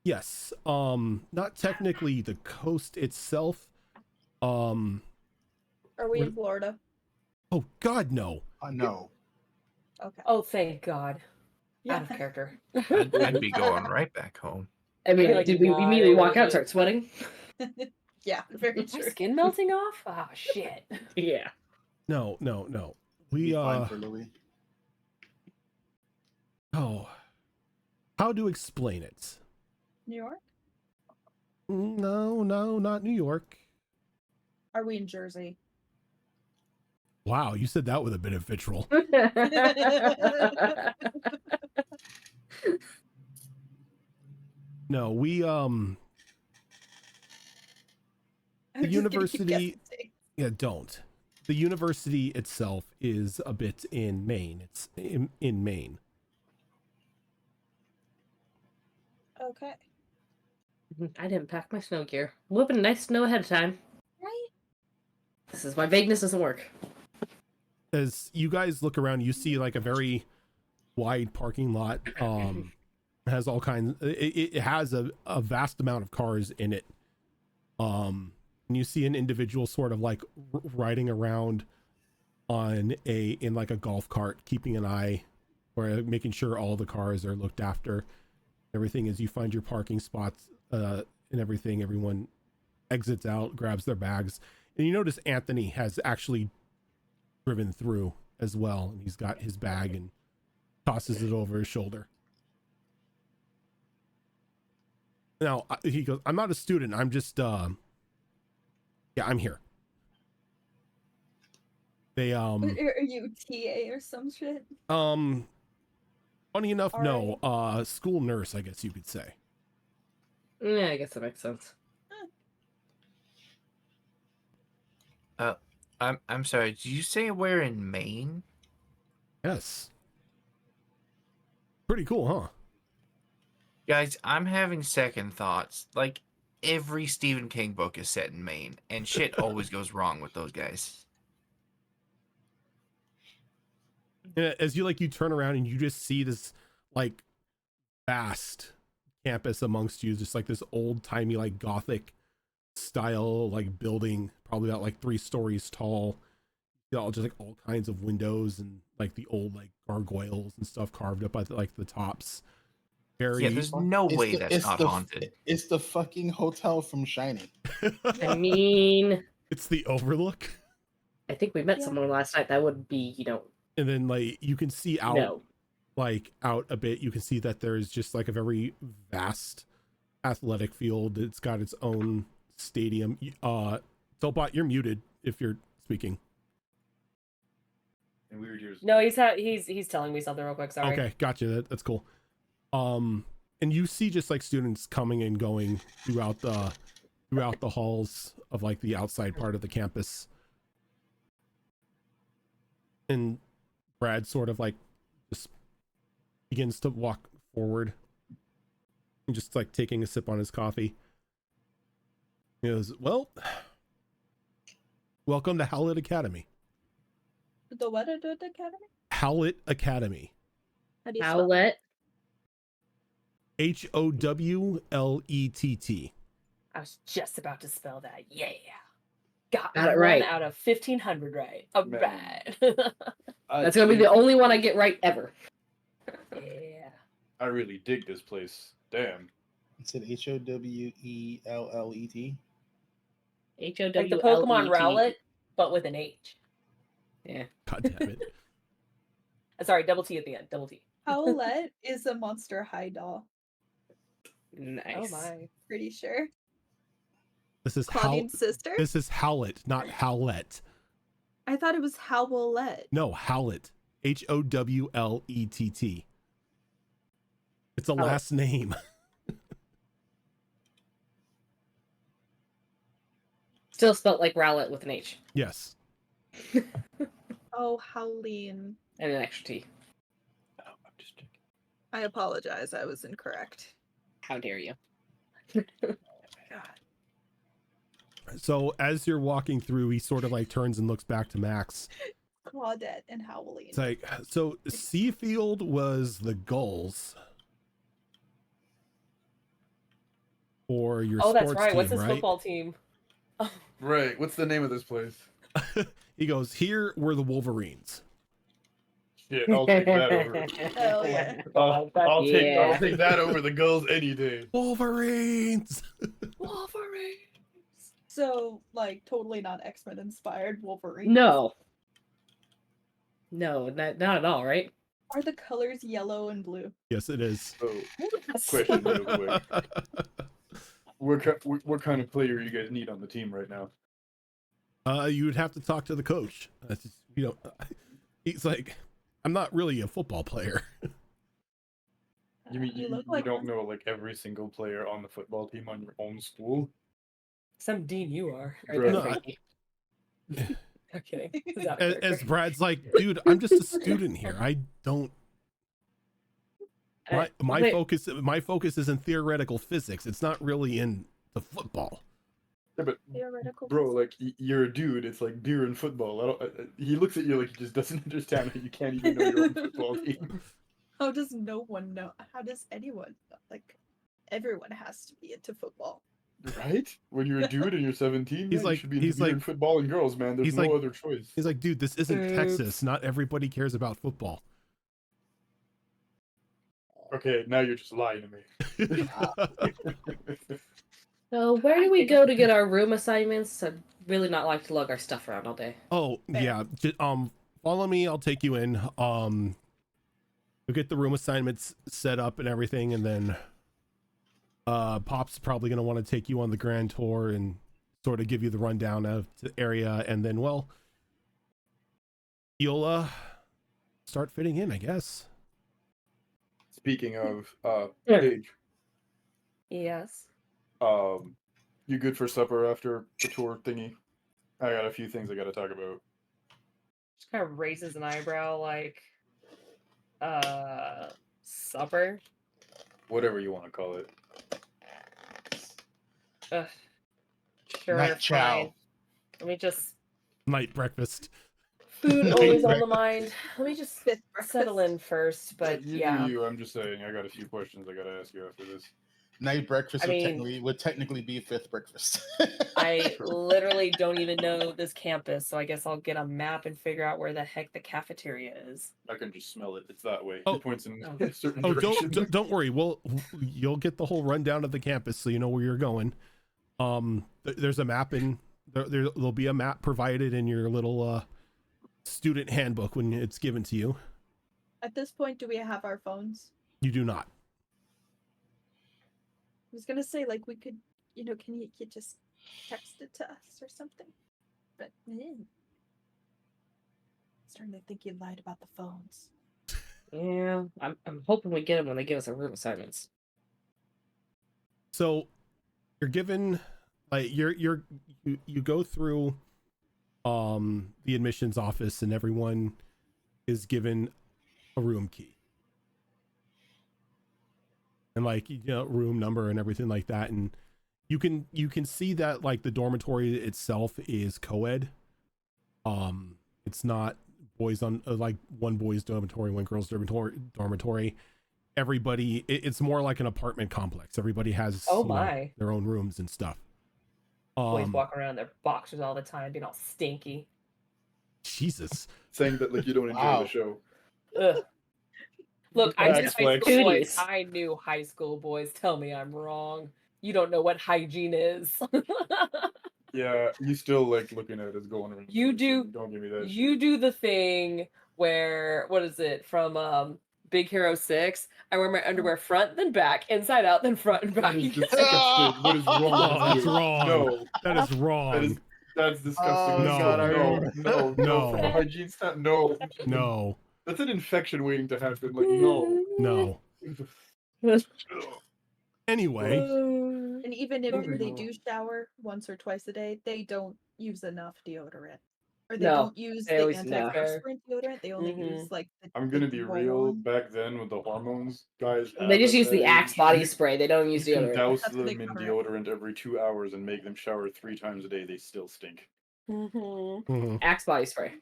Yes. Not technically the coast itself. Are we in Florida? Oh God, no. No. Okay. Oh, thank God. Yeah. Out of character. I'd be going right back home. I mean, Like, did we immediately walk out and start sweating? Yeah, very My true. skin melting off? Oh, shit. Yeah. No. We fine for Louis. Oh, how to explain it? New York? No, not New York. Are we in Jersey? Wow, you said that with a bit of vitriol. No, we the university. Yeah, don't. The university itself is a bit in Maine. It's in Maine. Okay. I didn't pack my snow gear. Would have been nice to know ahead of time. Right? This is why vagueness doesn't work. As you guys look around, you see like a very wide parking lot. Has all kinds. It has a vast amount of cars in it. And you see an individual sort of like riding around in like a golf cart, keeping an eye or making sure all the cars are looked after. Everything as you find your parking spots and everything, everyone exits out, grabs their bags, and you notice Anthony has actually driven through as well, and he's got his bag and tosses it over his shoulder. Now he goes, I'm not a student, I'm just I'm here. They Are you TA or some shit? Funny enough, all no. Right. School nurse, I guess you could say. Yeah, I guess that makes sense. I'm sorry, did you say we're in Maine? Yes. Pretty cool, huh? Guys, I'm having second thoughts. Like, every Stephen King book is set in Maine, and shit always goes wrong with those guys. As you turn around and you just see this like vast campus amongst you, just like this old timey like Gothic style like building, probably about like 3 stories tall. You know, just like all kinds of windows and like the old like gargoyles and stuff carved up at the tops. Yeah, there's no way that's not haunted. It's the fucking hotel from Shining. I mean, it's the Overlook. I think we met someone last night that would be, And then like you can see out a bit, you can see that there's just like a very vast athletic field. It's got its own stadium. Tobot, you're muted if you're speaking. And we were just... No, he's telling me something real quick. Sorry. Okay, gotcha. That's cool. And you see just like students coming and going throughout the halls of like the outside part of the campus. And Brad sort of like just begins to walk forward and just like taking a sip on his coffee. He goes, well, welcome to Howlett Academy. The what academy? Howlett Academy. How do you Howlett? Howlett. I was just about to spell that. Yeah. Got it one right. out of 1,500 right. All right. That's gonna be the only one I get right ever. Yeah. I really dig this place. Damn. It's an Howellet. Howlet. Like the Pokemon Rowlet, but with an H. Yeah. God damn it. Sorry, double T at the end. Double T. Howlett is a Monster High doll. Nice. Oh my. Pretty sure. This is Claudine's sister? This is Howlett, not Howlett. I thought it was Howlett. No, Howlett. Howlett. It's a last name. Still spelt like Rowlet with an H. Yes. Oh, Howleen. And an extra T. Oh, I'm just checking. I apologize. I was incorrect. How dare you? God. So as you're walking through, he sort of like turns and looks back to Max. Claudette and Howleen. It's like, so Seafield was the Gulls for your sports that's right. team, What's his right? football team? Oh. Right. What's the name of this place? He goes, here were the Wolverines. Yeah, I'll take that over. Hell yeah. I'll take that over the Gulls any day. Wolverines. Wolverine. So, like, totally not X-Men inspired Wolverine. No. No, not at all, right? Are the colors yellow and blue? Yes, it is. So, question real quick. What kind of player you guys need on the team right now? You would have to talk to the coach. That's just, he's like, I'm not really a football player. You mean you like don't know like every single player on the football team on your own school? Some dean you are. No, I'm kidding. as Brad's like, dude, I'm just a student here. I don't. My focus is in theoretical physics. It's not really in the football. Yeah, but Theoretical bro, like you're a dude. It's like beer and football. He looks at you like he just doesn't understand that you can't even know your own football team. How does no one know? How does anyone know? Like, everyone has to be into football. Right? When you're a dude and you're 17, you should be into beer and football and girls, man. There's no other choice. He's like, dude, this isn't Texas. Not everybody cares about football. Okay, now you're just lying to me. So where do we go to get our room assignments? I'd really not like to lug our stuff around all day. Oh, yeah. Follow me. I'll take you in. You'll get the room assignments set up and everything, and then Pop's probably going to want to take you on the grand tour and sort of give you the rundown of the area, and then, well, you'll start fitting in, I guess. Speaking of Paige. Yes. You good for supper after the tour thingy? I got a few things I got to talk about. Just kind of raises an eyebrow, like, supper. Whatever you want to call it. Sure. Night chow. Fine. Let me just. Night breakfast. Food always on the mind. Let me just settle in first, but yeah. I'm just saying, I got a few questions I got to ask you after this. Night breakfast would technically be fifth breakfast. I literally don't even know this campus, so I guess I'll get a map and figure out where the heck the cafeteria is. I can just smell it. It's that way. Oh. He points in a certain direction. Don't worry. You'll get the whole rundown of the campus, so you know where you're going. There's a map there'll be a map provided in your little student handbook when it's given to you. At this point, do we have our phones? You do not. I was gonna say, like, we could, can you just text it to us or something? But I'm starting to think you lied about the phones. Yeah, I'm hoping we get them when they give us our room assignments. So you're given, like, you go through the admissions office, and everyone is given a room key. And like, room number and everything like that, and you can see that like the dormitory itself is co-ed. It's not boys on like one boys dormitory, one girls dormitory. Everybody, it's more like an apartment complex. Everybody has their own rooms and stuff. Boys walk around their boxers all the time, being all stinky. Jesus. Saying that like you don't enjoy the show. Ugh. Look, I knew high Flex. school boys. I knew high school boys. Tell me I'm wrong. You don't know what hygiene is. Yeah, you still like looking at it going around. You do. Don't give me that. You do the thing where, what is it from Big Hero 6? I wear my underwear front, then back, inside out, then front and back. That is disgusting. What is wrong? Oh, that's wrong. No, that is wrong. That's disgusting. No. God, no. From a hygiene stand, no. No. That's an infection waiting to happen. Like, no. No. Anyway. And even if they do shower once or twice a day, they don't use enough deodorant. Or they don't use the antiperspirant deodorant. They only use like the I'm gonna be real. Back then with the hormones, guys, they just use the Axe body spray. They don't use deodorant. Douse them in deodorant every 2 hours and make them shower 3 times a day. They still stink. Axe body spray.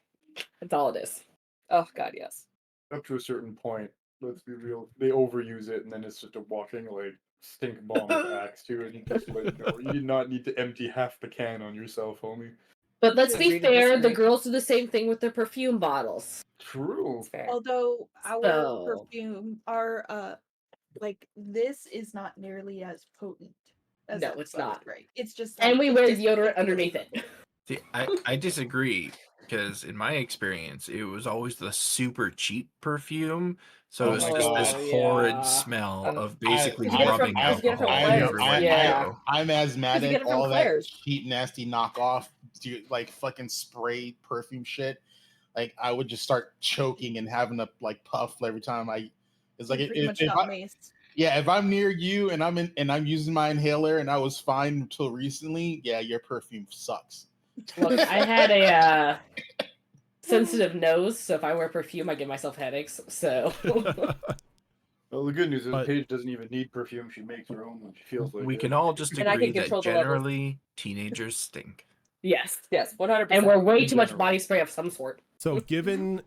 That's all it is. Oh God, yes. Up to a certain point, let's be real. They overuse it, and then it's just a walking like stink bomb of Axe too. And you just like, no, you did not need to empty half the can on yourself, homie. But let's be fair, the girls do the same thing with their perfume bottles. True. Although our perfume, like this is not nearly as potent as no, it's not. Right. It's just and we wear deodorant underneath it. See, I disagree because in my experience, it was always the super cheap perfume. So it's just this horrid smell of basically rubbing alcohol everywhere you go. I'm asthmatic, all that cheap, nasty knockoff, like fucking spray perfume shit. Like I would just start choking and having to like puff every time it's like if I'm near you and I'm using my inhaler and I was fine until recently, yeah, your perfume sucks. Look, I had a sensitive nose, so if I wear perfume, I give myself headaches. So, well, the good news is Paige doesn't even need perfume; she makes her own when she feels like. We can all just agree that generally teenagers stink. Yes, 100%. And we're way too much body spray of some sort. So, given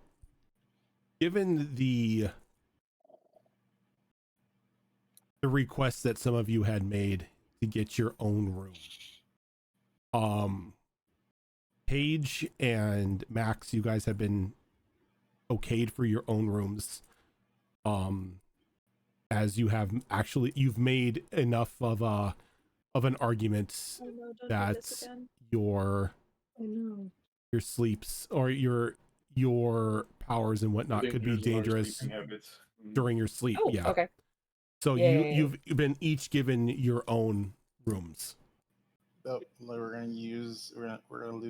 the request that some of you had made to get your own room, Paige and Max, you guys have been okayed for your own rooms, as you've made enough of an argument that your sleeps or your powers and whatnot could be dangerous during your sleep. Okay. So you've been each given your own rooms. Oh, we're gonna lose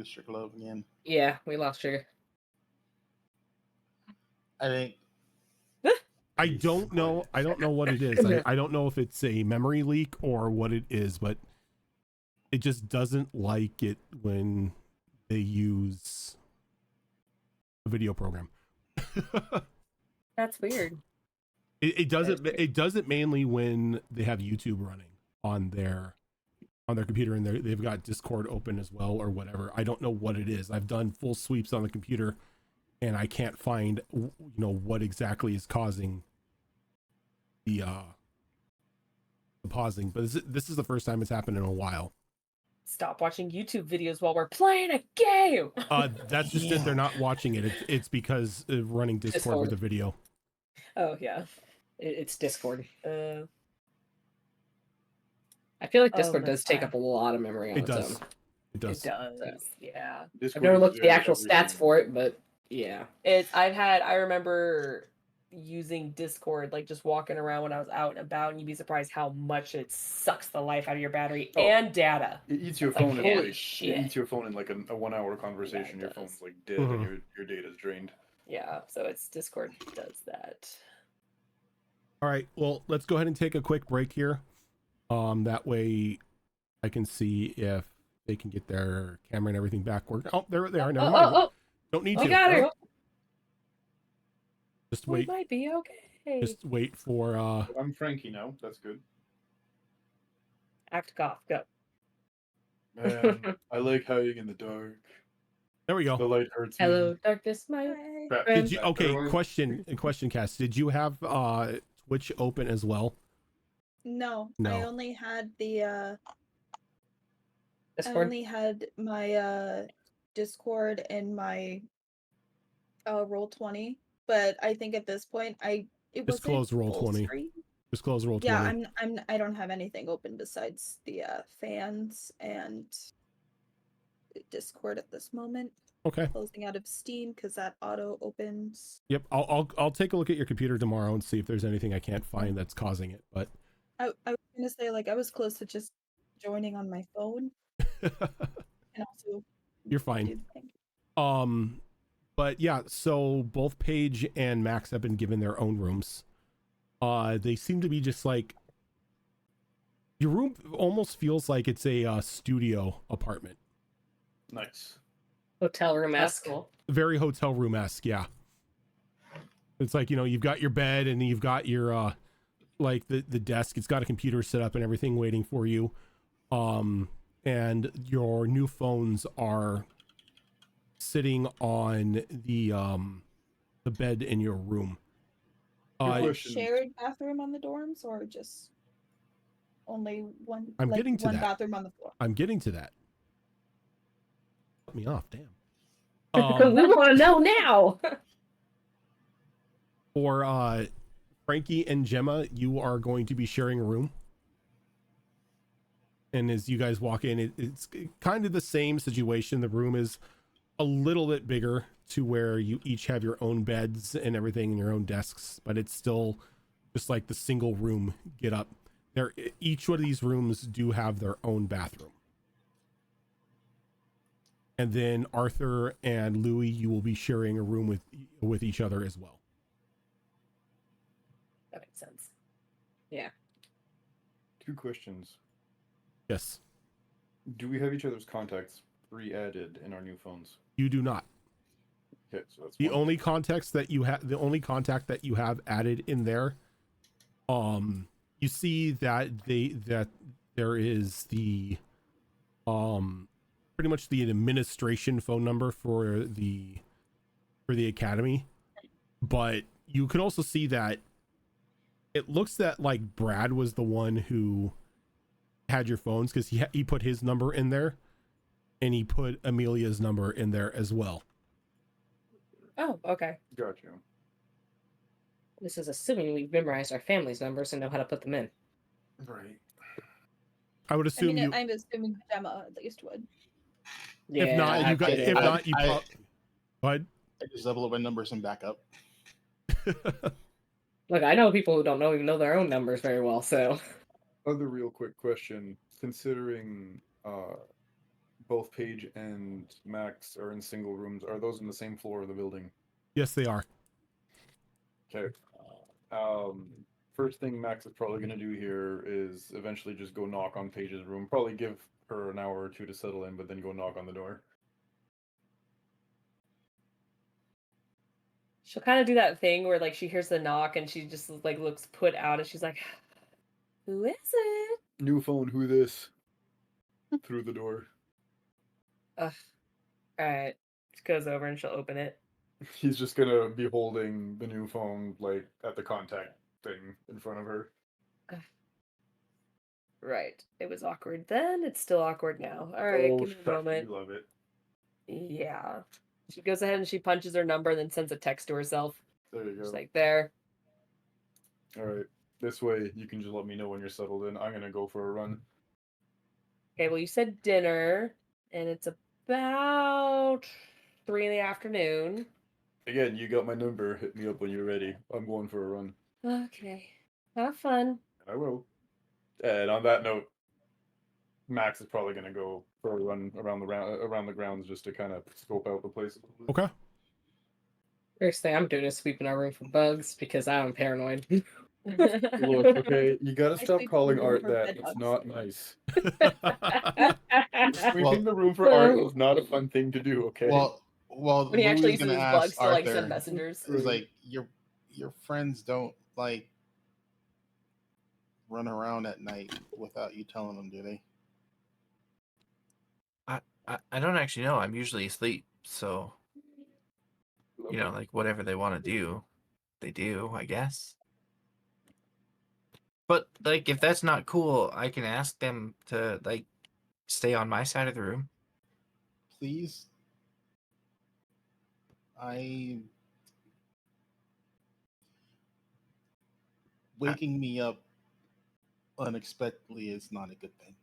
Sugar Love again. Yeah, we lost Sugar. I think. I don't know what it is. I don't know if it's a memory leak or what it is, but it just doesn't like it when they use a video program. That's weird. It does it mainly when they have YouTube running on their computer and they've got Discord open as well or whatever. I don't know what it is. I've done full sweeps on the computer and I can't find what exactly is causing the pausing, but this is the first time it's happened in a while. Stop watching YouTube videos while we're playing a game. That's just it. They're not watching it. It's because running Discord with the video. Oh yeah, it's Discord. I feel like Discord does take up a lot of memory on its own. It does. Yeah. Discord, I've never looked at the actual stats for it, but yeah. I remember using Discord, like just walking around when I was out and about, and you'd be surprised how much it sucks the life out of your battery and data. It eats your phone in it eats your phone in like a 1 hour conversation. Your phone's like dead and your data's drained. Yeah, so it's Discord does that. All right, well, let's go ahead and take a quick break here. That way I can see if they can get their camera and everything back working. Oh, there they are. Never mind. Don't need to. Got her. Just wait. We might be okay. Just wait for I'm Frankie now. That's good. Act cough. Go. Man, I like hiding in the dark. There we go. The light hurts me. Hello, darkness, my friend. Did you question, Cass. Did you have Twitch open as well? No. I only had the I only had my Discord and my Roll20, but I think at this point it just close Roll20. Just close Roll20. Yeah, I don't have anything open besides the fans and Discord at this moment. Okay. Closing out of Steam because that auto opens. Yep, I'll take a look at your computer tomorrow and see if there's anything I can't find that's causing it. But I was gonna say, like, I was close to just joining on my phone. And also you're fine. But yeah, so both Paige and Max have been given their own rooms. They seem to be just like, your room almost feels like it's a studio apartment. Nice. Hotel room-esque. Cool. Very hotel room-esque, yeah. It's like, you've got your bed and you've got your like the desk. It's got a computer set up and everything waiting for you. And your new phones are sitting on the bed in your room. Shared bathroom on the dorms, or just only one? I'm getting to one that. bathroom on the floor. I'm getting to that. Cut me off, damn. We want to know now. For Frankie and Gemma, you are going to be sharing a room. And as you guys walk in, it's kind of the same situation. The room is a little bit bigger to where you each have your own beds and everything and your own desks, but it's still just like the single room get up. Each one of these rooms do have their own bathroom. And then Arthur and Louis, you will be sharing a room with each other as well. That makes sense. Yeah. 2 questions. Yes. Do we have each other's contacts re-added in our new phones? You do not. Okay, so that's the only contact that you have added in there. You see that there is the pretty much the administration phone number for the academy, but you can also see that it looks that like Brad was the one who had your phones, because he put his number in there, and he put Amelia's number in there as well. Oh, okay. Gotcha. This is assuming we've memorized our family's numbers and know how to put them in. Right. I would assume I'm assuming Gemma at least would. Yeah, if not, you got. If not, you. Go ahead. I just level up my numbers and back up. Look, I know people who don't even know their own numbers very well, so. Other real quick question, considering both Paige and Max are in single rooms, are those in the same floor of the building? Yes, they are. Okay. First thing Max is probably going to do here is eventually just go knock on Paige's room. Probably give her an hour or 2 to settle in, but then go knock on the door. She'll kind of do that thing where like she hears the knock and she just like looks put out and she's like, "Who is it?" New phone, who this? Through the door. Ugh. Alright. She goes over and she'll open it. He's just gonna be holding the new phone like at the contact thing in front of her. Right. It was awkward then. It's still awkward now. Alright, give me a moment. You love it. Yeah. She goes ahead and she punches her number and then sends a text to herself. There you go. She's like, there. Alright. This way you can just let me know when you're settled in. I'm gonna go for a run. Okay, well you said dinner and it's about 3 in the afternoon. Again, you got my number. Hit me up when you're ready. I'm going for a run. Okay. Have fun. I will. And on that note, Max is probably going to go for a run around the grounds just to kind of scope out the place. Okay. First thing I'm doing is sweeping our room for bugs because I'm paranoid. Look, okay, you got to stop calling Art that. It's not nice. Sweeping the room for Art is not a fun thing to do, okay? Well, when he actually uses bugs to like Arthur, send messengers. It was like your friends don't like run around at night without you telling them, do they? I don't actually know. I'm usually asleep, so like whatever they want to do, they do, I guess. But like if that's not cool, I can ask them to like stay on my side of the room? Please. Waking me up unexpectedly is not a good thing.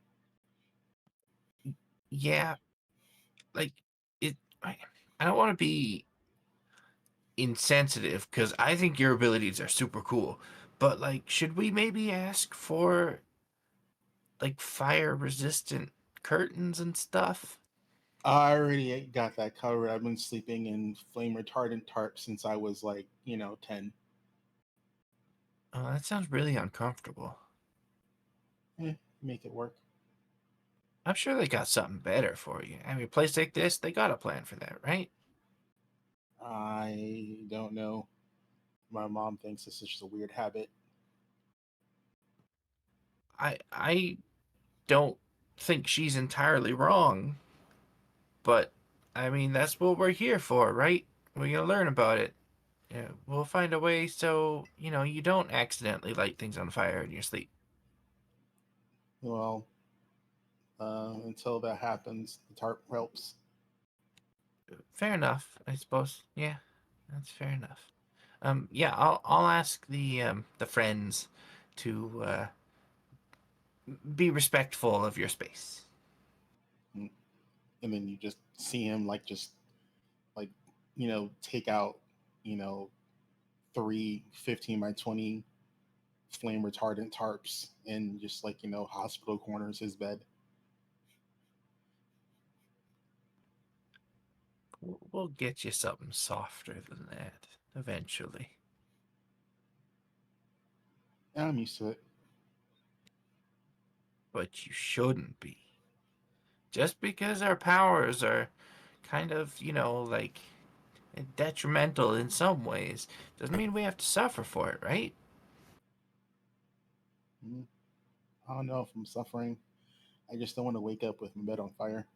Yeah, like I don't want to be insensitive because I think your abilities are super cool, but like, should we maybe ask for like fire resistant curtains and stuff? I already got that covered. I've been sleeping in flame retardant tarp since I was like, 10. Oh, that sounds really uncomfortable. Make it work. I'm sure they got something better for you. I mean, a place like this, they got a plan for that, right? I don't know. My mom thinks this is just a weird habit. I don't think she's entirely wrong, but I mean, that's what we're here for, right? We're gonna learn about it. Yeah, we'll find a way so, you don't accidentally light things on fire in your sleep. Well, until that happens, the tarp helps. Fair enough, I suppose. Yeah, that's fair enough. Yeah, I'll ask the friends to be respectful of your space. And then you just see him take out, 3 15 by 20 flame retardant tarps and just hospital corners his bed. We'll get you something softer than that eventually. I'm used to it. But you shouldn't be. Just because our powers are kind of, like detrimental in some ways, doesn't mean we have to suffer for it, right? I don't know if I'm suffering. I just don't want to wake up with my bed on fire.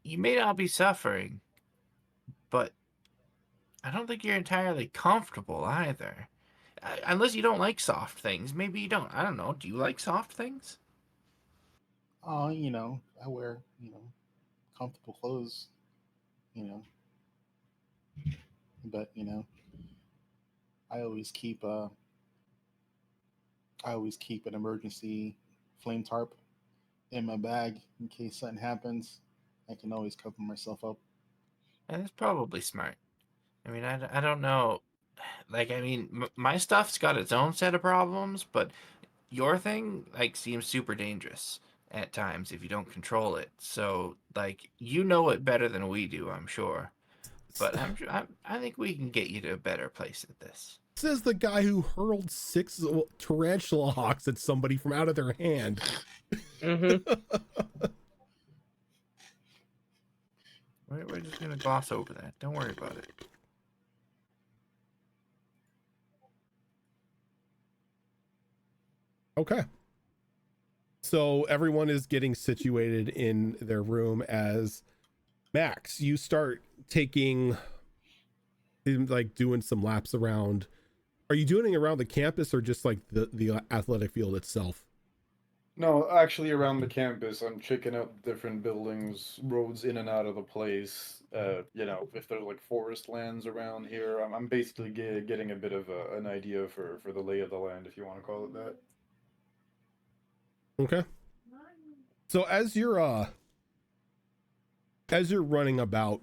You may not be suffering, but I don't think you're entirely comfortable either. Unless you don't like soft things. Maybe you don't. I don't know. Do you like soft things? Oh, I wear, comfortable clothes, but, I always keep an emergency flame tarp in my bag in case something happens. I can always cover myself up. And that's probably smart. I mean, I don't know. Like, I mean, my stuff's got its own set of problems, but your thing, like, seems super dangerous at times if you don't control it. So, like, you know it better than we do, I'm sure. But I think we can get you to a better place at this. Says the guy who hurled 6 tarantula hawks at somebody from out of their hand. Mm-hmm. We're just gonna gloss over that. Don't worry about it. Okay. So everyone is getting situated in their room as Max, you start taking, like, doing some laps around. Are you doing it around the campus or just like the athletic field itself? No, actually around the campus. I'm checking out different buildings, roads in and out of the place. If there's like forest lands around here, I'm basically getting a bit of an idea for the lay of the land, if you want to call it that. Okay. So as you're running about,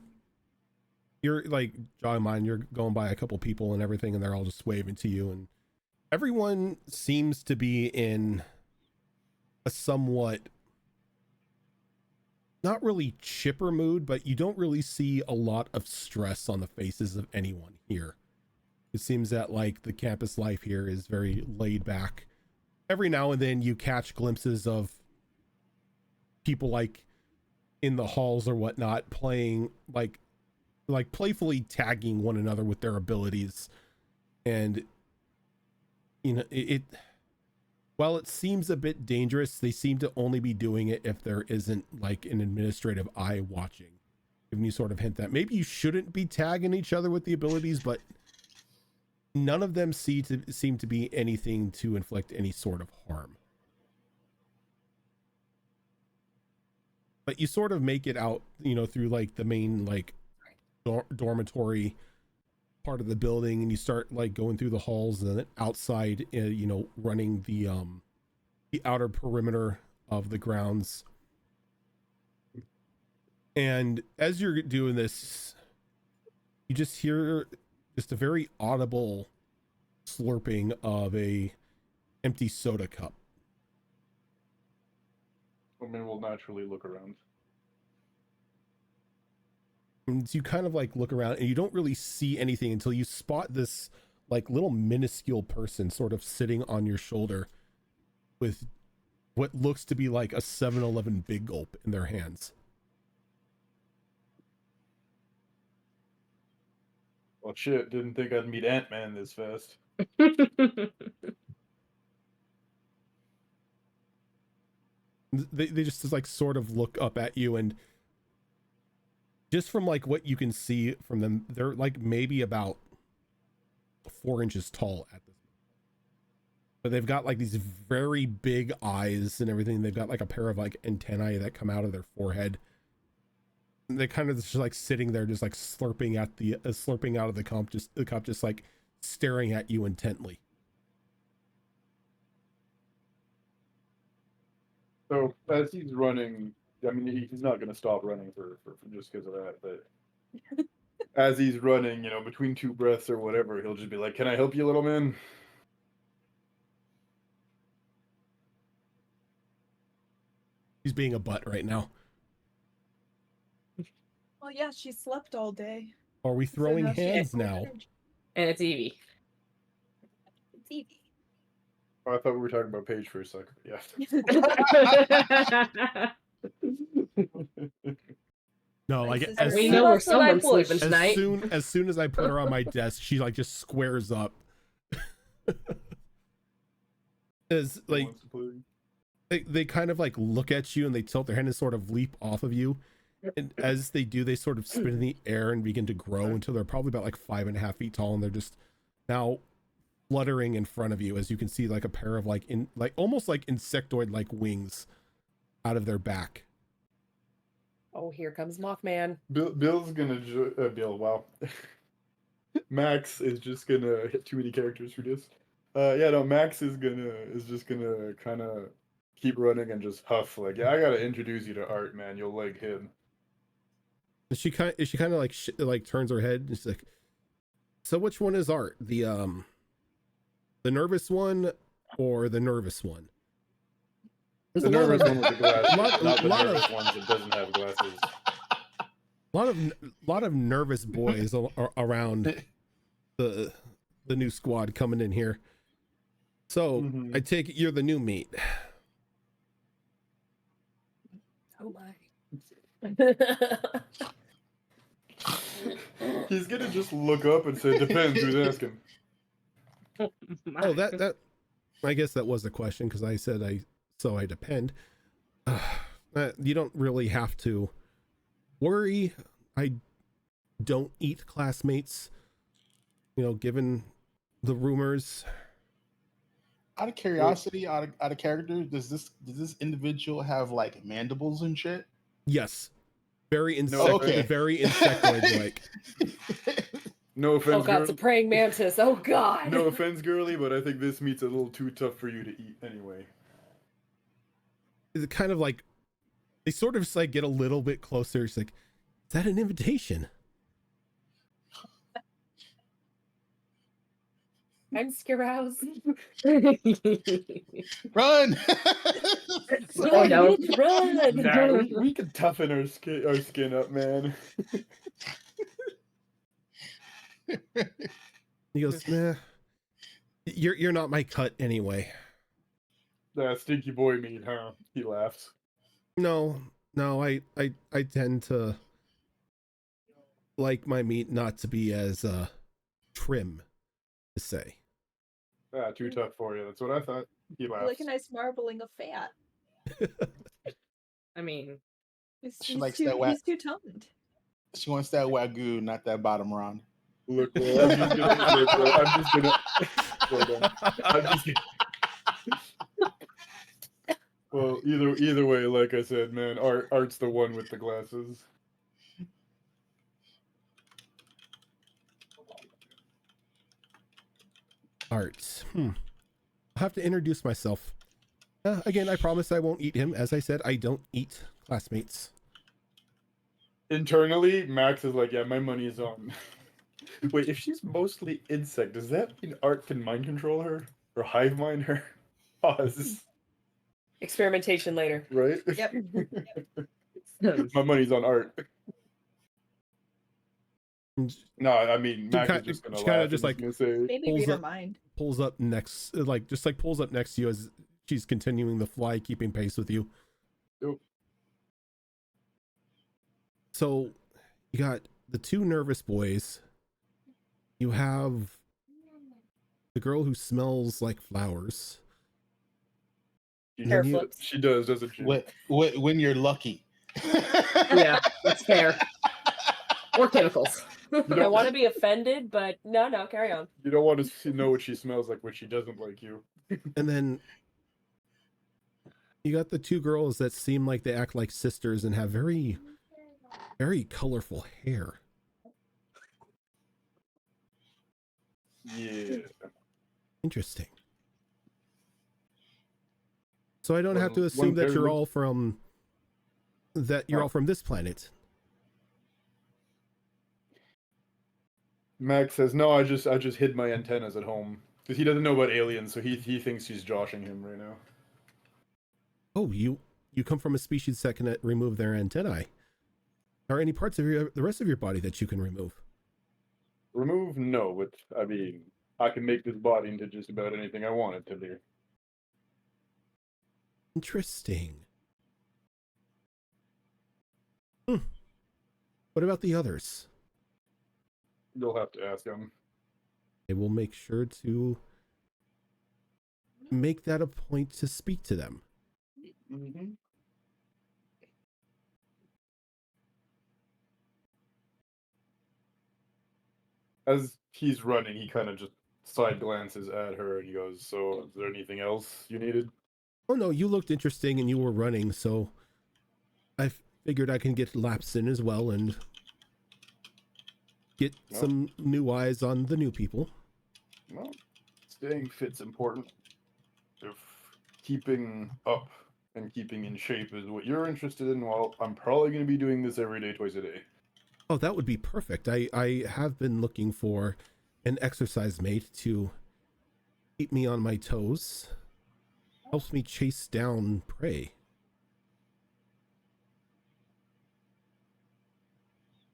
you're like, John, mine, you're going by a couple people and everything, and they're all just waving to you, and everyone seems to be in a somewhat not really chipper mood, but you don't really see a lot of stress on the faces of anyone here. It seems that like the campus life here is very laid back. Every now and then you catch glimpses of people like in the halls or whatnot playing like playfully tagging one another with their abilities. And it while it seems a bit dangerous, they seem to only be doing it if there isn't like an administrative eye watching, giving you sort of hint that maybe you shouldn't be tagging each other with the abilities, but none of them seem to be anything to inflict any sort of harm. but you sort of make it out, through like the main like dormitory part of the building, and you start like going through the halls and then outside, running the outer perimeter of the grounds. And as you're doing this, you just hear just a very audible slurping of a empty soda cup. I mean, we'll naturally look around. And you kind of like look around and you don't really see anything until you spot this like little minuscule person sort of sitting on your shoulder with what looks to be like a 7-Eleven Big Gulp in their hands. Well, shit, didn't think I'd meet Ant-Man this fast. They just like sort of look up at you, and just from like what you can see from them, they're like maybe about 4 inches tall at this point. But they've got like these very big eyes and everything. They've got like a pair of like antennae that come out of their forehead. And they kind of just like sitting there, just like slurping out of the cup, just like staring at you intently. So as he's running, I mean, he's not going to stop running for just because of that. But as he's running, between 2 breaths or whatever, he'll just be like, "Can I help you, little man?" He's being a butt right now. Well, yeah, she slept all day. Are we throwing hands now? And it's Evie. It's Evie. Oh, I thought we were talking about Paige for a second. Yeah. No, like we know where someone's sleeping tonight. As soon as I put her on my desk, she like just squares up. As like they kind of like look at you and they tilt their head and sort of leap off of you. And as they do, they sort of spin in the air and begin to grow until they're probably about like 5.5 feet tall, and they're just now fluttering in front of you, as you can see like a pair of like almost like insectoid like wings out of their back. Oh, here comes Mothman. Bill's gonna Bill. Wow. Max is just gonna hit too many characters for this. Max is just gonna kind of keep running and just huff like, "Yeah, I gotta introduce you to Art, man. You'll like him." She kind of like turns her head and she's like, "So which one is Art? The nervous one or the nervous one?" The nervous one with the glasses, not the nervous ones that doesn't have glasses. Lot of nervous boys around the new squad coming in here. So I take it you're the new meat. Oh my. He's gonna just look up and say, "Depends who's asking." Oh, that I guess that was the question, because I said I depend. You don't really have to worry. I don't eat classmates, given the rumors. Out of curiosity, out of character, does this individual have like mandibles and shit? Yes. Very insectoid like. No offense, oh god, it's a praying mantis. Oh god. No offense, girly, but I think this meat's a little too tough for you to eat anyway. It's kind of like they sort of just like get a little bit closer. It's like, is that an invitation? I'm scaroused. Run! Oh no, run! Nah, we can toughen our skin up, man. He goes, "Nah, you're not my cut anyway." Stinky boy meat, huh? He laughs. No, I tend to like my meat not to be as trim, to say. Too tough for you. That's what I thought. He laughs. Like a nice marbling of fat. I mean, he's too toned. She wants that wagyu, not that bottom round. Look, bro, I'm just gonna Well, either way, like I said, man, Art's the one with the glasses. Art. I'll have to introduce myself. Again, I promise I won't eat him. As I said, I don't eat classmates. Internally, Max is like, yeah, my money is on. Wait, if she's mostly insect, does that mean Art can mind control her? Or hive mind her? Pause. Experimentation later. Right? Yep. My money's on Art. No, I mean, Max is just gonna laugh. Just like maybe read her mind. Pulls up next, pulls up next to you as she's continuing the fly, keeping pace with you. Yep. So, you got the two nervous boys. You have the girl who smells like flowers. She does, doesn't she? When you're lucky. Yeah, that's fair. Or chemicals. I want to be offended, but no, carry on. You don't want to know what she smells like when she doesn't like you. And then you got the two girls that seem like they act like sisters and have very, very colorful hair. Yeah. Interesting. So I don't have to assume that you're all from all from this planet. Max says, "No, I just hid my antennas at home because he doesn't know about aliens, so he thinks she's joshing him right now." Oh, you come from a species that can remove their antennae. Are any parts of the rest of your body that you can remove? Remove? No, but I mean, I can make this body into just about anything I want it to be. Interesting. What about the others? You'll have to ask him. I will make sure to make that a point to speak to them. Mm-hmm. As he's running, he kind of just side glances at her and he goes, "So, is there anything else you needed?" Oh no, you looked interesting and you were running, so I figured I can get laps in as well and get some new eyes on the new people. Well, staying fit's important. If keeping up and keeping in shape is what you're interested in, well, I'm probably going to be doing this every day, twice a day. Oh, that would be perfect. I have been looking for an exercise mate to keep me on my toes. Helps me chase down prey.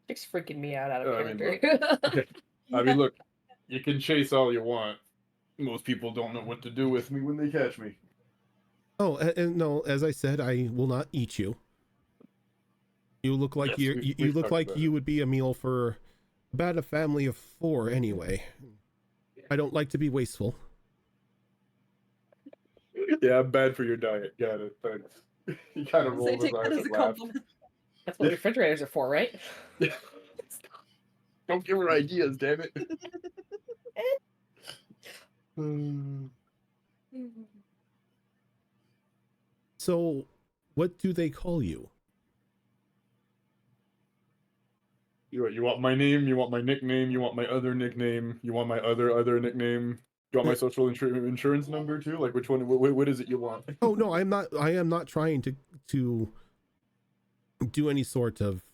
It's freaking me out of character. I mean, look, you can chase all you want. Most people don't know what to do with me when they catch me. Oh, and no, as I said, I will not eat you. You look like you look like you would be a meal for about a family of 4 anyway. I don't like to be wasteful. Yeah, I'm bad for your diet. Got it. Thanks. He kind of rolls his eyes and laughs. That's what refrigerators are for, right? Don't give her ideas, damn it. So, what do they call you? You want my name? You want my nickname? You want my other nickname? You want my other nickname? You want my social insurance number too? Like, which one? What is it you want? Oh no, I am not trying to do any sort of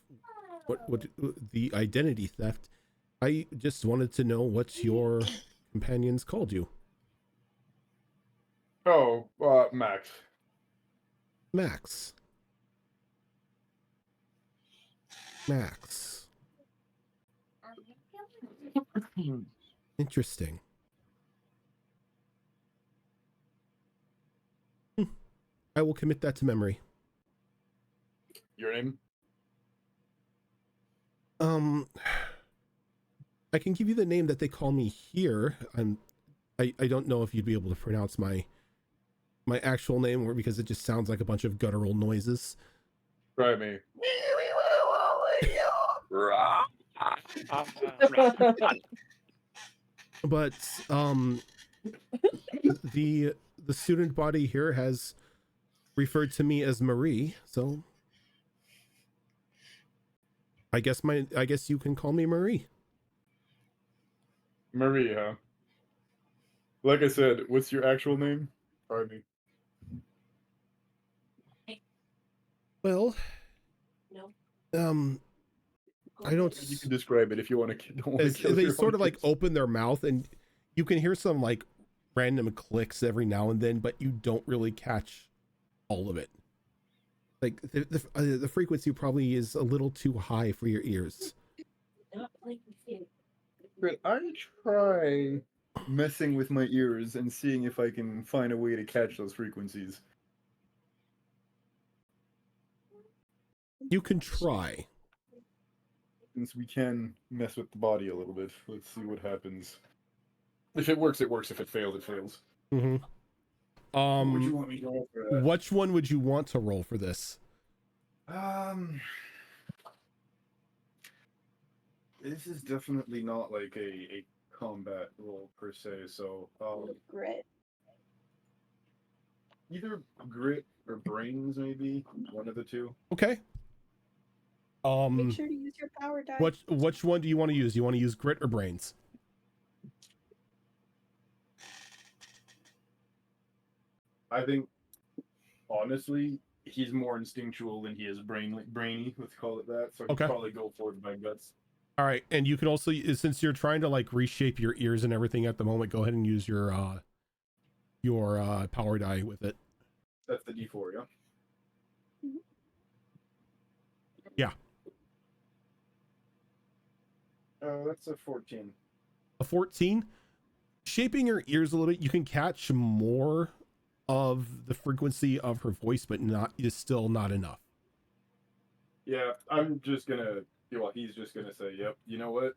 what the identity theft. I just wanted to know what your companions called you. Oh, Max. Max. Interesting. I will commit that to memory. Your name? I can give you the name that they call me here. I don't know if you'd be able to pronounce my actual name, or because it just sounds like a bunch of guttural noises. Try me. But the student body here has referred to me as Marie, so I guess you can call me Marie. Marie, huh? Like I said, what's your actual name? Pardon me. Well, I don't. You can describe it if you want to. Don't want to kill they sort of like open their mouth, and you can hear some like random clicks every now and then, but you don't really catch all of it. Like the frequency probably is a little too high for your ears. But I try messing with my ears and seeing if I can find a way to catch those frequencies. You can try. Since we can mess with the body a little bit, let's see what happens. If it works, it works. If it fails, it fails. Mm-hmm. What would you want me to roll for that? Which one would you want to roll for this? This is definitely not like a combat roll per se, so grit. Either grit or brains, maybe one of the two. Okay. Make sure to use your power die. Which one do you want to use? Do you want to use grit or brains? I think, honestly, he's more instinctual than he is brainy. Let's call it that. So I'd probably go for it by guts. All right, and you can also, since you're trying to like reshape your ears and everything at the moment, go ahead and use your power die with it. That's the D4, yeah. Yeah. That's a 14. A 14? Shaping your ears a little bit, you can catch more of the frequency of her voice, but is still not enough. Yeah, I'm just gonna. Well, he's just gonna say, "Yep, you know what?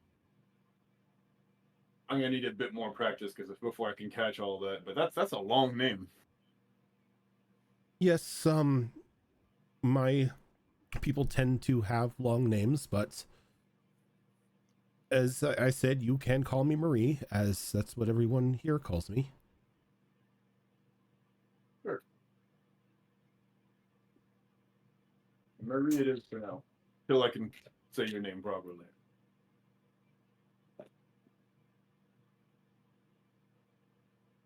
I'm gonna need a bit more practice before I can catch all that." But that's a long name. Yes, my people tend to have long names, but as I said, you can call me Marie, as that's what everyone here calls me. Sure. Marie it is for now. Till I can say your name properly.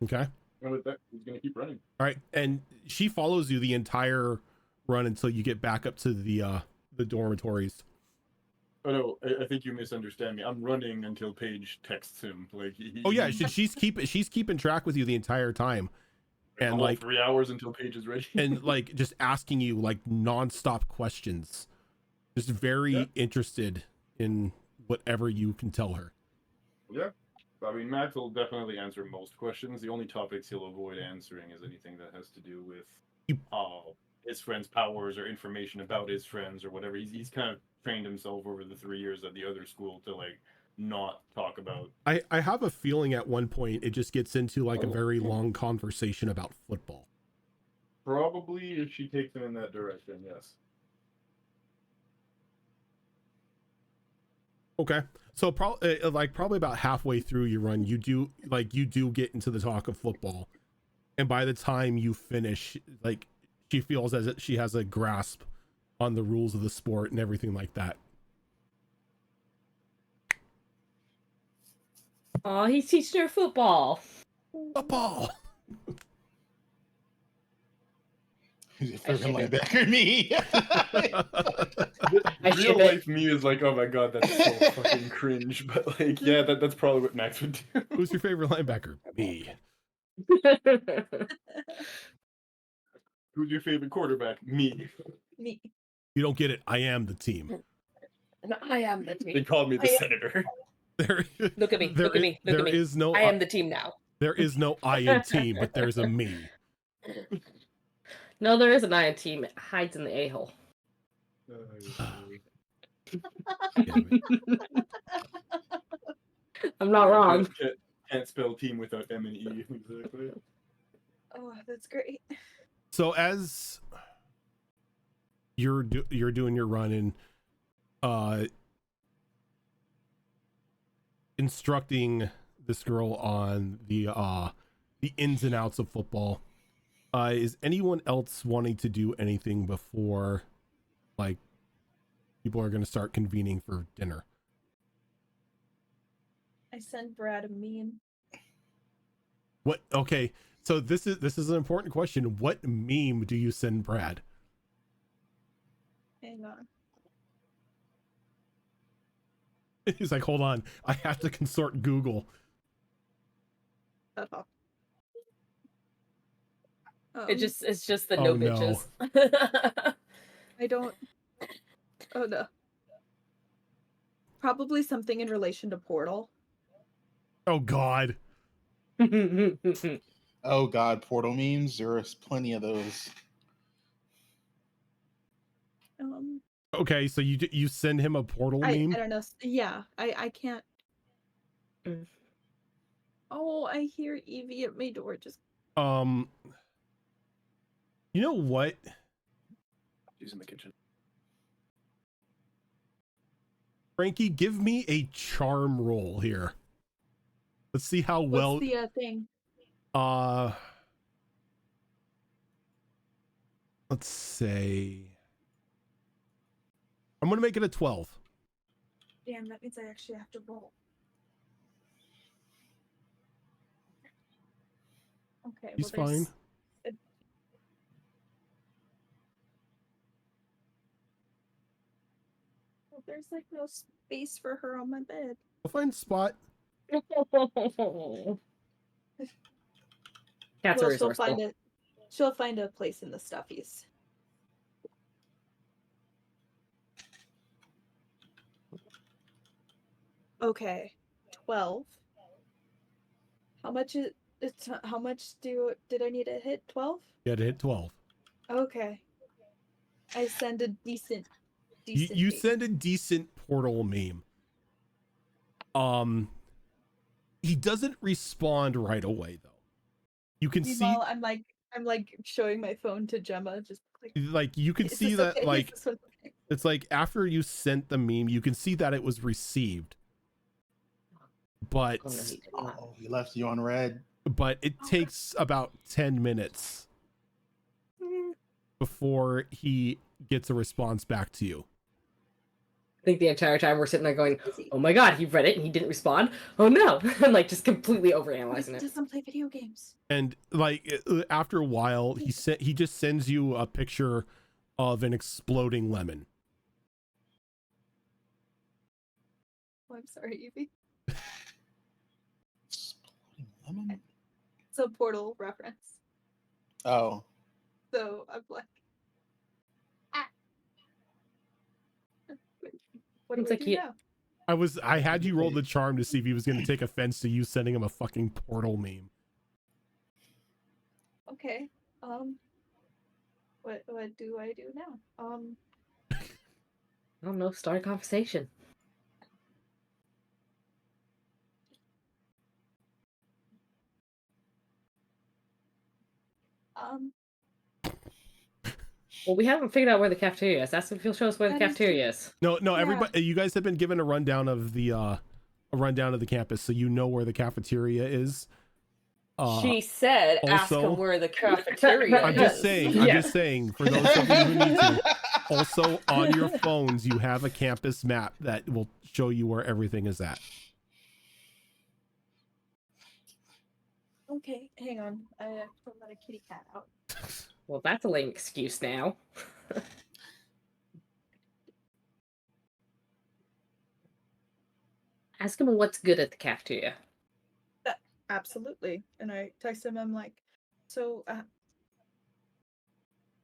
Okay. And with that, he's gonna keep running. All right, and she follows you the entire run until you get back up to the dormitories. Oh no, I think you misunderstand me. I'm running until Paige texts him. Like, oh yeah, she's keeping track with you the entire time, and like 3 hours until Paige is ready, and like just asking you like nonstop questions, just very interested in whatever you can tell her. Yeah, I mean, Max will definitely answer most questions. The only topics he'll avoid answering is anything that has to do with his friends' powers or information about his friends or whatever. He's kind of trained himself over the 3 years at the other school to like not talk about. I have a feeling at one point it just gets into like a very long conversation about football. Probably if she takes him in that direction, yes. Okay, so probably about halfway through your run, you do get into the talk of football, and by the time you finish, like she feels as if she has a grasp on the rules of the sport and everything like that. Oh, he's teaching her football. Football. Who's your favorite linebacker? Me. Real life me is like, oh my god, that's so fucking cringe. But like, yeah, that's probably what Max would do. Who's your favorite linebacker? Me. Who's your favorite quarterback? Me. Me. You don't get it. I am the team. And I am the team. They called me the senator. Look at me. Look at me. Look at me. Is no. I am the team now. There is no I in team, but there's a me. No, there is an I in team. It hides in the a-hole. I'm not wrong. Can't spell team without M and E. Exactly. Oh, that's great. So as you're doing your run and instructing this girl on the ins and outs of football, Is anyone else wanting to do anything before, like, people are going to start convening for dinner? I send Brad a meme. What? Okay, so this is an important question. What meme do you send Brad? Hang on. He's like, hold on, I have to consort Google. It's just the no bitches. I don't. Oh no. Probably something in relation to Portal. Oh God. Oh God, Portal memes. There's plenty of those. Okay, so you send him a Portal meme? I don't know. Yeah, I can't. Oh, I hear Evie at my door. Just. You know what? She's in the kitchen. Frankie, give me a charm roll here. Let's see how well. What's the thing? Let's say. I'm gonna make it a 12. Damn, that means I actually have to roll. Okay. He's fine. There's like no space for her on my bed. I'll find a spot. Cats are resourceful. She'll find a place in the stuffies. Okay, 12. How much did I need to hit? 12? Yeah, to hit 12. Okay. I send a decent you send a decent Portal meme. He doesn't respond right away though. You can see I'm like showing my phone to Gemma, just like you can see that okay? Like okay? It's like after you sent the meme, you can see that it was received. But he left you on red. But it takes about 10 minutes before he gets a response back to you. I think the entire time we're sitting there going, oh my God, he read it and he didn't respond. Oh no. And like just completely overanalyzing it. He doesn't play video games. And like after a while, he just sends you a picture of an exploding lemon. Oh, I'm sorry, Evie. Exploding lemon? It's a Portal reference. Oh. So I'm like, what do I do now? I had you roll the charm to see if he was going to take offense to you sending him a fucking Portal meme. Okay. What do I do now? I don't know. Start a conversation. Well, we haven't figured out where the cafeteria is. Ask if he'll show us where the cafeteria is. No, yeah. Everybody, you guys have been given a rundown of the campus, so you know where the cafeteria is. She said, also, ask him where the cafeteria is. I'm just saying, for those of you who need to, also on your phones, you have a campus map that will show you where everything is at. Okay, hang on. I have to let a kitty cat out. Well, that's a lame excuse now. Ask him what's good at the cafeteria. Absolutely. And I text him, I'm like, so I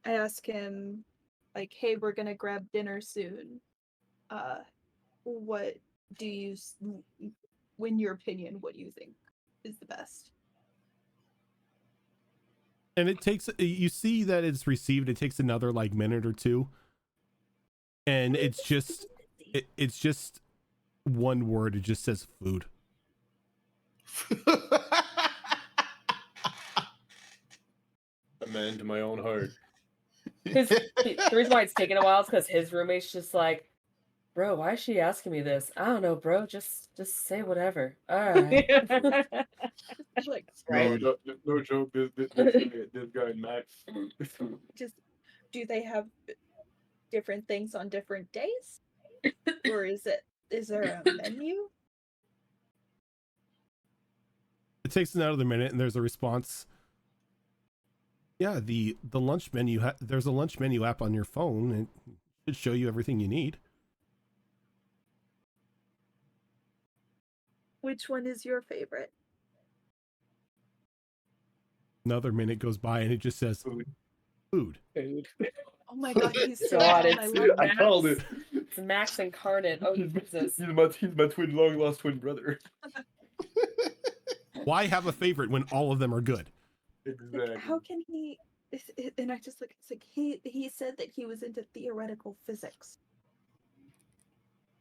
ask him, like, hey, we're going to grab dinner soon. What do you, in your opinion, what do you think is the best? And it takes, you see that it's received. It takes another like minute or two. And it's just one word. It just says food. A man to my own heart. The reason why it's taking a while is because his roommate's just like, Bro, why is she asking me this? I don't know, bro. Just say whatever. All right. Like, No, no joke. This guy Max. just do they have different things on different days, or is there a menu? It takes another minute, and there's a response. Yeah, the lunch menu. There's a lunch menu app on your phone, and it should show you everything you need. Which one is your favorite? Another minute goes by, and it just says food. Oh my god, he's so God, dumb. I called it. It's Max incarnate. Oh, Jesus. He's my long lost twin brother. Why have a favorite when all of them are good? Exactly. Like, how can he? And I just like, it's like he said that he was into theoretical physics.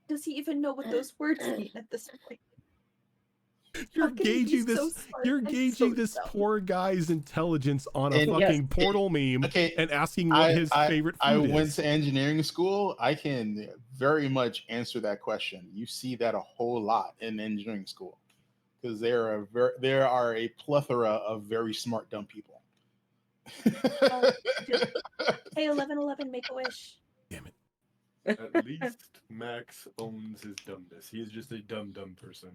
Does he even know what those words mean at this point? You're gauging this. You're gauging this poor guy's intelligence on a fucking portal meme and asking what his favorite food is. I went to engineering school. I can very much answer that question. You see that a whole lot in engineering school because there are a plethora of very smart dumb people. Hey, 1111, make a wish. Damn it. At least Max owns his dumbness. He is just a dumb person.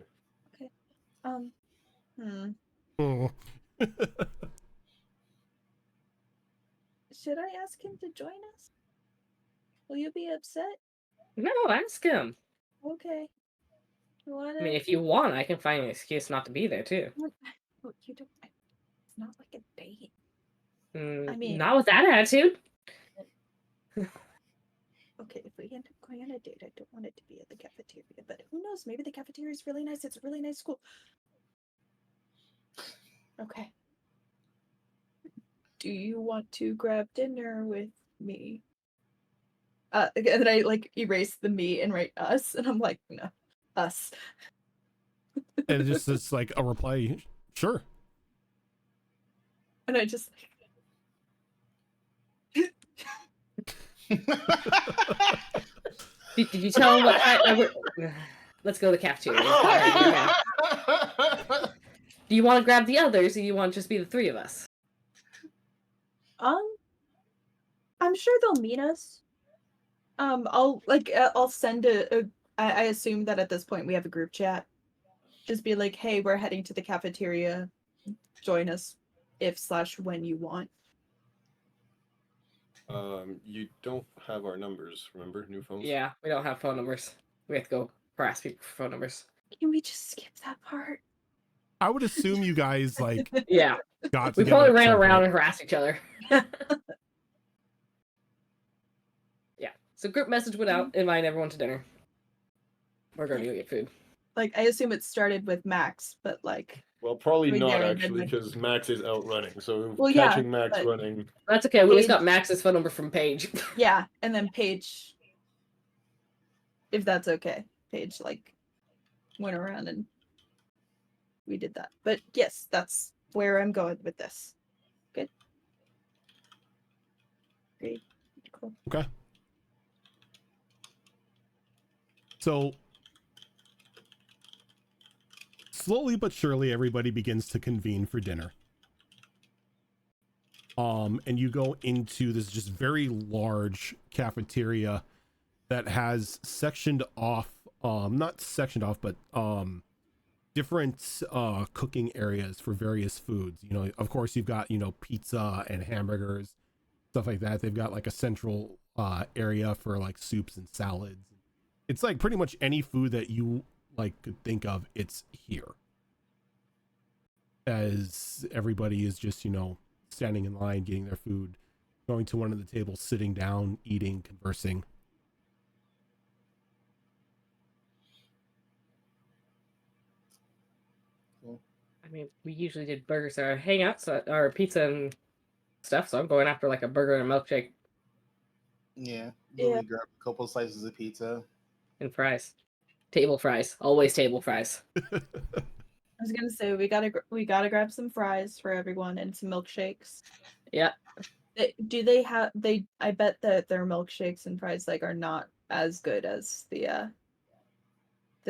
Okay. Oh. Should I ask him to join us? Will you be upset? No, ask him. Okay. I mean, if you want, I can find an excuse not to be there too. You don't. It's not like a date. I mean, not with that attitude. Okay, if we end up going on a date, I don't want it to be at the cafeteria, but who knows? Maybe the cafeteria is really nice. It's a really nice school. Okay. Do you want to grab dinner with me? And then I like erase the me and write us, and I'm like, no, us. And it's like a reply, sure. And I just Did you tell him what? Let's go to the cafeteria. Do you want to grab the others, or do you want to just be the three of us? I'm sure they'll meet us. I'll send I assume that at this point we have a group chat. Just be like, hey, we're heading to the cafeteria. Join us if/when you want. You don't have our numbers, remember? New phones? Yeah, we don't have phone numbers. We have to go harass people for phone numbers. Can we just skip that part? I would assume you guys got we probably ran around and harassed each other. Yeah. So group message went out, invite everyone to dinner. We're going to go get food. Like, I assume it started with Max, but like... Well, probably not, actually, because Max is out running, so catching Max running... That's okay, we just got Max's phone number from Paige. Yeah, and then Paige... If that's okay. Paige, went around and we did that. But yes, that's where I'm going with this. Good? Great. Cool. Okay. So... slowly but surely, everybody begins to convene for dinner. And you go into this just very large cafeteria that has sectioned off, not sectioned off, but different cooking areas for various foods. You know, of course, you've got, pizza and hamburgers, stuff like that. They've got like a central area for like soups and salads. It's like pretty much any food that you could think of, it's here. As everybody is just, standing in line, getting their food, going to one of the tables, sitting down, eating, conversing. I mean, we usually did burgers or hangouts or pizza and stuff, so I'm going after like a burger and a milkshake. Yeah. We grab a couple slices of pizza. And fries. Table fries. Always table fries. I was gonna say we gotta grab some fries for everyone and some milkshakes. Yeah. Do they have I bet that their milkshakes and fries are not as good as the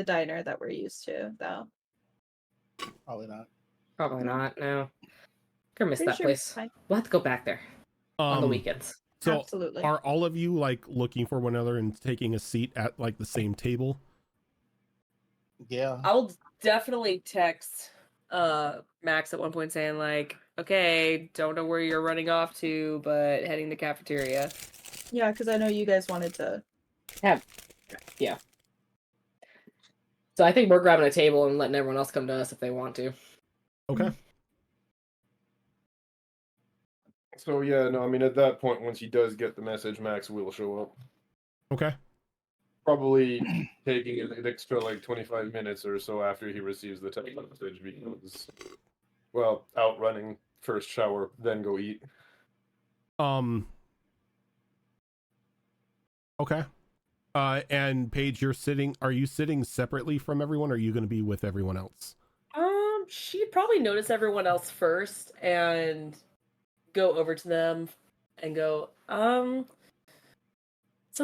diner that we're used to, though. Probably not. Probably not. No. Gonna miss Pretty that sure it's place. fine. We'll have to go back there on the weekends. So Absolutely. are all of you like looking for one another and taking a seat at like the same table? Yeah. I'll definitely text Max at one point saying like, okay, don't know where you're running off to, but heading to cafeteria. Yeah, because I know you guys wanted to Yeah. So I think we're grabbing a table and letting everyone else come to us if they want to. Okay. So yeah, no, I mean at that point, once he does get the message, Max will show up. Okay. Probably taking an extra like 25 minutes or so after he receives the text message because, well, out running, first shower, then go eat. Okay. And Paige, are you sitting separately from everyone, or are you going to be with everyone else? She'd probably notice everyone else first and go over to them and go, so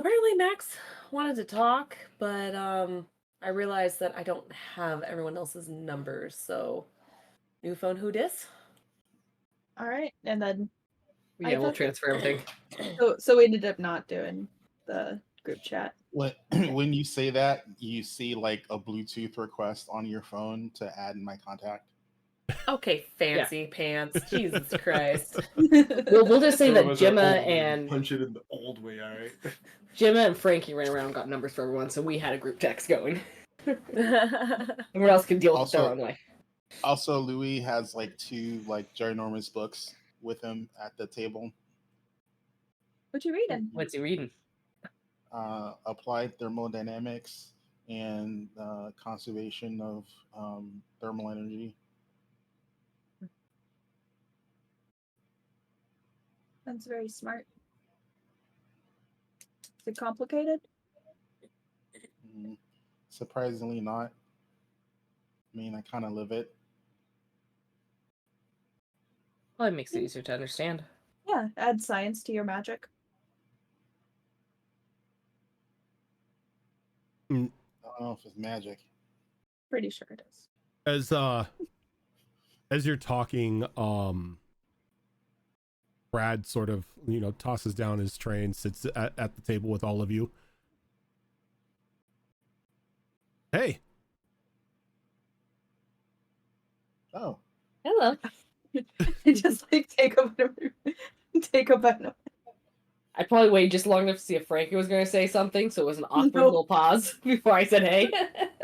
apparently Max wanted to talk, but I realized that I don't have everyone else's numbers, so new phone who dis? All right, and then Yeah, we'll transfer everything. So we ended up not doing the group chat. When you say that, you see like a Bluetooth request on your phone to add in my contact. Okay, fancy pants. Jesus Christ. We'll just say that Gemma and punch it in the old way, all right? Gemma and Frankie ran around and got numbers for everyone, so we had a group text going. Everyone else can deal with it their own way. Also, Louis has like 2 like ginormous books with him at the table. What you reading? What's he reading? Applied thermodynamics and conservation of thermal energy. That's very smart. Is it complicated? Surprisingly not. I mean, I kind of live it. Well, it makes it easier to understand. Yeah, add science to your magic. I don't know if it's magic. Pretty sure it is. As you're talking, Brad sort of, tosses down his tray and sits at the table with all of you. Hey. Oh. Hello. Just like take a bite. I probably waited just long enough to see if Frankie was going to say something, so it was an awkward little pause before I said hey.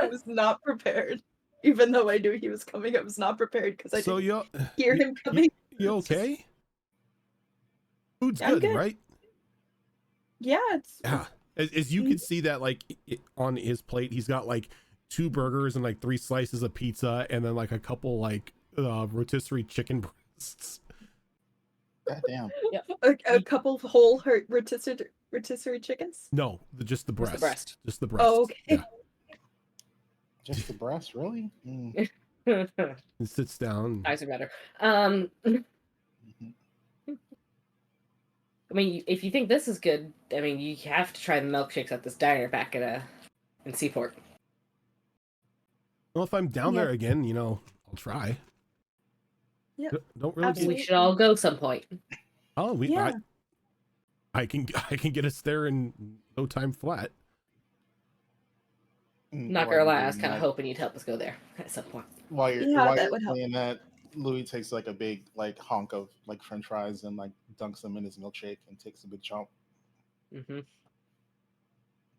I was not prepared. Even though I knew he was coming, I was not prepared because I didn't hear him coming. You okay? Food's good, right? Yeah, yeah. As you can see that, like, on his plate, he's got like 2 burgers and like 3 slices of pizza, and then like a couple like rotisserie chicken breasts. God damn. Yeah. A couple of whole rotisserie chickens? No, just the breast. Just the breast. Oh, okay. Yeah. Just the breast, really? It sits down. Eyes are better. I mean, if you think this is good, I mean, you have to try the milkshakes at this diner back in Seaport. Well, if I'm down there again, I'll try. Yeah. Don't really. We should all go some point. Oh, I can get us there in no time flat. Not gonna lie, I was kind of hoping you'd help us go there at some point. While you're saying that, Louis takes like a big like honk of like French fries and like dunks them in his milkshake and takes a big chomp. Mm-hmm.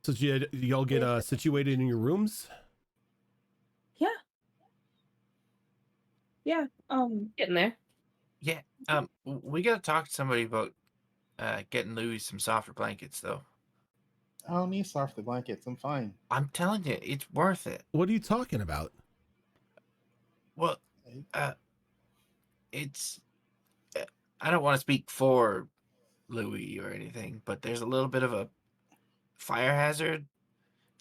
So y'all get situated in your rooms? Yeah. Yeah. Getting there. Yeah. We gotta talk to somebody about getting Louis some softer blankets though. I don't need softer blankets. I'm fine. I'm telling you, it's worth it. What are you talking about? Well, it's. I don't want to speak for Louis or anything, but there's a little bit of a fire hazard.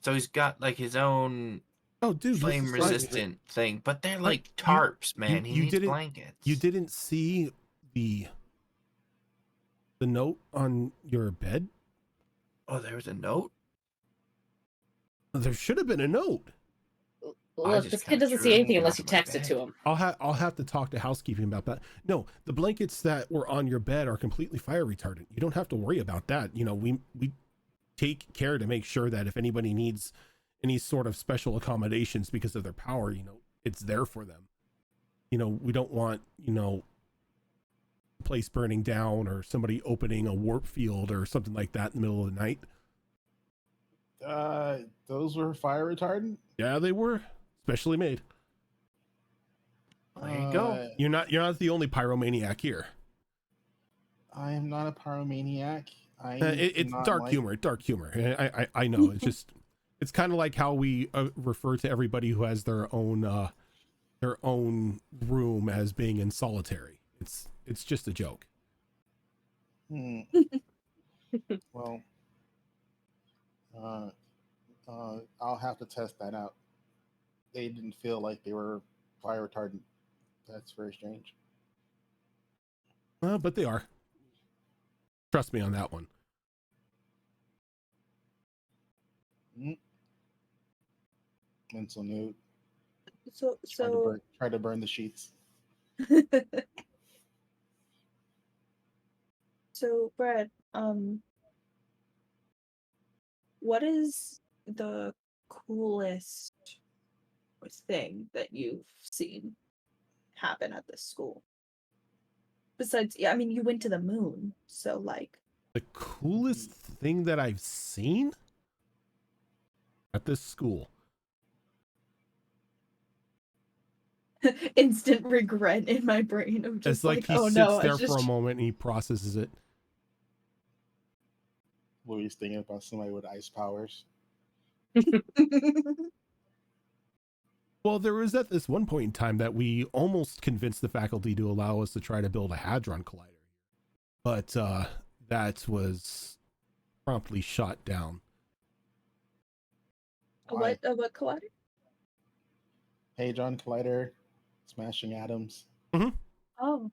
So he's got like his own flame resistant thing, but they're like tarps, man. He needs blankets. You didn't see the note on your bed? Oh, there was a note? There should have been a note. Look, this kid doesn't see anything unless you text it to him. I'll have to talk to housekeeping about that. No, the blankets that were on your bed are completely fire retardant. You don't have to worry about that. You know, we take care to make sure that if anybody needs any sort of special accommodations because of their power, you know, it's there for them. You know, we don't want, you know, the place burning down or somebody opening a warp field or something like that in the middle of the night. Those were fire retardant? Yeah, they were. Specially made. There you go. You're not the only pyromaniac here. I am not a pyromaniac. It's dark humor. Dark humor. I know. It's just, it's kind of like how we refer to everybody who has their own room as being in solitary. It's just a joke. Well, I'll have to test that out. They didn't feel like they were fire retardant. That's very strange. But they are. Trust me on that one. Mental note. So try to burn the sheets. So Brad, what is the coolest thing that you've seen happen at this school? Besides, yeah, I mean, you went to the moon, so like the coolest thing that I've seen at this school. Instant regret in my brain of just it's like he oh sits no, there for a moment and he processes it. Louis thinking about somebody with ice powers. Well, there was at this one point in time that we almost convinced the faculty to allow us to try to build a hadron collider, but that was promptly shot down. What collider? Hadron collider, smashing atoms. Mm-hmm. Oh,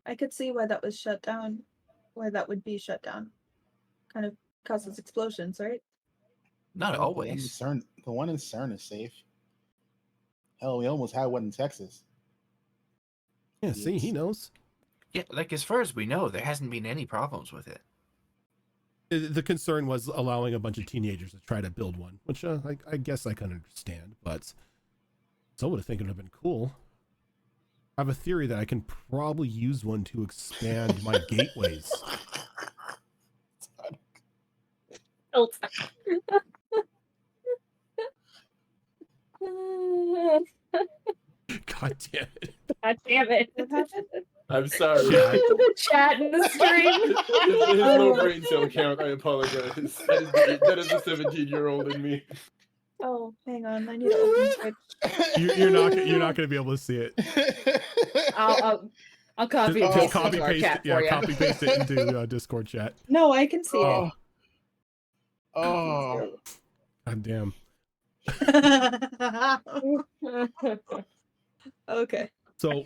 I could see why that was shut down. Why that would be shut down. Kind of causes explosions, right? Not always. The one in CERN is safe. Hell, we almost had one in Texas. Yeah, see, he knows. Yeah, like as far as we know, there hasn't been any problems with it. The concern was allowing a bunch of teenagers to try to build one, which I guess I can understand, but so would have think it would have been cool. I have a theory that I can probably use one to expand my gateways. God damn it. God damn it. What happened? I'm sorry. The chat in the stream. His low brain cell count, I apologize. That is the 17-year-old in me. Oh, hang on. I need to open Twitch. You're not going to be able to see it. I'll copy and paste it into our chat for you. Copy paste it into Discord chat. No, I can see it. Oh. God damn. Okay. So,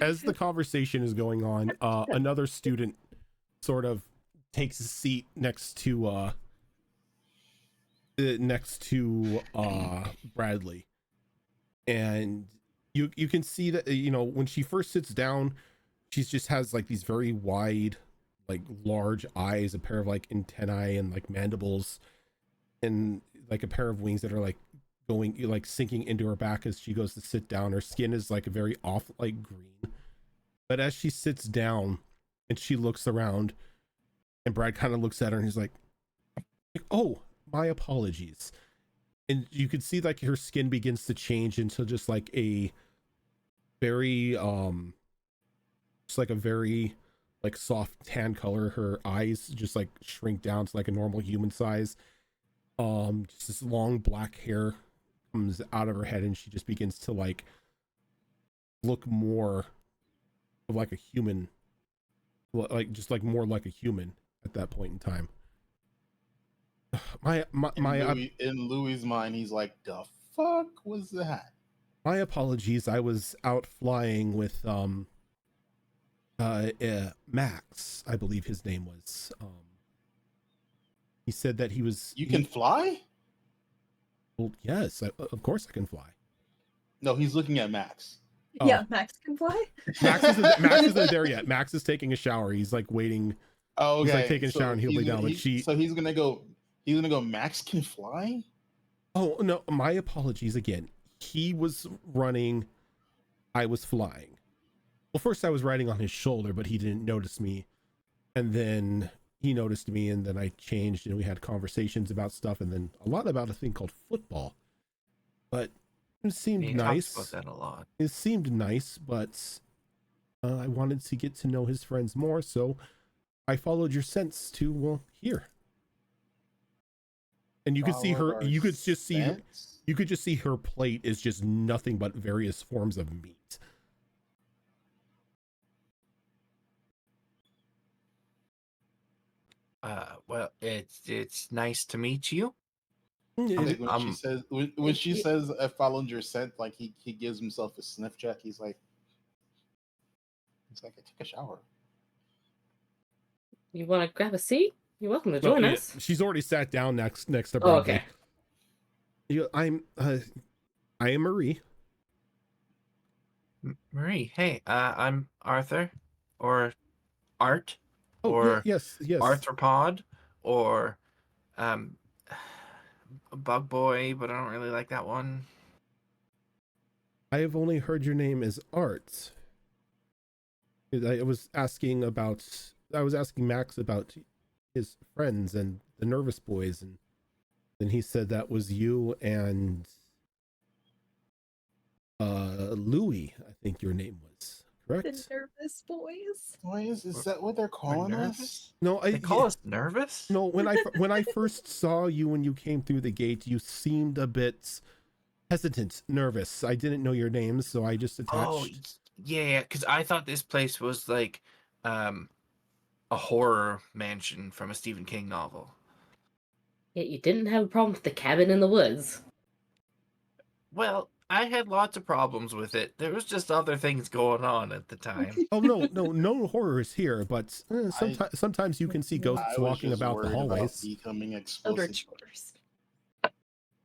as the conversation is going on, another student sort of takes a seat next to Bradley, and you can see that, you know, when she first sits down, she just has like these very wide, like large eyes, a pair of like antennae and like mandibles, and like a pair of wings that are like going, like sinking into her back as she goes to sit down. Her skin is like a very off, like green, but as she sits down and she looks around, and Brad kind of looks at her and he's like, oh, my apologies. And you can see like her skin begins to change into just like a very just like a very like soft tan color. Her eyes just like shrink down to like a normal human size. Just this long black hair comes out of her head, and she just begins to like look more like a human, like just like more like a human at that point in time. In Louis' mind, he's like, the fuck was that? My apologies. I was out flying with Max, I believe his name was. He said that he was. You can fly? Well, yes, of course I can fly. No, he's looking at Max. Yeah, Max can fly. Max isn't there yet. Max is taking a shower. He's like waiting. Oh, okay. He's like taking a shower and he'll be down. But he's gonna go. He's gonna go. Max can fly. Oh no, my apologies again. He was running. I was flying. Well, first I was riding on his shoulder, but he didn't notice me. And then he noticed me, and then I changed, and we had conversations about stuff, and then a lot about a thing called football. But it seemed nice. Talks about that a lot. It seemed nice, but I wanted to get to know his friends more, so I followed your sense to, well, here. And you could see her, you could just see her plate is just nothing but various forms of meat. Well, it's nice to meet you. Like when she says I followed your scent, like he gives himself a sniff check. He's like I took a shower. You want to grab a seat? You're welcome to join us. She's already sat down next to Bradley. Oh, okay. I am Marie. Marie, hey, I'm Arthur, or Art, yes, arthropod, or Bug Boy, but I don't really like that one. I have only heard your name as Art. I was asking Max about his friends and the Nervous Boys, and then he said that was you and Louis, I think your name was, correct? The Nervous Boys. Boys, is that what they're calling us? No, they call us nervous. No, when I first saw you when you came through the gate, you seemed a bit hesitant, nervous. I didn't know your names, so I just attached. Oh, yeah, because I thought this place was like a horror mansion from a Stephen King novel. Yet you didn't have a problem with the cabin in the woods. Well, I had lots of problems with it. There was just other things going on at the time. Oh no horror is here, but sometimes you can see ghosts walking about the hallways. Becoming explosives.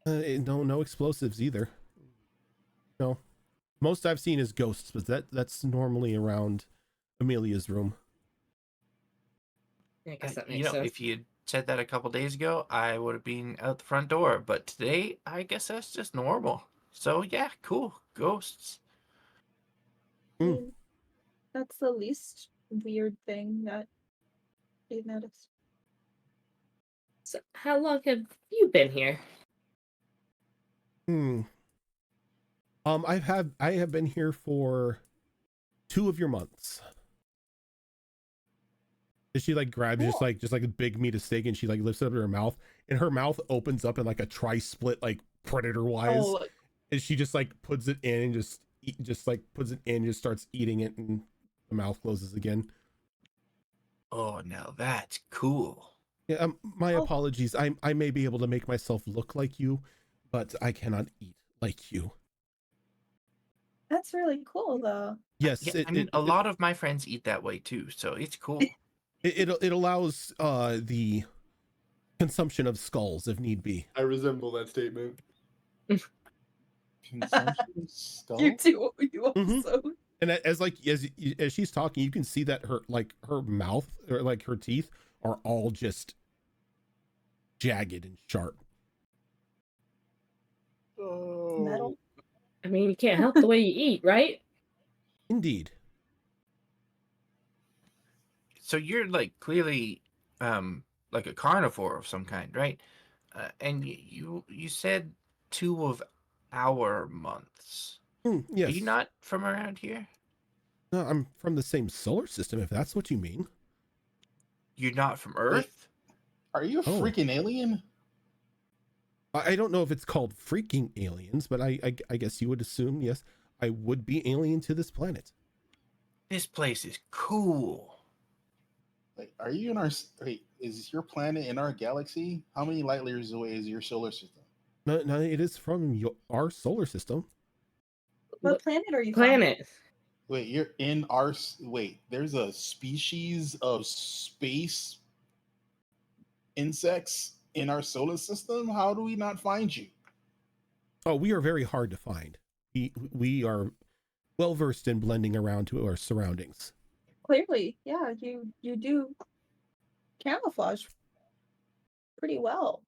No explosives either. No, most I've seen is ghosts, but that's normally around Amelia's room. I guess that makes sense. If you had said that a couple days ago, I would have been out the front door. But today, I guess that's just normal. So yeah, cool. Ghosts. That's the least weird thing that you've noticed. So how long have you been here? I have been here for 2 of your months. And she like grabs just like a big meat of steak, and she like lifts it up in her mouth, and her mouth opens up in like a tri-split, like predator wise. Oh. And she just like puts it in and just like puts it in and just starts eating it, and the mouth closes again. Oh, now that's cool. Yeah, my apologies. I may be able to make myself look like you, but I cannot eat like you. That's really cool, though. Yes, yeah, a lot of my friends eat that way too, so it's cool. It allows the consumption of skulls if need be. I resemble that statement. You too. You also. And as she's talking, you can see that her mouth or like her teeth are all just jagged and sharp. Metal. I mean, you can't help the way you eat, right? Indeed. So you're like clearly like a carnivore of some kind, right? And you said 2 of our months. Yes. Are you not from around here? No, I'm from the same solar system, if that's what you mean. You're not from Earth? Are you a freaking alien? I don't know if it's called freaking aliens, but I guess you would assume, yes, I would be alien to this planet. This place is cool. Wait, are you in our... Wait, is your planet in our galaxy? How many light years away is your solar system? No, it is from our solar system. What planet are you from? Wait, you're in our... Wait, there's a species of space insects in our solar system? How do we not find you? Oh, we are very hard to find. We are well versed in blending around to our surroundings. Clearly, yeah, you do camouflage pretty well.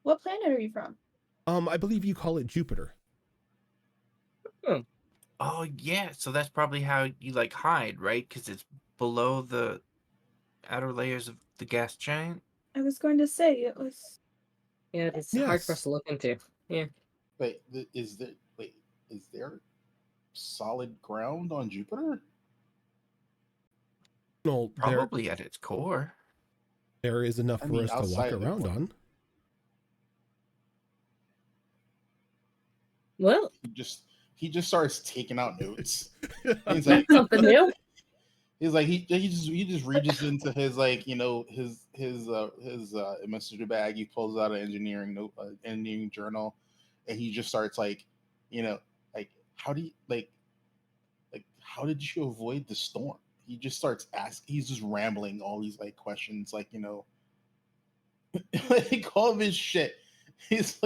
What planet are you from? I believe you call it Jupiter. Oh yeah, so that's probably how you like hide, right? Because it's below the outer layers of the gas giant. I was going to say it was. Yeah, it's hard for us to look into. Yeah. Wait, is there solid ground on Jupiter? No, Probably at its core. There is enough for us to walk around on. Well, he just starts taking out notes. He's like something new. He's like he just reaches into his like, you know, his messenger bag. He pulls out an engineering journal, and he just starts like, you know, like how did you avoid the storm? He just starts asking. He's just rambling all these like questions, like, you know, like all of his shit. He's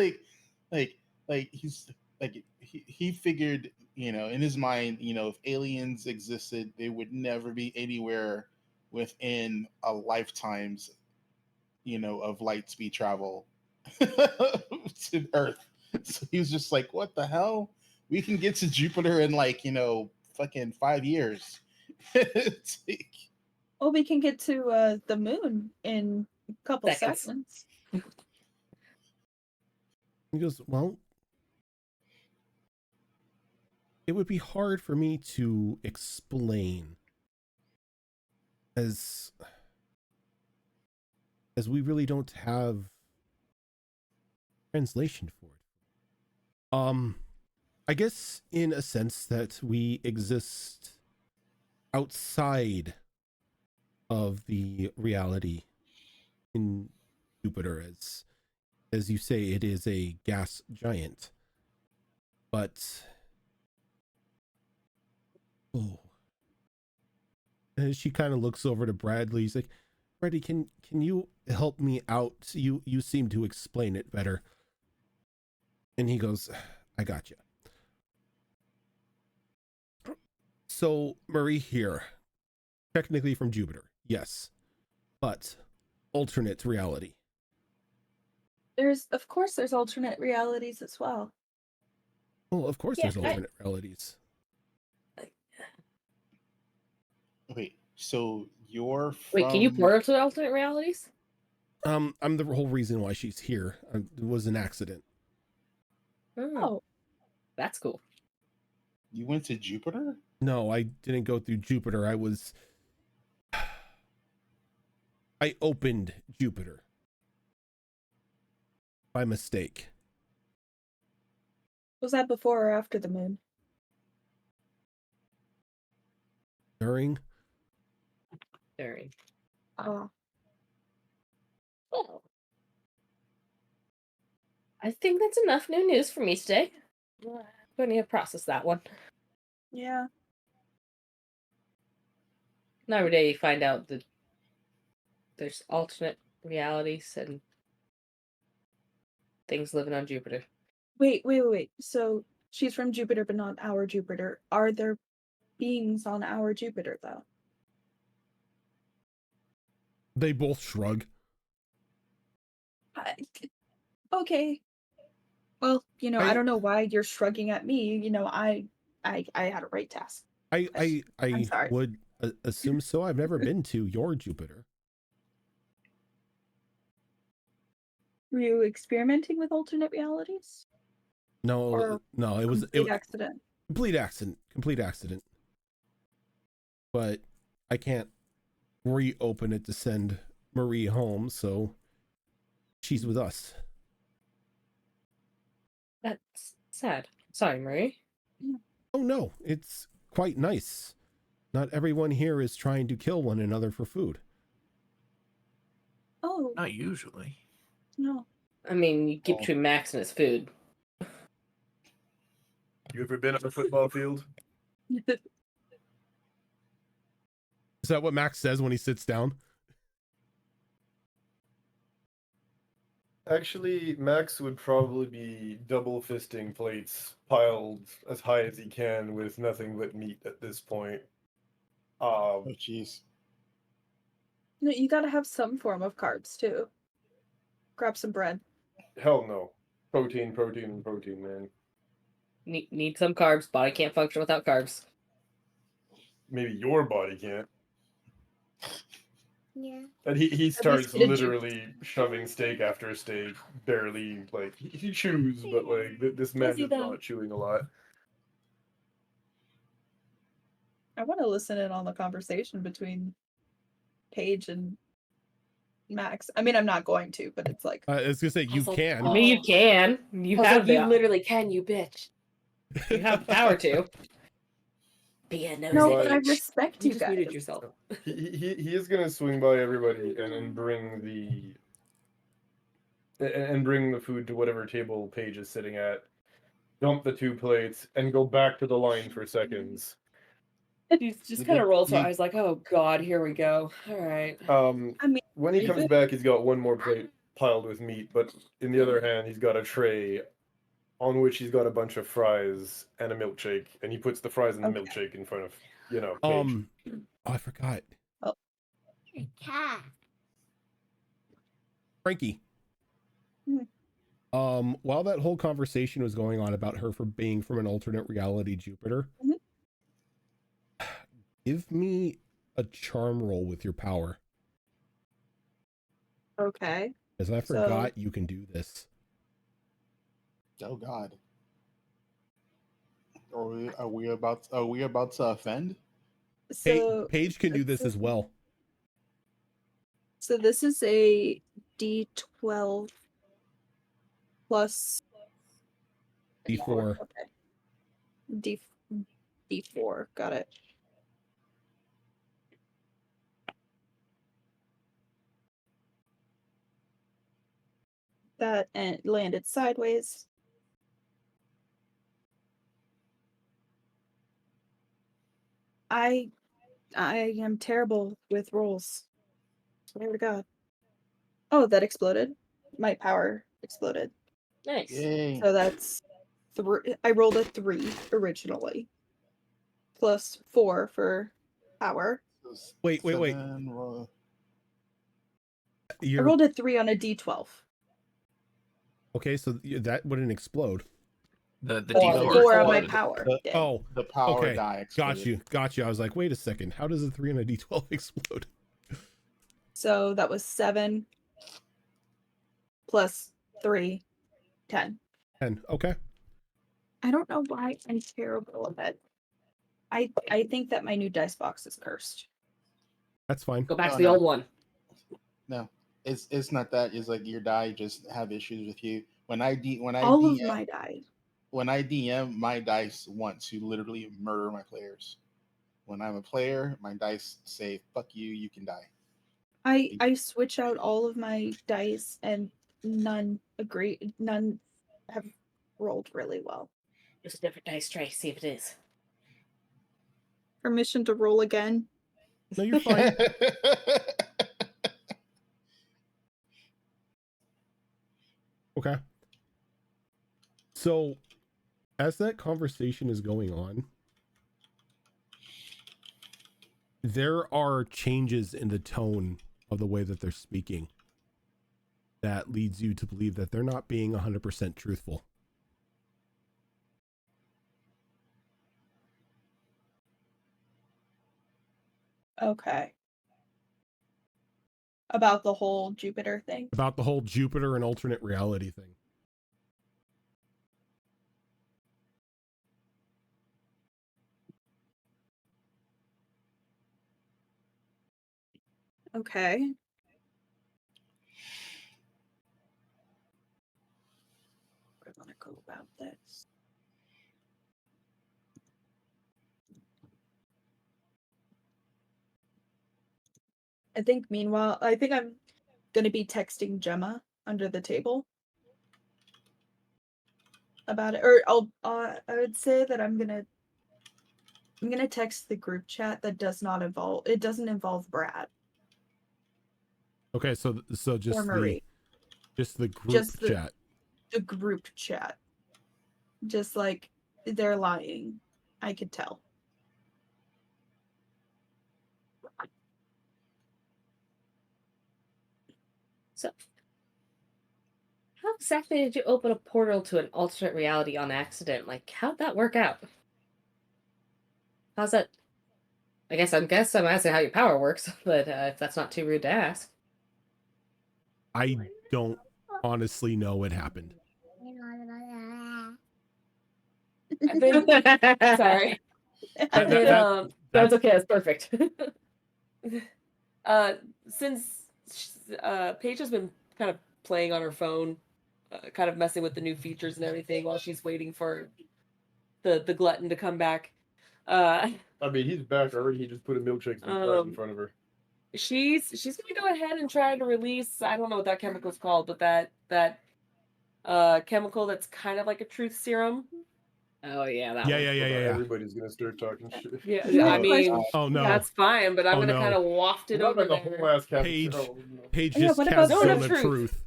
he's like he figured, you know, in his mind, you know, if aliens existed, they would never be anywhere within a lifetime's, you know, of light speed travel to Earth. So he was just like, what the hell? We can get to Jupiter in like, you know, fucking 5 years. Well, we can get to the moon in a couple seconds. He goes, well, it would be hard for me to explain as we really don't have translation for it. I guess in a sense that we exist outside of the reality in Jupiter, as you say, it is a gas giant. But and she kind of looks over to Bradley. He's like, Freddie, can you help me out? You seem to explain it better. And he goes, I got you. So Marie here, technically from Jupiter, yes, but alternate reality. Of course there's alternate realities as well. Well, of course there's alternate realities. Wait, so you're from... Wait, can you portal to alternate realities? I'm the whole reason why she's here. It was an accident. Oh, that's cool. You went to Jupiter? No, I didn't go through Jupiter. I opened Jupiter by mistake. Was that before or after the moon? During. Oh. I think that's enough new news for me today. I'm going to process that one. Yeah. Not every day you find out that there's alternate realities and things living on Jupiter. Wait. So she's from Jupiter, but not our Jupiter. Are there beings on our Jupiter, though? They both shrug. Okay. Well, you know, I don't know why you're shrugging at me. You know, I had a right to ask. I would assume so. I've never been to your Jupiter. Were you experimenting with alternate realities? No, it was accident. Complete accident. But I can't reopen it to send Marie home, so she's with us. That's sad. Sorry, Marie. Oh no, it's quite nice. Not everyone here is trying to kill one another for food. Oh. Not usually. No. I mean, you keep between Max and his food. You ever been on a football field? Is that what Max says when he sits down? Actually, Max would probably be double fisting plates piled as high as he can with nothing but meat at this point. Oh, jeez. No, you gotta have some form of carbs too. Grab some bread. Hell no. Protein, protein, protein, man. Need some carbs. Body can't function without carbs. Maybe your body can't. Yeah. And he starts literally shoving steak after steak, barely, like, he chews, but, like, this man is not chewing a lot. I want to listen in on the conversation between Paige and Max. I mean, I'm not going to, but it's like... I was gonna say, you can. I mean, you can. You have you literally can, you bitch. You have the power to. Be a nosy. No, but I respect you just guys. muted yourself. He is gonna swing by everybody and bring the food to whatever table Paige is sitting at, dump the 2 plates, and go back to the line for seconds. He just kind of rolls her eyes like, oh god, here we go. All right. I mean, When he comes back, he's got 1 more plate piled with meat, but in the other hand, he's got a tray on which he's got a bunch of fries and a milkshake, and he puts the fries and the milkshake in front of, Paige. Oh, I forgot. Oh. Cat. Frankie. While that whole conversation was going on about her being from an alternate reality Jupiter, give me a charm roll with your power. Okay. Because I forgot you can do this. Oh God. Are we about to offend? So Paige can do this as well. So this is a D12 plus D4. Okay. D4. Got it. That and landed sideways. I am terrible with rolls. Swear to God. Oh, that exploded. My power exploded. Nice. Yay. So that's 3. I rolled a 3 originally. Plus 4 for power. Wait. I rolled a 3 on a D12. Okay, so that wouldn't explode. The D4 D4 on my power. The power okay. die exploded. Got you. I was like, wait a second. How does a 3 on a D12 explode? So that was 7 plus 3, 10. 10. Okay. I don't know why I'm terrible at it. I think that my new dice box is cursed. That's fine. Go back to the old one. No, it's not that. It's like your die just have issues with you. When I All of my die. When I DM, my dice want to literally murder my players. When I'm a player, my dice say "fuck you, you can die." I switch out all of my dice and none have rolled really well. Use a different dice tray. See if it is. Permission to roll again? No, you're fine. Okay. So, as that conversation is going on, there are changes in the tone of the way that they're speaking that leads you to believe that they're not being 100% truthful. Okay. About the whole Jupiter thing? About the whole Jupiter and alternate reality thing. Okay. Where do I want to go about this? I think meanwhile, I think I'm going to be texting Gemma under the table about it. Or I would say that I'm going to text the group chat that doesn't involve Brad. Okay, so just Just the group chat. The group chat. Just like they're lying. I could tell. So, how exactly did you open a portal to an alternate reality on accident? Like, how'd that work out? How's that? I guess I'm asking how your power works, but if that's not too rude to ask. I don't honestly know what happened. Sorry. That's okay. That's perfect. Since Paige has been kind of playing on her phone, kind of messing with the new features and everything while she's waiting for the glutton to come back. I mean, he's back already. He just put a milkshake in front of her. She's gonna go ahead and try to release, I don't know what that chemical's called, but that chemical that's kind of like a truth serum. Oh yeah, that yeah, one. yeah. Everybody's gonna start talking shit. Yeah, I mean, oh no, that's fine, but I'm gonna kind of waft it over like a whole ass Paige Paige just cast Zone of Truth.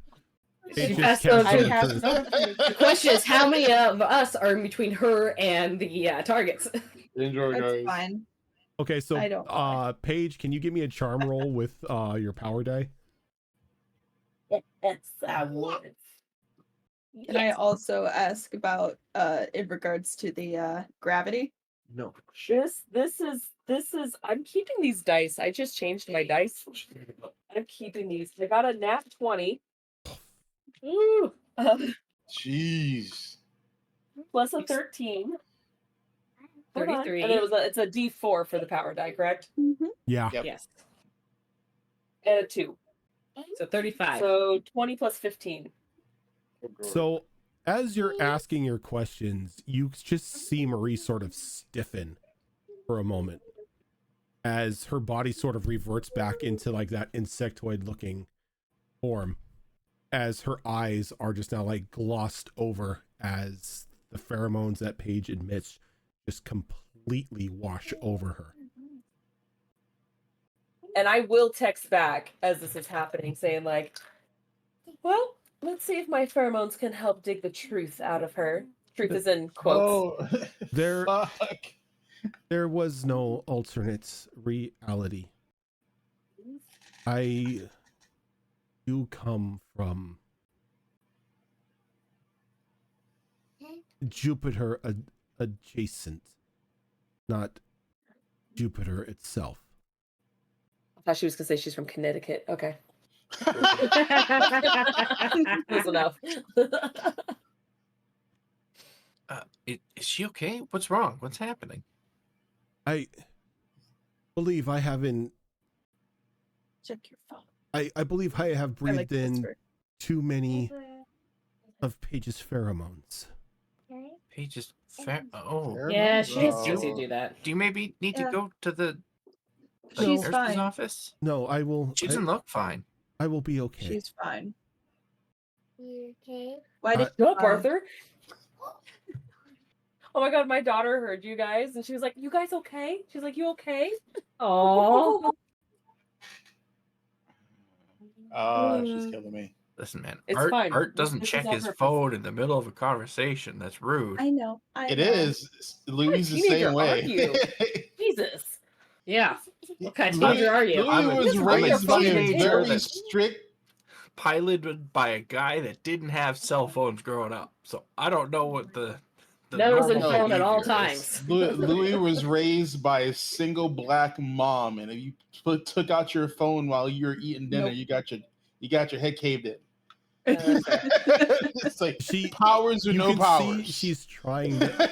Paige just cast Zone of Truth. The question is, how many of us are in between her and the targets? Enjoy, guys. That's fine. Okay, so Paige, can you give me a charm roll with your power die? Yes, I would. Can I also ask about in regards to the gravity? No. This is I'm keeping these dice. I just changed my dice. I'm keeping these. I got a nat 20. Ooh. Jeez. Plus a 13. 33. And it's a D4 for the power die, correct? Mm-hmm. Yeah. Yep. Yes. And a 2. So 35. So 20 plus 15. So as you're asking your questions, you just see Marie sort of stiffen for a moment as her body sort of reverts back into like that insectoid looking form, as her eyes are just now like glossed over as the pheromones that Paige admits just completely wash over her. And I will text back as this is happening, saying like, well, let's see if my pheromones can help dig the truth out of her. Truth is in quotes. Oh, There was no alternate reality. I do come from Jupiter adjacent, not Jupiter itself. I thought she was gonna say she's from Connecticut. Okay. Close enough. Is she okay? What's wrong? What's happening? I believe I haven't. Check your phone. I believe I have breathed in whisper. too many of Paige's pheromones. Paige's oh. Yeah, she has to do that. Do you maybe need to go to the She's nurse's fine. office? No, I will. She doesn't look fine. I will be okay. She's fine. You okay? Why did Shut up, Arthur? Oh my god, my daughter heard you guys, and she was like, "You guys okay?" She's like, "You okay?" Oh. She's killing me. Listen, man. It's Art, fine. Art doesn't This is check on his purpose. phone in the middle of a conversation. That's rude. I know. It is. Louis the teenager same way. are you? Jesus. Yeah. What kind of Louis- teenager are you? Louis was raised by a very strict. Piloted by a guy that didn't have cell phones growing up, so I don't know what the Nose and normal phone at all behavior is. times. Louis was raised by a single black mom, and if you took out your phone while you were eating dinner, Nope. you got your head caved in. It's like powers or no powers. She's trying to,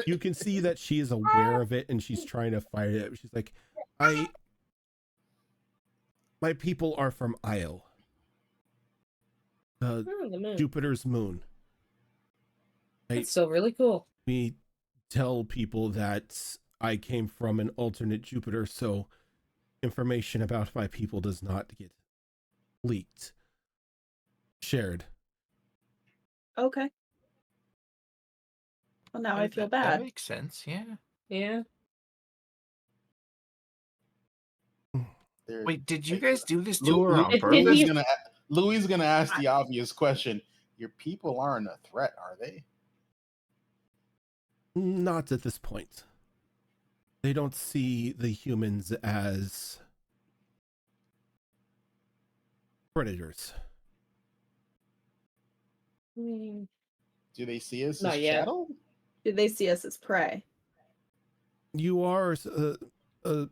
you can see that she is aware of it and she's trying to fight it. She's like, my people are from Io, The moon. Jupiter's moon. It's still really cool. We tell people that I came from an alternate Jupiter, so information about my people does not get leaked, shared. Okay. Well, now I feel That bad. makes sense. Yeah. Yeah. Wait, did you guys do this tour on Did purpose? he- Louis is gonna ask the obvious question. Your people aren't a threat, are they? Not at this point. They don't see the humans as predators. Do they see us Not as yet. chattel? Do they see us as prey? You are a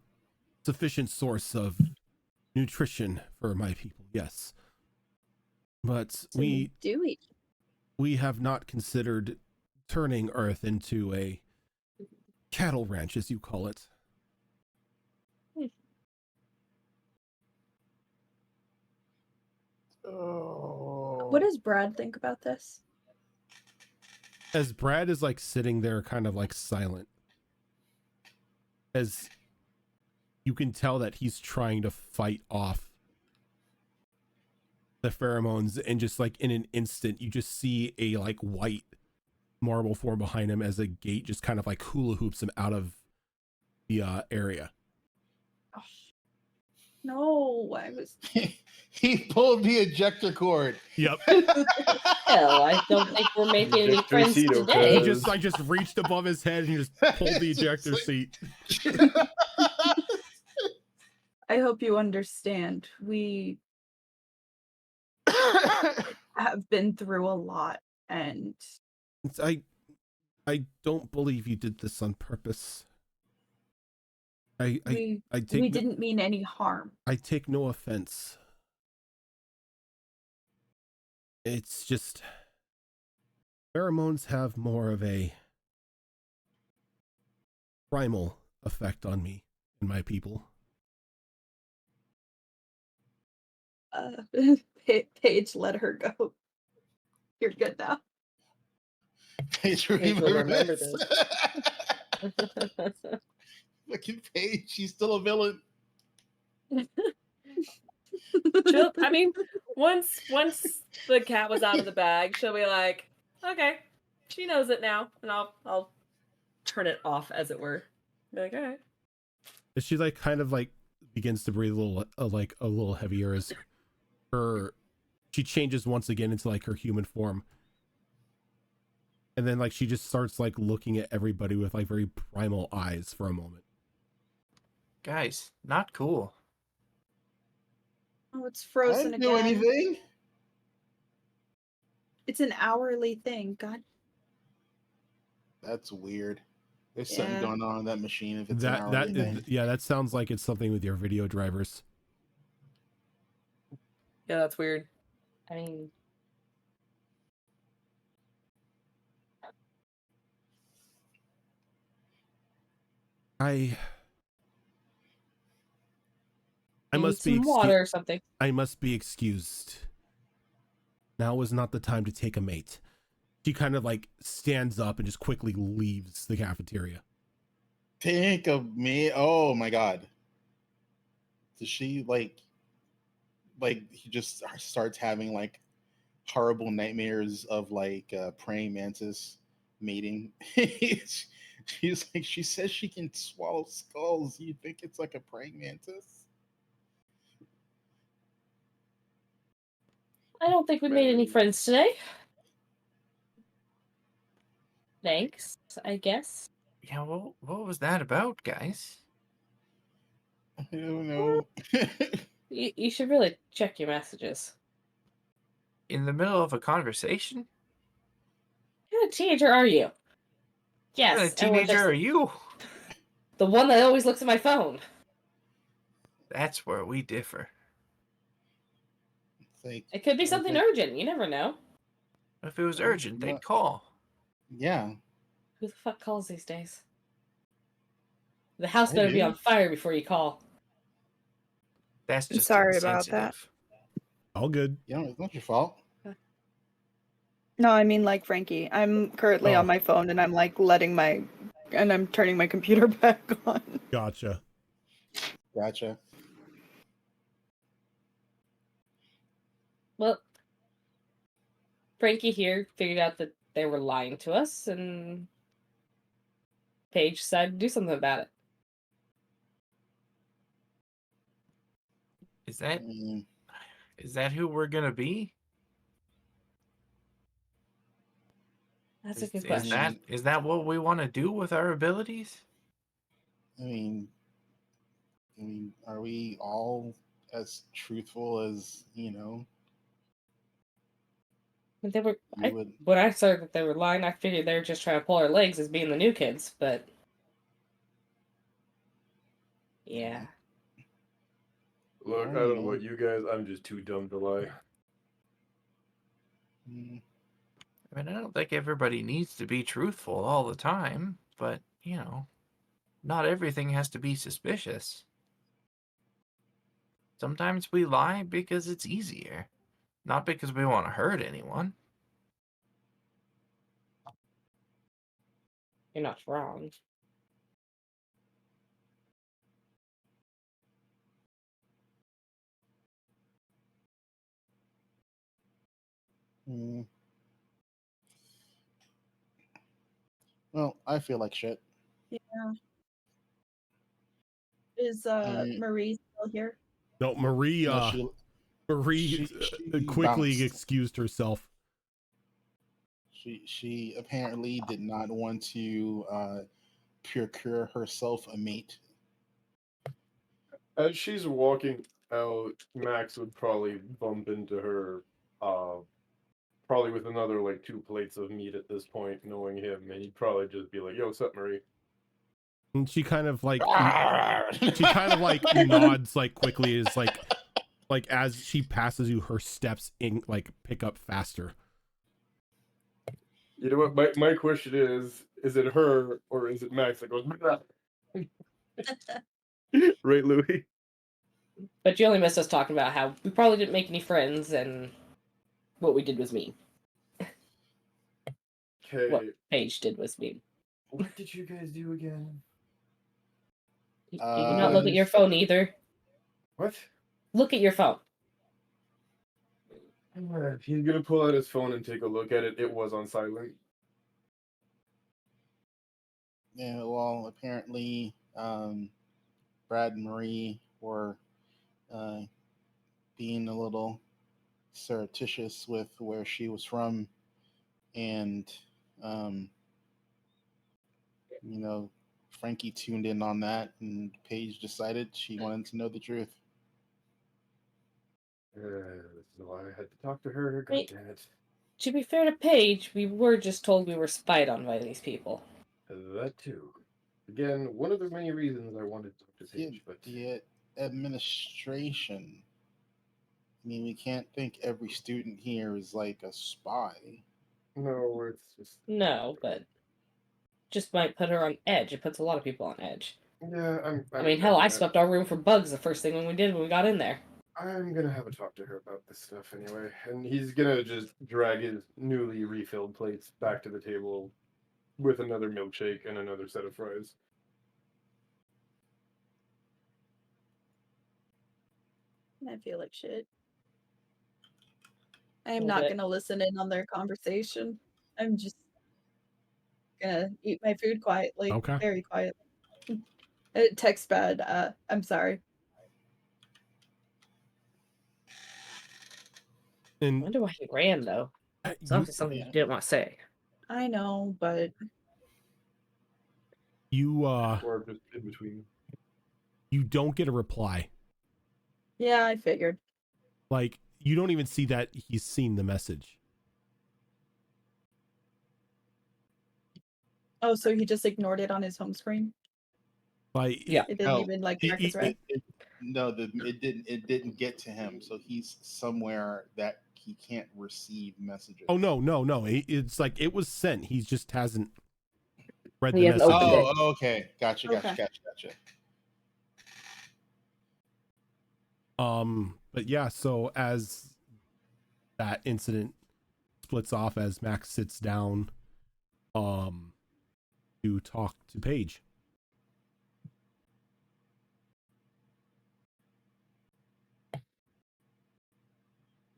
sufficient source of nutrition for my people, yes. But So we do eat. We have not considered turning Earth into a cattle ranch, as you call it. Oh. What does Brad think about this? As Brad is like sitting there kind of like silent, as you can tell that he's trying to fight off the pheromones, and just like in an instant you just see a like white marble form behind him as a gate just kind of like hula hoops him out of the area. Oh, no, I was. He pulled the ejector cord. Yep. Hell, I don't think we're making any friends today. He just reached above his head and he just pulled the ejector seat. I hope you understand. We have been through a lot, and I don't believe you did this on purpose. we didn't mean any harm. I take no offense. It's just pheromones have more of a primal effect on me and my people. Paige, let her go. You're good now. Paige, remember this. Fucking Paige, she's still a villain. I mean, once the cat was out of the bag, she'll be like, okay, she knows it now, and I'll turn it off, as it were. Be like, all right. She like kind of like begins to breathe a little heavier as she changes once again into like her human form, and then like she just starts like looking at everybody with like very primal eyes for a moment. Guys, not cool. Oh, it's frozen I didn't again. do anything. It's an hourly thing. God. That's weird. There's something going on in that machine if it's an hourly That thing. yeah, that sounds like it's something with your video drivers. Yeah, that's weird. I mean, I must be some water or something. I must be excused. Now is not the time to take a mate. She kind of like stands up and just quickly leaves the cafeteria. Think of me. Oh my god. Does she like he just starts having like horrible nightmares of like praying mantis mating? She's like, she says she can swallow skulls. You think it's like a praying mantis? I don't think we made any friends today. Thanks, I guess. Yeah, what was that about, guys? I don't know. You should really check your messages. In the middle of a conversation? What kind of teenager are you? Yes. What kind of teenager are you? The one that always looks at my phone. That's where we differ. Like, It could be something urgent. You never know. If it was urgent, they'd call. Yeah. Who the fuck calls these days? The house better be on fire before you call. That's just sorry about that. All good. Yeah, it's not your fault. No, I mean like Frankie. I'm currently on my phone and I'm like I'm turning my computer back on. Gotcha. Well, Frankie here figured out that they were lying to us, and Paige decided to do something about it. Is that Is that who we're gonna be? That's a good question. Is that what we want to do with our abilities? I mean, are we all as truthful as They were. When I said that they were lying, I figured they were just trying to pull our legs as being the new kids, but yeah. Look, I don't know about you guys. I'm just too dumb to lie. I mean, I don't think everybody needs to be truthful all the time, but, not everything has to be suspicious. Sometimes we lie because it's easier, not because we want to hurt anyone. You're not wrong. Well, I feel like shit. Yeah. Is Marie still here? No, Marie. No, Marie quickly bounced. excused herself. She apparently did not want to procure herself a mate. As she's walking out, Max would probably bump into her, probably with another like 2 plates of meat at this point, knowing him, and he'd probably just be like, "Yo, what's up, Marie?" And she kind of like nods like quickly, is like as she passes you, her steps in like pick up faster. You know what? My question is it her or is it Max that goes, right, Louis? But you only missed us talking about how we probably didn't make any friends and what we did was mean. Okay. What Paige did was mean. What did you guys do again? You did not look at your phone either. What? Look at your phone. He's gonna pull out his phone and take a look at it. It was on silent. Yeah, well, apparently, Brad and Marie were being a little surreptitious with where she was from, and Frankie tuned in on that, and Paige decided she wanted to know the truth. This is why I had to talk to her. God damn it. To be fair to Paige, we were just told we were spied on by these people. That too. Again, one of the many reasons I wanted to talk to Paige, but the administration. I mean, we can't think every student here is like a spy. No, it's just no, but just might put her on edge. It puts a lot of people on edge. Yeah, I mean, hell, I swept our room for bugs the first thing when we got in there. I'm gonna have a talk to her about this stuff anyway, and he's gonna just drag his newly refilled plates back to the table with another milkshake and another set of fries. I feel like shit. I am not gonna listen in on their conversation. I'm just gonna eat my food quietly. Okay. Very quietly. Text bad. I'm sorry. I wonder why he ran though. It's obviously something you didn't want to say. I know, but you or just in between. You don't get a reply. Yeah, I figured. Like, you don't even see that he's seen the message. Oh, so he just ignored it on his home screen? Like, yeah, it didn't even like mark as read. It didn't get to him, so he's somewhere that he can't receive messages. Oh no! It's like it was sent. He just hasn't read the message. Oh, okay, gotcha. But yeah, so as that incident splits off, as Max sits down, to talk to Paige.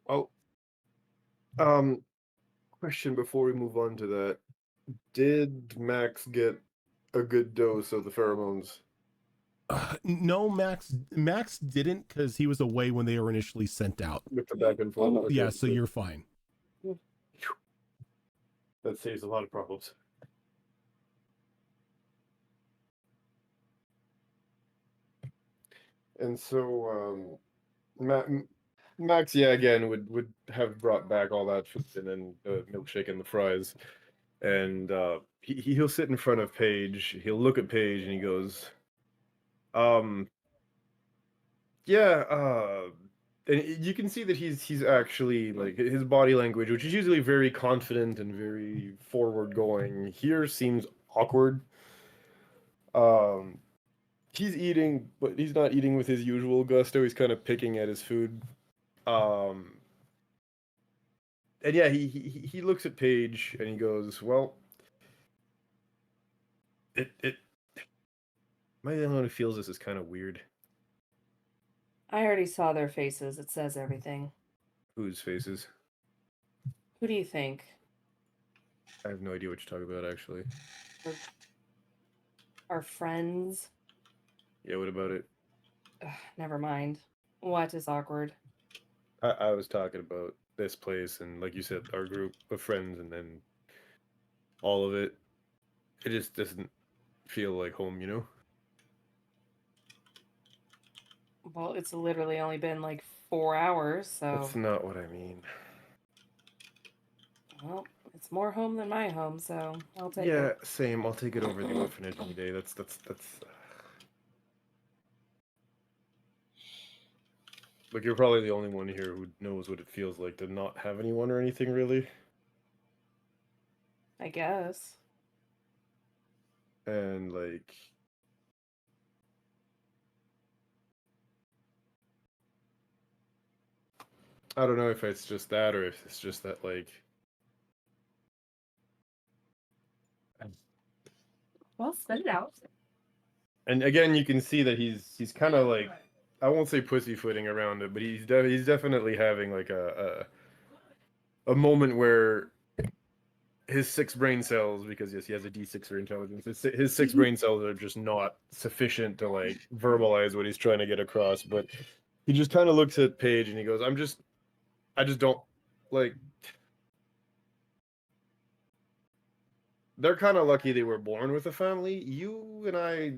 Oh, question before we move on to that: did Max get a good dose of the pheromones? No, Max didn't, because he was away when they were initially sent out. With the back and forth. Okay, Yeah, so you're fine. That saves a lot of problems. And so, Max, yeah, again, would have brought back all that food and then the milkshake and the fries. And he'll sit in front of Paige. He'll look at Paige and he goes, yeah, and you can see that he's actually, like, his body language, which is usually very confident and very forward going, here seems awkward. He's eating, but he's not eating with his usual gusto. He's kind of picking at his food. And yeah, he looks at Paige and he goes, well, my only one who feels this is kind of weird. I already saw their faces. It says everything. Whose faces? Who do you think? I have no idea what you're talking about, actually. Our friends. Yeah, what about it? Ugh, never mind. What is awkward? I was talking about this place and, like you said, our group of friends, and then all of it. It just doesn't feel like home, you know? Well, it's literally only been like 4 hours, so... That's not what I mean. Well, it's more home than my home, so I'll take it. Yeah, same. I'll take it over the orphanage any day. That's... Like, you're probably the only one here who knows what it feels like to not have anyone or anything, really. I guess. And, like... I don't know if it's just that or if it's just that, like... Well, spit it out. And again, you can see that he's kind of like, I won't say pussyfooting around it, but he's definitely having like a moment where his 6 brain cells, because yes, he has a D6 for intelligence. His 6 brain cells are just not sufficient to like verbalize what he's trying to get across. But he just kind of looks at Paige and he goes, I just don't like. They're kind of lucky they were born with a family. You and I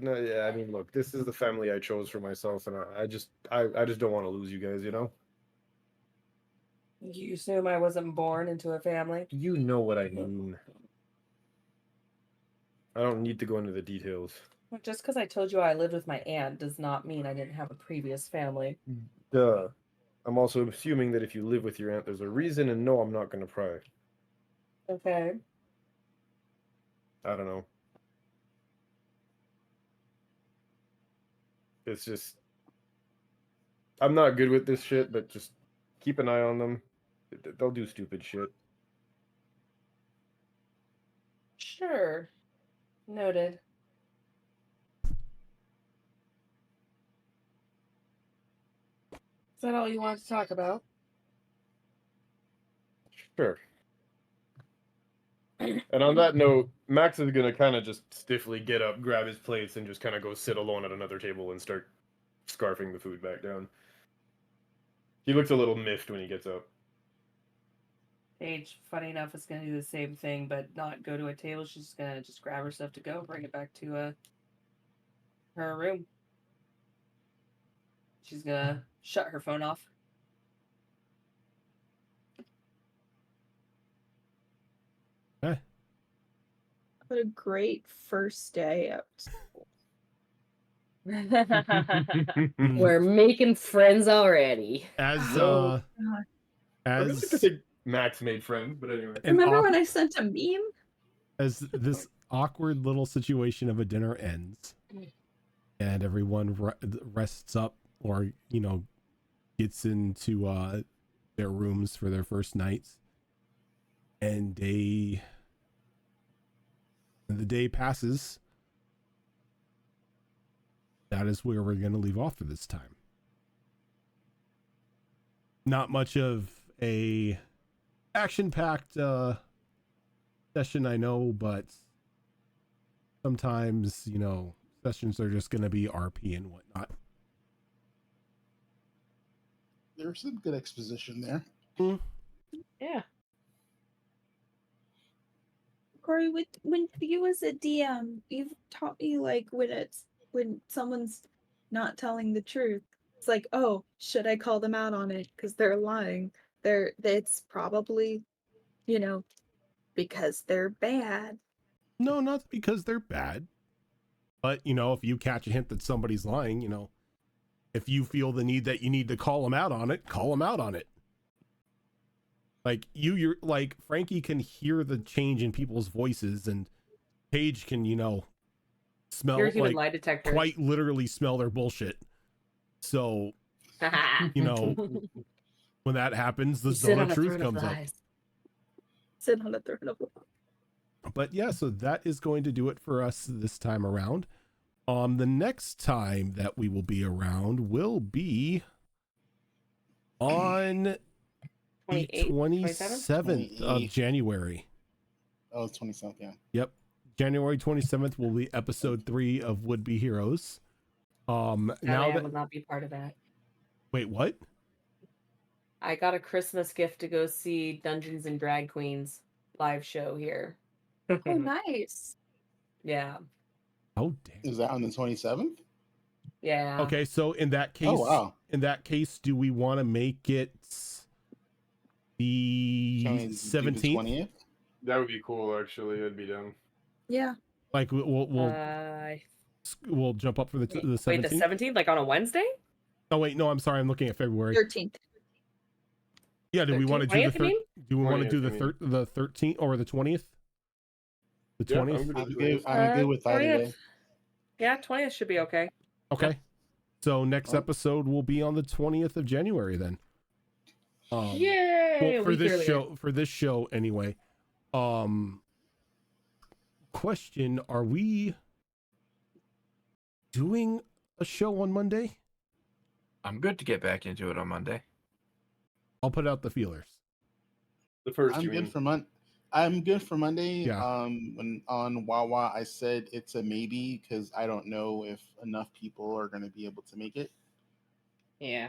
mean, look, this is the family I chose for myself, and I just don't want to lose you guys, you know? You assume I wasn't born into a family? You know what I mean. I don't need to go into the details. Just because I told you I lived with my aunt does not mean I didn't have a previous family. Duh. I'm also assuming that if you live with your aunt, there's a reason, and no, I'm not going to pry. Okay. I don't know. It's just... I'm not good with this shit, but just keep an eye on them. They'll do stupid shit. Sure. Noted. Is that all you want to talk about? Sure. And on that note, Max is going to kind of just stiffly get up, grab his plates, and just kind of go sit alone at another table and start scarfing the food back down. He looks a little miffed when he gets up. Paige, funny enough, is going to do the same thing, but not go to a table. She's just going to just grab her stuff to go, bring it back to her room. She's going to shut her phone off. Okay. What a great first day at school. We're making friends already. As I really like to think Max made friends, but anyway. Remember when I sent a meme? As this awkward little situation of a dinner ends, and everyone rests up, or gets into their rooms for their first nights, and the day passes. That is where we're going to leave off for this time. Not much of a action-packed session, I know, but sometimes, sessions are just going to be RP and whatnot. There's some good exposition there. Yeah. Corey, when you as a DM, you've taught me like when someone's not telling the truth, it's like, oh, should I call them out on it because they're lying? It's probably, because they're bad. No, not because they're bad. But, if you catch a hint that somebody's lying, if you feel the need that you need to call them out on it, call them out on it. Like you're like Frankie can hear the change in people's voices, and Paige can, smell You're a human like lie detector. quite literally smell their bullshit. So, when that happens, the zone of truth comes up. Sit on a throne of lies. But yeah, so that is going to do it for us this time around. The next time that we will be around will be on the 27th of January. Oh, 27th, yeah. Yep. January 27th will be episode 3 of Would Be Heroes. Now I will not be part of that. Wait, what? I got a Christmas gift to go see Dungeons and Drag Queens live show here. Oh, nice. Yeah. Oh, damn. Is that on the 27th? Yeah. Okay, so in that case, do we want to make it the 17th? That would be cool, actually. I'd be down. Yeah. Like we'll jump up for the 17th. Wait, the 17th, like on a Wednesday? Oh wait, no, I'm sorry, I'm looking at February 13th. Yeah, do we want to do the do we want to do the 13th or the 20th? The 20th? I'm good with either day. Yeah, 20th should be okay. Okay. So next episode will be on the 20th of January then. Yay! Well, for this show anyway. Question, are we doing a show on Monday? I'm good to get back into it on Monday. I'll put out the feelers. The first. I'm good for Monday. Yeah. When on Wawa, I said it's a maybe because I don't know if enough people are going to be able to make it. Yeah.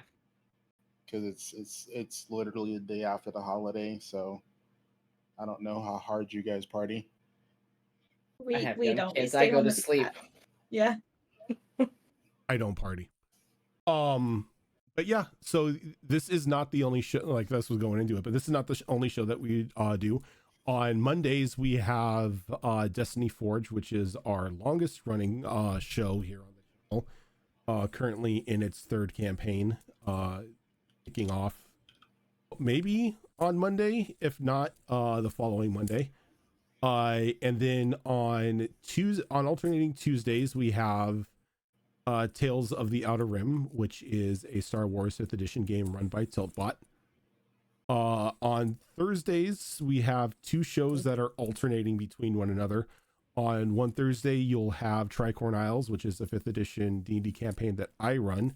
Because it's literally the day after the holiday, so I don't know how hard you guys party. We don't. Kids. We I go to the sleep. cat. Yeah. I don't party. But yeah, so this is not the only show, like this was going into it, but this is not the only show that we do. On Mondays, we have Destiny Forge, which is our longest running show here on the channel. Currently in its third campaign, kicking off maybe on Monday, if not the following Monday. And then on alternating Tuesdays, we have Tales of the Outer Rim, which is a Star Wars 5th edition game run by Tiltbot. On Thursdays, we have two shows that are alternating between one another. On one Thursday, you'll have Tricorn Isles, which is a 5th edition D&D campaign that I run.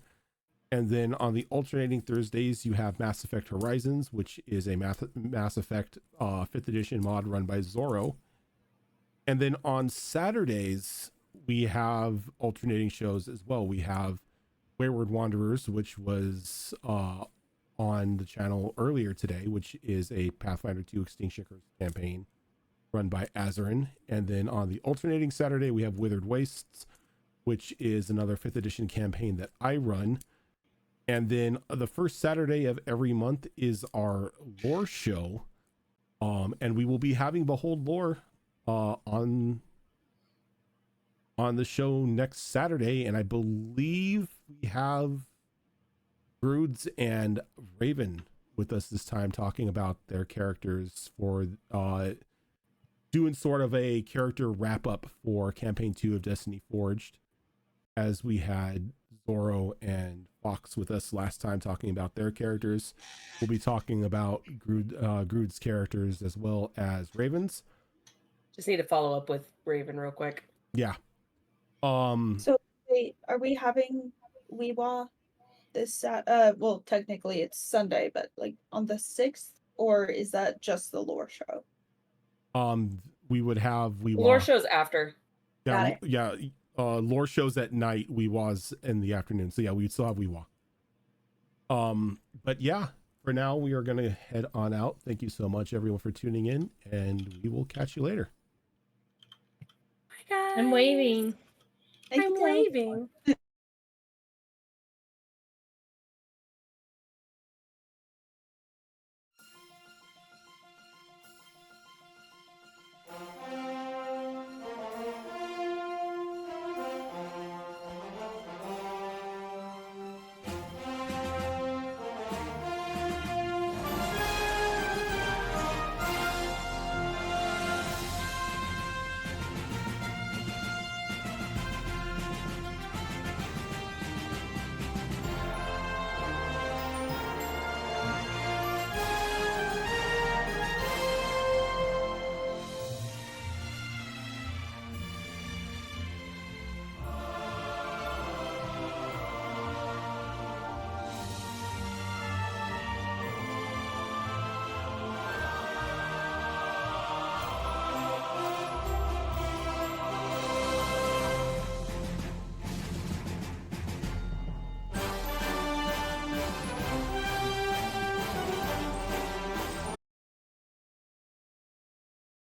And then on the alternating Thursdays, you have Mass Effect Horizons, which is a Mass Effect 5th edition mod run by Zorro. And then on Saturdays, we have alternating shows as well. We have Wayward Wanderers, which was on the channel earlier today, which is a Pathfinder 2 Extinction Curse campaign run by Azerin. And then on the alternating Saturday, we have Withered Wastes, which is another 5th edition campaign that I run. And then the first Saturday of every month is our lore show. And we will be having Behold Lore on the show next Saturday. And I believe we have Grudes and Raven with us this time, talking about their characters for doing sort of a character wrap up for campaign 2 of Destiny Forged, as we had Zorro and Fox with us last time talking about their characters. We'll be talking about Grude's characters as well as Raven's. Just need to follow up with Raven real quick. Yeah. So wait, are we having Weewa this well, technically it's Sunday, but like on the 6th, or is that just the lore show? We would have Weewa. Lore shows after. Yeah, yeah. lore shows at night, Weewa's in the afternoon. So yeah, we still have Weewa. But yeah, for now we are gonna head on out. Thank you so much everyone for tuning in, and we will catch you later. I'm waving. I'm waving.